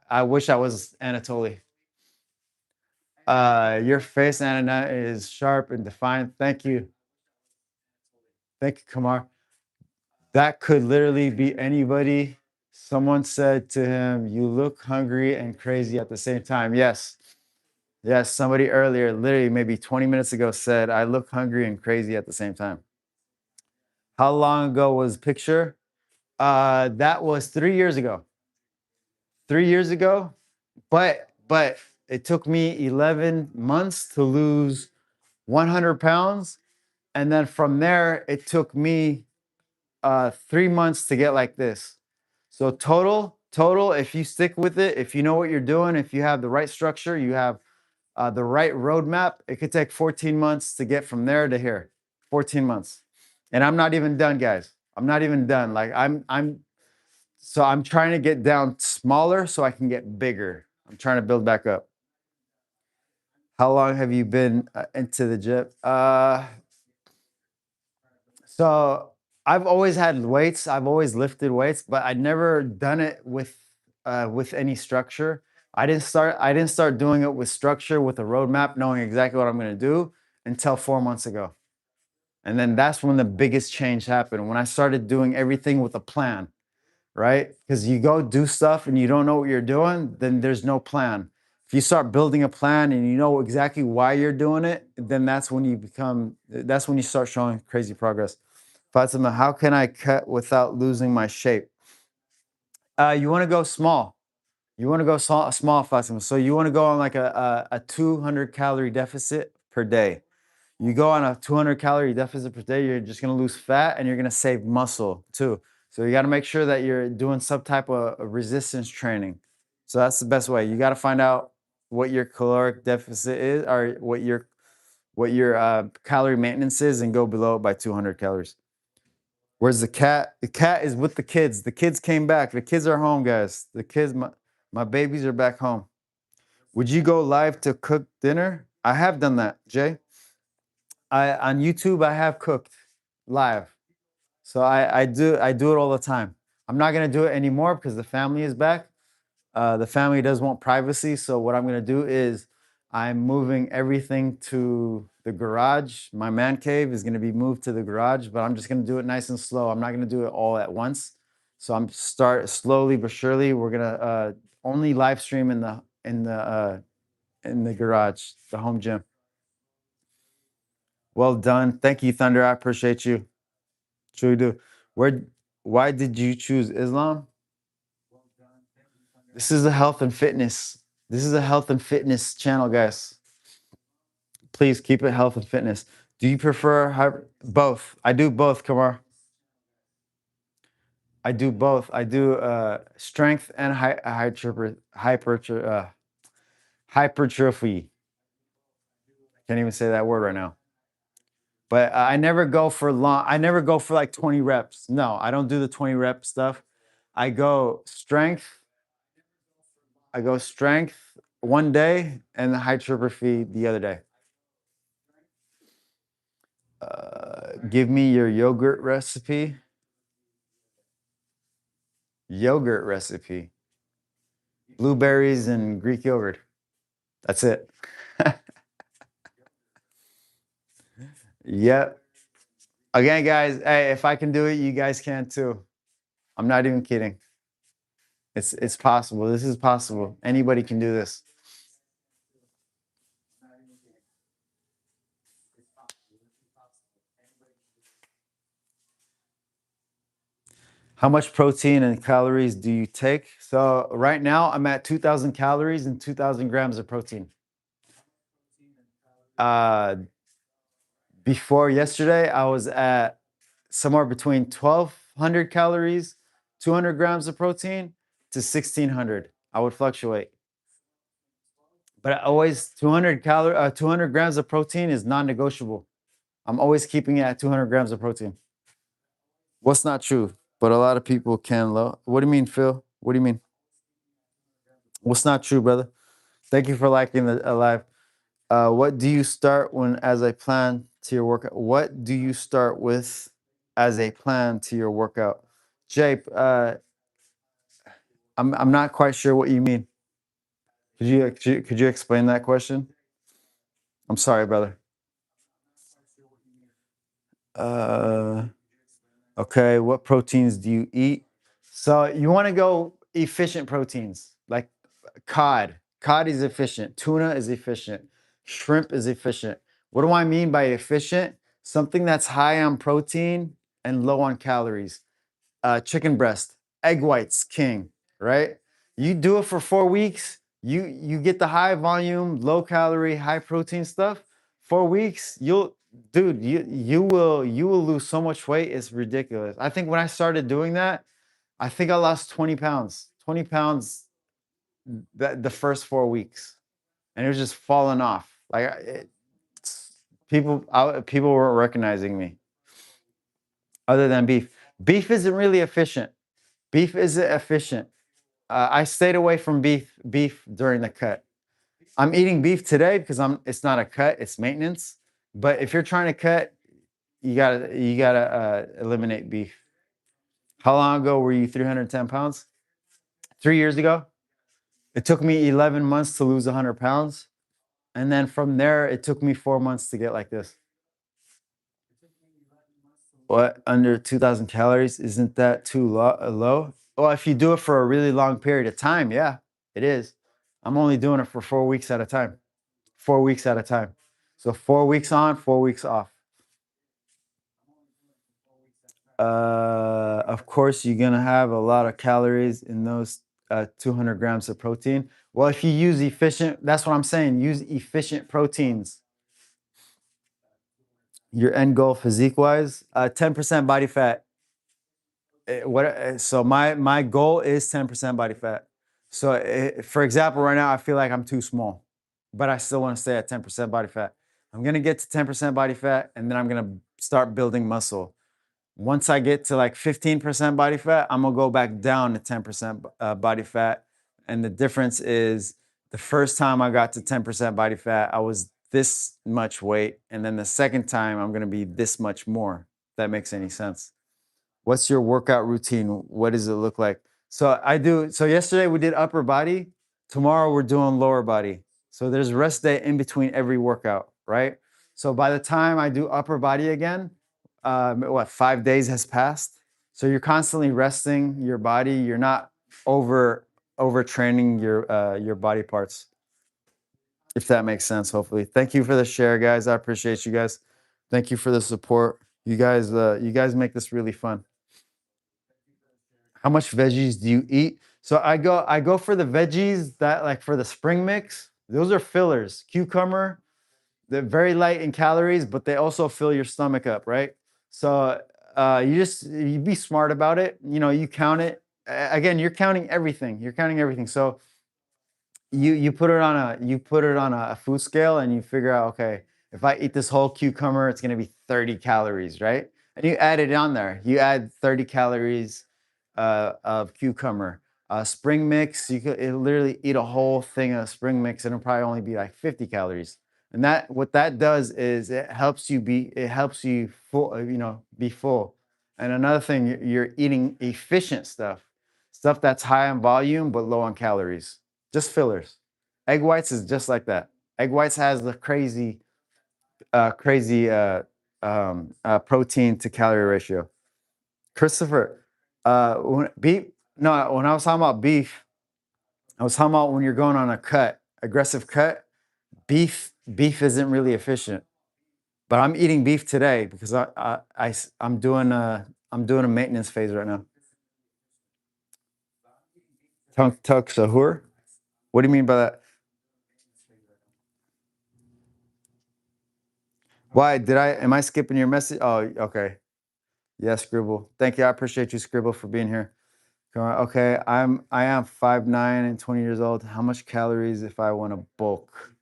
I wish I was Anatoly. Your face, Anna, is sharp and defined. Thank you. Thank you, Kamar. That could literally be anybody. Someone said to him, "You look hungry and crazy at the same time." Yes. Yes. Somebody earlier, literally maybe 20 minutes ago, said, "I look hungry and crazy at the same time." How long ago was picture? That was 3 years ago. 3 years ago. But it took me 11 months to lose 100 pounds. And then from there, it took me 3 months to get like this. So total, if you stick with it, if you know what you're doing, if you have the right structure, you have the right roadmap, it could take 14 months to get from there to here. 14 months. And I'm not even done, guys. I'm not even done. Like I'm trying to get down smaller so I can get bigger. I'm trying to build back up. How long have you been into the gym? So I've always had weights. I've always lifted weights, but I'd never done it with any structure. I didn't start doing it with structure, with a roadmap, knowing exactly what I'm going to do until 4 months ago. And then that's when the biggest change happened. When I started doing everything with a plan, right? Because you go do stuff and you don't know what you're doing, then there's no plan. If you start building a plan and you know exactly why you're doing it, then that's when you start showing crazy progress. Fatima, how can I cut without losing my shape? You want to go small. You want to go small, Fatima. So you want to go on like a 200 calorie deficit per day. You go on a 200 calorie deficit per day, you're just going to lose fat and you're going to save muscle too. So you got to make sure that you're doing some type of resistance training. So that's the best way. You got to find out what your caloric deficit is, or what your calorie maintenance is, and go below it by 200 calories. Where's the cat? The cat is with the kids. The kids came back. The kids are home, guys. My babies are back home. Would you go live to cook dinner? I have done that, Jay. I on YouTube I have cooked live. So I do it all the time. I'm not gonna do it anymore because the family is back. The family does want privacy. So what I'm gonna do is I'm moving everything to the garage. My man cave is gonna be moved to the garage, but I'm just gonna do it nice and slow. I'm not gonna do it all at once. So I'm start slowly but surely. We're gonna only live stream in the garage, the home gym. Well done. Thank you, Thunder. I appreciate you. Should we do? Where? Why did you choose Islam? This is a health and fitness. This is a health and fitness channel, guys. Please keep it health and fitness. Do you prefer both? I do both, Kamar. I do both. I do strength and hypertrophy. Can't even say that word right now. But I never go for long. I never go for like 20 reps. No, I don't do the 20 rep stuff. I go strength. I go strength one day and the hypertrophy the other day. Give me your yogurt recipe. Yogurt recipe. Blueberries and Greek yogurt. That's it. Yep. Again, guys, hey, if I can do it, you guys can too. I'm not even kidding. It's possible. This is possible. Anybody can do this. How much protein and calories do you take? So right now I'm at 2,000 calories and 2,000 grams of protein. Uh, Before yesterday, I was at somewhere between 1,200 calories, 200 grams of protein to 1,600. I would fluctuate, but I always 200 grams of protein is non-negotiable. I'm always keeping it at 200 grams of protein. What's not true? But a lot of people can low. What do you mean, Phil? What do you mean? What's not true, brother? Thank you for liking the live. What do you start when as a plan to your workout? What do you start with as a plan to your workout? Jay, I'm not quite sure what you mean. Could you explain that question? I'm sorry, brother. Uh, okay, what proteins do you eat? So you want to go efficient proteins like cod. Cod is efficient. Tuna is efficient. Shrimp is efficient. What do I mean by efficient? Something that's high on protein and low on calories. Chicken breast, egg whites, king, right? You do it for 4 weeks, you get the high volume, low calorie, high protein stuff. 4 weeks, you will lose so much weight, it's ridiculous. I think when I started doing that, I think I lost 20 pounds. 20 pounds the first 4 weeks. And it was just falling off. Like people weren't recognizing me other than beef. Beef isn't really efficient. Beef isn't efficient. I stayed away from beef during the cut. I'm eating beef today because it's not a cut, it's maintenance. But if you're trying to cut, you gotta eliminate beef. How long ago were you 310 pounds? 3 years ago. It took me 11 months to lose 100 pounds. And then from there, it took me 4 months to get like this. What, under 2,000 calories? Isn't that too low? Well, if you do it for a really long period of time, yeah, it is. I'm only doing it for 4 weeks at a time. 4 weeks at a time. So 4 weeks on, 4 weeks off. Of course, you're gonna have a lot of calories in those 200 grams of protein. Well, if you use efficient, that's what I'm saying. Use efficient proteins. Your end goal physique wise, 10% body fat. So my goal is 10% body fat. So for example, right now I feel like I'm too small, but I still want to stay at 10% body fat. I'm gonna get to 10% body fat, and then I'm gonna start building muscle. Once I get to like 15% body fat, I'm gonna go back down to 10% body fat. And the difference is the first time I got to 10% body fat, I was this much weight. And then the second time, I'm gonna be this much more. If that makes any sense. What's your workout routine? What does it look like? So yesterday we did upper body. Tomorrow we're doing lower body. So there's rest day in between every workout, right? So by the time I do upper body again, 5 days has passed. So you're constantly resting your body. You're not overtraining your body parts. If that makes sense, hopefully. Thank you for the share, guys. I appreciate you guys. Thank you for the support. You guys make this really fun. How much veggies do you eat? So I go for the veggies that like for the spring mix. Those are fillers. Cucumber, they're very light in calories, but they also fill your stomach up, right? So you be smart about it. You know, you count it. Again, you're counting everything. You're counting everything. So you put it on a food scale and you figure out, okay, if I eat this whole cucumber, it's going to be 30 calories, right? And you add it on there. You add 30 calories of cucumber. Spring mix, you could literally eat a whole thing of spring mix and it'll probably only be like 50 calories. And that what that does is it helps you full, be full. And another thing, you're eating efficient stuff that's high in volume but low on calories. Just fillers. Egg whites is just like that. Egg whites has the protein to calorie ratio. Christopher, beef. No, when I was talking about beef, I was talking about when you're going on a aggressive cut. Beef isn't really efficient. But I'm eating beef today because I'm doing a maintenance phase right now. Tuk sahur. What do you mean by that? Why did I? Am I skipping your message? Oh, okay. Yeah, Scribble. Thank you. I appreciate you, Scribble, for being here. Come on. Okay, I am 5'9" and 20 years old. How much calories if I want to bulk?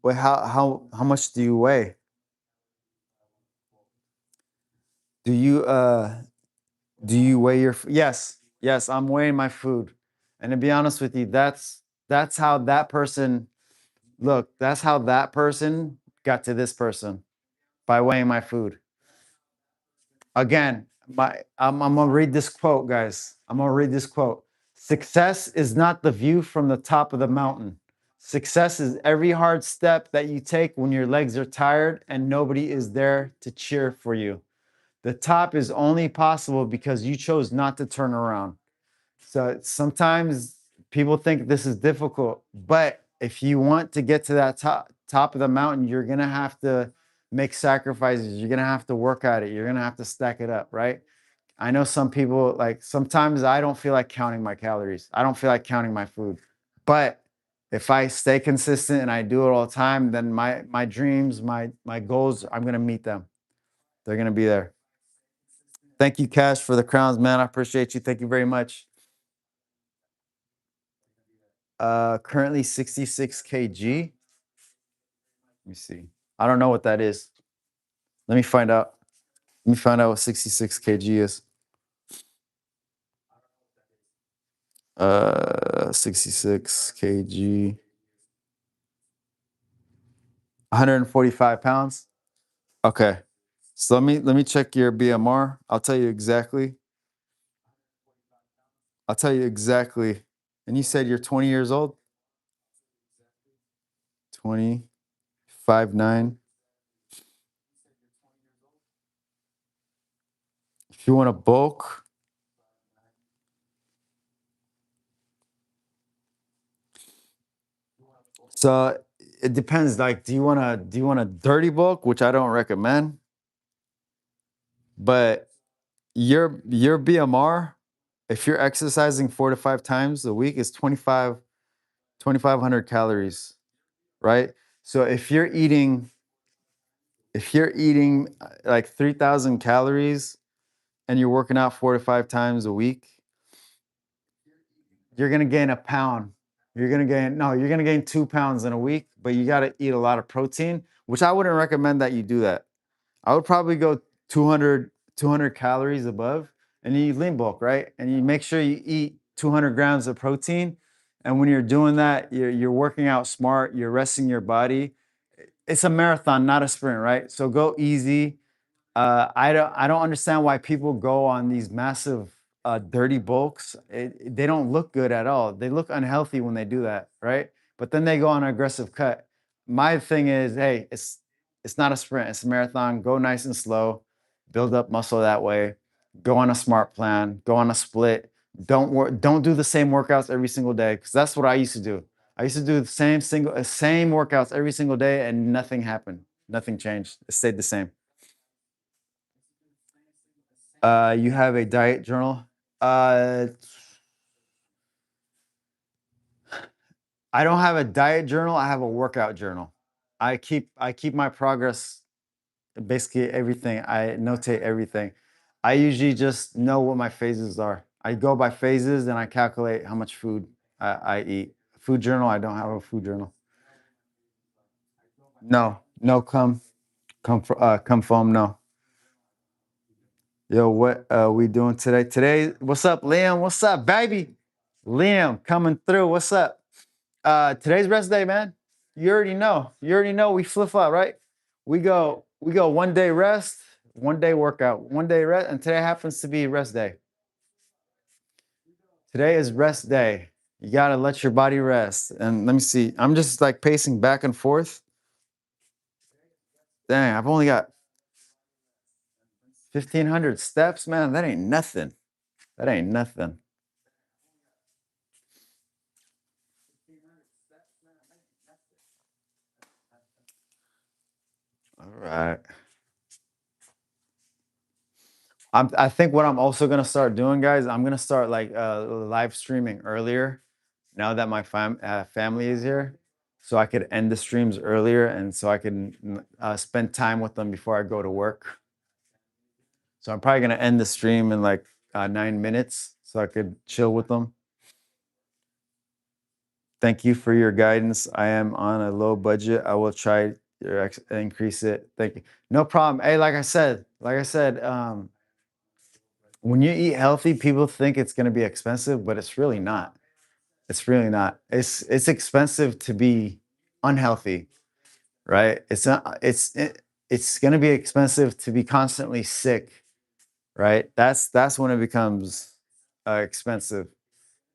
Wait, how much do you weigh? Do you do you weigh your yes, yes, I'm weighing my food. And to be honest with you, that's how that person that's how that person got to this person by weighing my food. Again, I'm gonna read this quote, guys. I'm gonna read this quote. Success is not the view from the top of the mountain. Success is every hard step that you take when your legs are tired and nobody is there to cheer for you. The top is only possible because you chose not to turn around. So sometimes people think this is difficult, but if you want to get to that top of the mountain, you're gonna have to make sacrifices. You're gonna have to work at it. You're gonna have to stack it up, right? I know some people like sometimes I don't feel like counting my calories. I don't feel like counting my food. But if I stay consistent and I do it all the time, then my dreams, my goals, I'm gonna meet them. They're gonna be there. Thank you, Cash, for the crowns, man. I appreciate you. Thank you very much. Currently 66 kg. Let me see. I don't know what that is. Let me find out. Let me find out what 66 kg is. 66 kg. 145 pounds. Okay. So let me check your BMR. I'll tell you exactly. I'll tell you exactly. And you said you're 20 years old? 25 9. If you want to bulk, so it depends. Like, do you want a dirty bulk, which I don't recommend, but your BMR, if you're exercising 4 to 5 times a week, is 2,500 calories, right? So if you're eating like 3,000 calories and you're working out 4 to 5 times a week, you're gonna gain a pound. You're gonna gain 2 pounds in a week, but you gotta eat a lot of protein, which I wouldn't recommend that you do that. I would probably go 200 calories above and you lean bulk, right? And you make sure you eat 200 grams of protein. And when you're doing that, you're working out smart, you're resting your body. It's a marathon, not a sprint, right? So go easy. I don't understand why people go on these massive dirty bulks. They don't look good at all. They look unhealthy when they do that, right? But then they go on an aggressive cut. My thing is, hey, it's not a sprint. It's a marathon. Go nice and slow. Build up muscle that way. Go on a smart plan. Go on a split. Don't do the same workouts every single day because that's what I used to do. I used to do the same workouts every single day and nothing happened. Nothing changed. It stayed the same. You have a diet journal? Uh, I don't have a diet journal. I have a workout journal. I keep my progress, basically everything. I notate everything. I usually just know what my phases are. I go by phases and I calculate how much food I eat. Food journal, I don't have a food journal. No, no, come foam, no. Yo, what we doing today? Today, what's up, Liam? What's up, baby? Liam coming through. What's up? Today's rest day, man. You already know. You already know we flip flop, right? We go 1 day rest, 1 day workout, 1 day rest, and today happens to be rest day. Today is rest day. You gotta let your body rest. And let me see. I'm just like pacing back and forth. Dang, I've only got 1,500 steps, man. That ain't nothing. That ain't nothing. All right. I think what I'm also gonna start doing, guys, I'm gonna start like live streaming earlier now that my family is here, so I could end the streams earlier, and so I can spend time with them before I go to work. So I'm probably gonna end the stream in like 9 minutes, so I could chill with them. Thank you for your guidance. I am on a low budget. I will try to increase it. Thank you. No problem. Hey, like I said, when you eat healthy, people think it's going to be expensive, but it's really not. It's really not. It's expensive to be unhealthy, right? It's not. It's going to be expensive to be constantly sick, right? That's when it becomes expensive.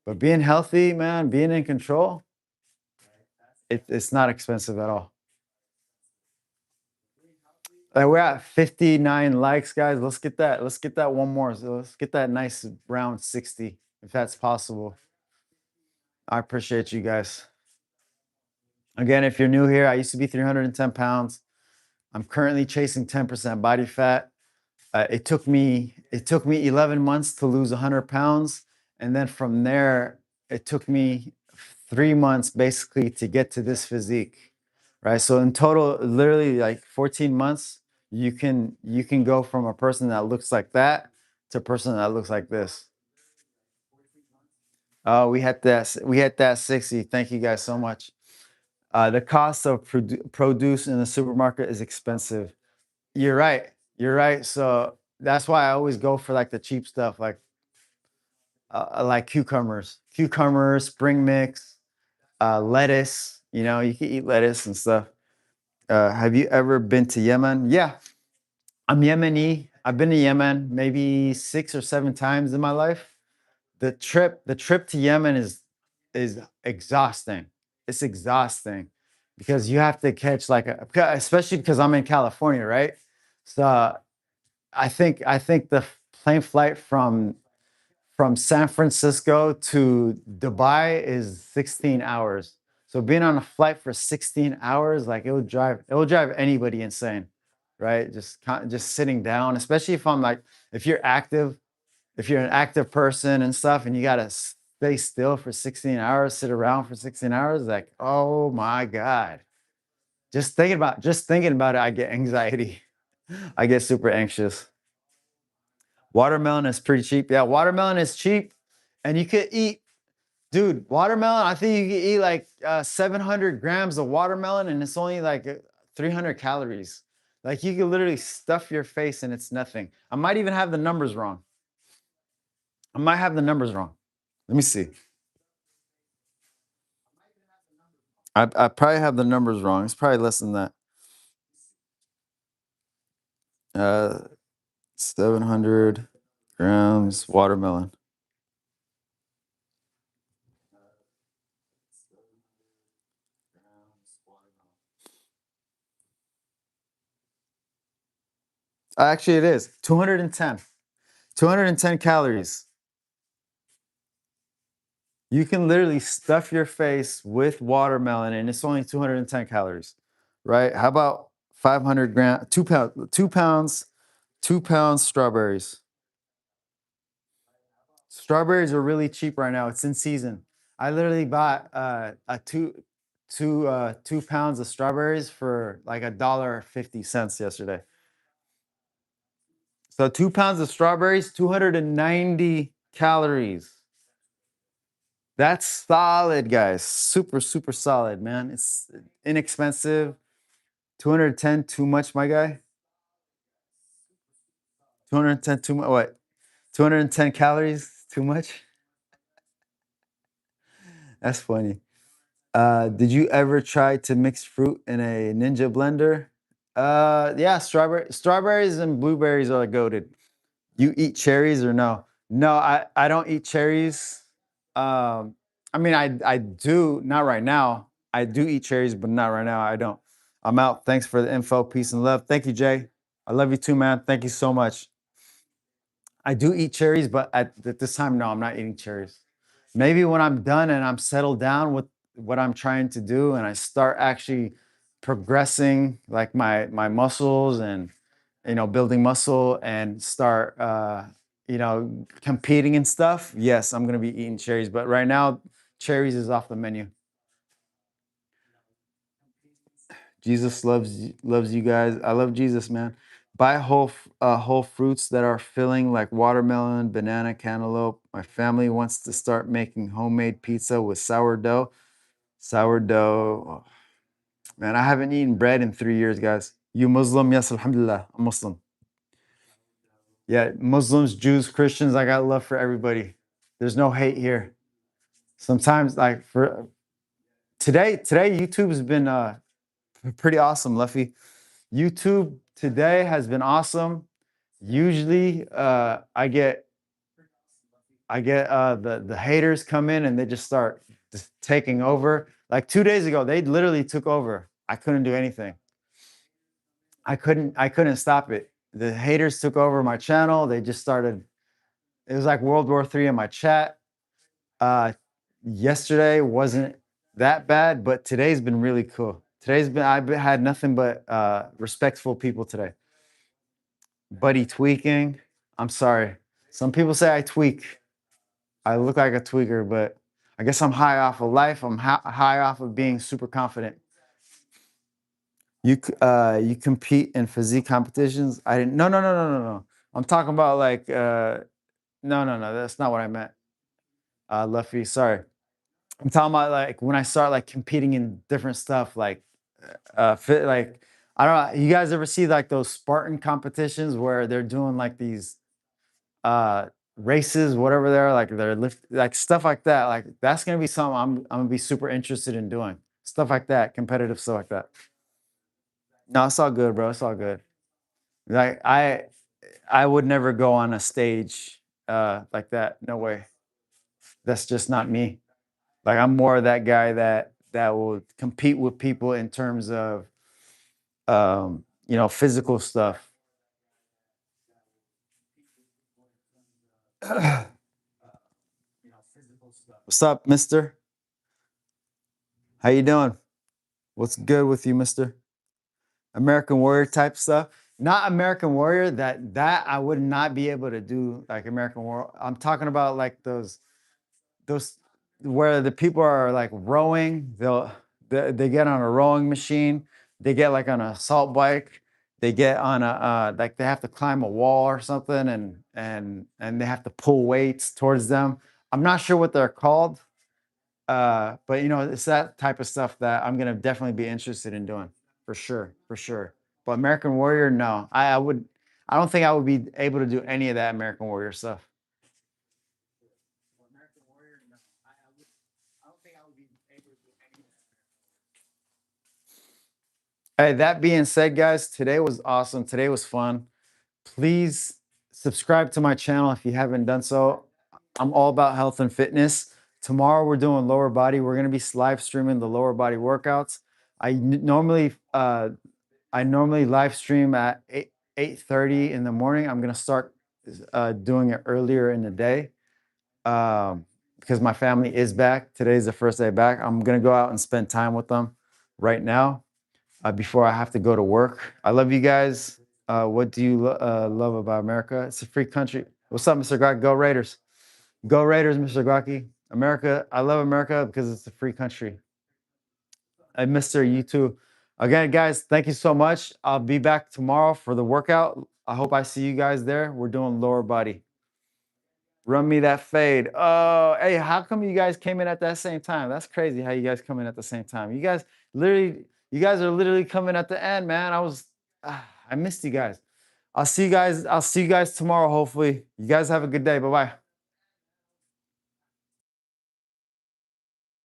But being healthy, man, being in control, it's not expensive at all. Like we're at 59 likes, guys. Let's get that. Let's get that one more. So let's get that nice round 60, if that's possible. I appreciate you guys. Again, if you're new here, I used to be 310 pounds. I'm currently chasing 10% body fat. It took me 11 months to lose 100 pounds, and then from there, it took me 3 months basically to get to this physique, right? So in total, literally like 14 months, you can go from a person that looks like that to a person that looks like this. Oh, we had that 60. Thank you guys so much. The cost of produce in the supermarket is expensive. You're right. You're right. So that's why I always go for like the cheap stuff, like cucumbers, spring mix, lettuce. You can eat lettuce and stuff. Have you ever been to Yemen? Yeah, I'm Yemeni. I've been to Yemen maybe 6 or 7 times in my life. The trip to Yemen is exhausting. It's exhausting because you have to catch especially because I'm in California, right? So I think the plane flight from San Francisco to Dubai is 16 hours. So being on a flight for 16 hours, like it will drive anybody insane, right? Just sitting down, especially if you're an active person and stuff, and you gotta stay still for 16 hours, sit around for 16 hours, like, oh my God. Just thinking about it, I get anxiety. I get super anxious. Watermelon is pretty cheap. Yeah, watermelon is cheap, and you could eat, dude. Watermelon. I think you could eat like 700 grams of watermelon, and it's only like 300 calories. Like you could literally stuff your face, and it's nothing. I might even have the numbers wrong. I might have the numbers wrong. Let me see. I probably have the numbers wrong. It's probably less than that. Uh, 700 grams watermelon. Actually, it is 210. 210 calories. You can literally stuff your face with watermelon and it's only 210 calories, right? How about 500 gram, 2 pounds, 2 pounds, 2 pounds strawberries. Strawberries are really cheap right now. It's in season. I literally bought a 2 pounds of strawberries for like $1.50 yesterday. So 2 pounds of strawberries, 290 calories. That's solid, guys. Super, super solid, man. It's inexpensive. 210 too much, my guy. 210 too much. What? 210 calories too much? That's funny. Did you ever try to mix fruit in a ninja blender? Yeah, strawberries and blueberries are goaded. You eat cherries or no? No, I don't eat cherries. I mean, I do not right now. I do eat cherries, but not right now. I don't. I'm out. Thanks for the info. Peace and love. Thank you, Jay. I love you too, man. Thank you so much. I do eat cherries, but at this time, no, I'm not eating cherries. Maybe when I'm done and I'm settled down with what I'm trying to do, and I start actually progressing, like my muscles and building muscle and start competing and stuff. Yes, I'm gonna be eating cherries, but right now, cherries is off the menu. Jesus loves you guys. I love Jesus, man. Buy whole fruits that are filling like watermelon, banana, cantaloupe. My family wants to start making homemade pizza with sourdough. Sourdough. Oh, man, I haven't eaten bread in 3 years, guys. You Muslim? Yes, alhamdulillah. I'm Muslim. Yeah, Muslims, Jews, Christians, I got love for everybody. There's no hate here. Sometimes like for today YouTube's been pretty awesome, Luffy. YouTube today has been awesome. Usually, I get the haters come in and they just start just taking over. Like 2 days ago, they literally took over. I couldn't do anything. I couldn't stop it. The haters took over my channel. They just started. It was like World War III in my chat. Uh, Yesterday wasn't that bad, but today's been really cool. I've had nothing but respectful people today. Buddy tweaking. I'm sorry. Some people say I tweak. I look like a tweaker, but I guess I'm high off of life. I'm high off of being super confident. You compete in physique competitions? I didn't. No, no, no, no, no, no. I'm talking about like no, no, no. That's not what I meant. Luffy, sorry. I'm talking about like when I start like competing in different stuff, like fit like I don't know. You guys ever see like those Spartan competitions where they're doing like these races, whatever they're like, they're lift like stuff like that. Like that's gonna be something I'm gonna be super interested in doing. Stuff like that, competitive stuff like that. No, it's all good, bro. It's all good. Like I would never go on a stage like that. No way. That's just not me. Like I'm more of that guy that will compete with people in terms of physical stuff. What's up, mister? How you doing? What's good with you, mister? American Warrior type stuff. Not American Warrior. That I would not be able to do like American Warrior. I'm talking about like those where the people are like rowing. They get on a rowing machine. They get like on a assault bike. They get on a like they have to climb a wall or something, and they have to pull weights towards them. I'm not sure what they're called, but it's that type of stuff that I'm gonna definitely be interested in doing for sure, for sure. But American Warrior, no, I would. I don't think I would be able to do any of that American Warrior stuff. Hey, that being said, guys, today was awesome. Today was fun. Please subscribe to my channel if you haven't done so. I'm all about health and fitness. Tomorrow we're doing lower body. We're gonna be live streaming the lower body workouts. I normally live stream at 8:30 in the morning. I'm gonna start doing it earlier in the day because my family is back. Today's the first day back. I'm gonna go out and spend time with them right now. before I have to go to work. I love you guys. What do you love about America? It's a free country. What's up, Mr. Gaki? Go Raiders. Go Raiders, Mr. Gaki. America, I love America because it's a free country. And Mr. You too. Again, guys, thank you so much. I'll be back tomorrow for the workout. I hope I see you guys there. We're doing lower body. Run me that fade. Oh, hey, how come you guys came in at that same time? That's crazy how you guys come in at the same time. You guys are literally coming at the end, man. I missed you guys. I'll see you guys tomorrow, hopefully. You guys have a good day. Bye-bye.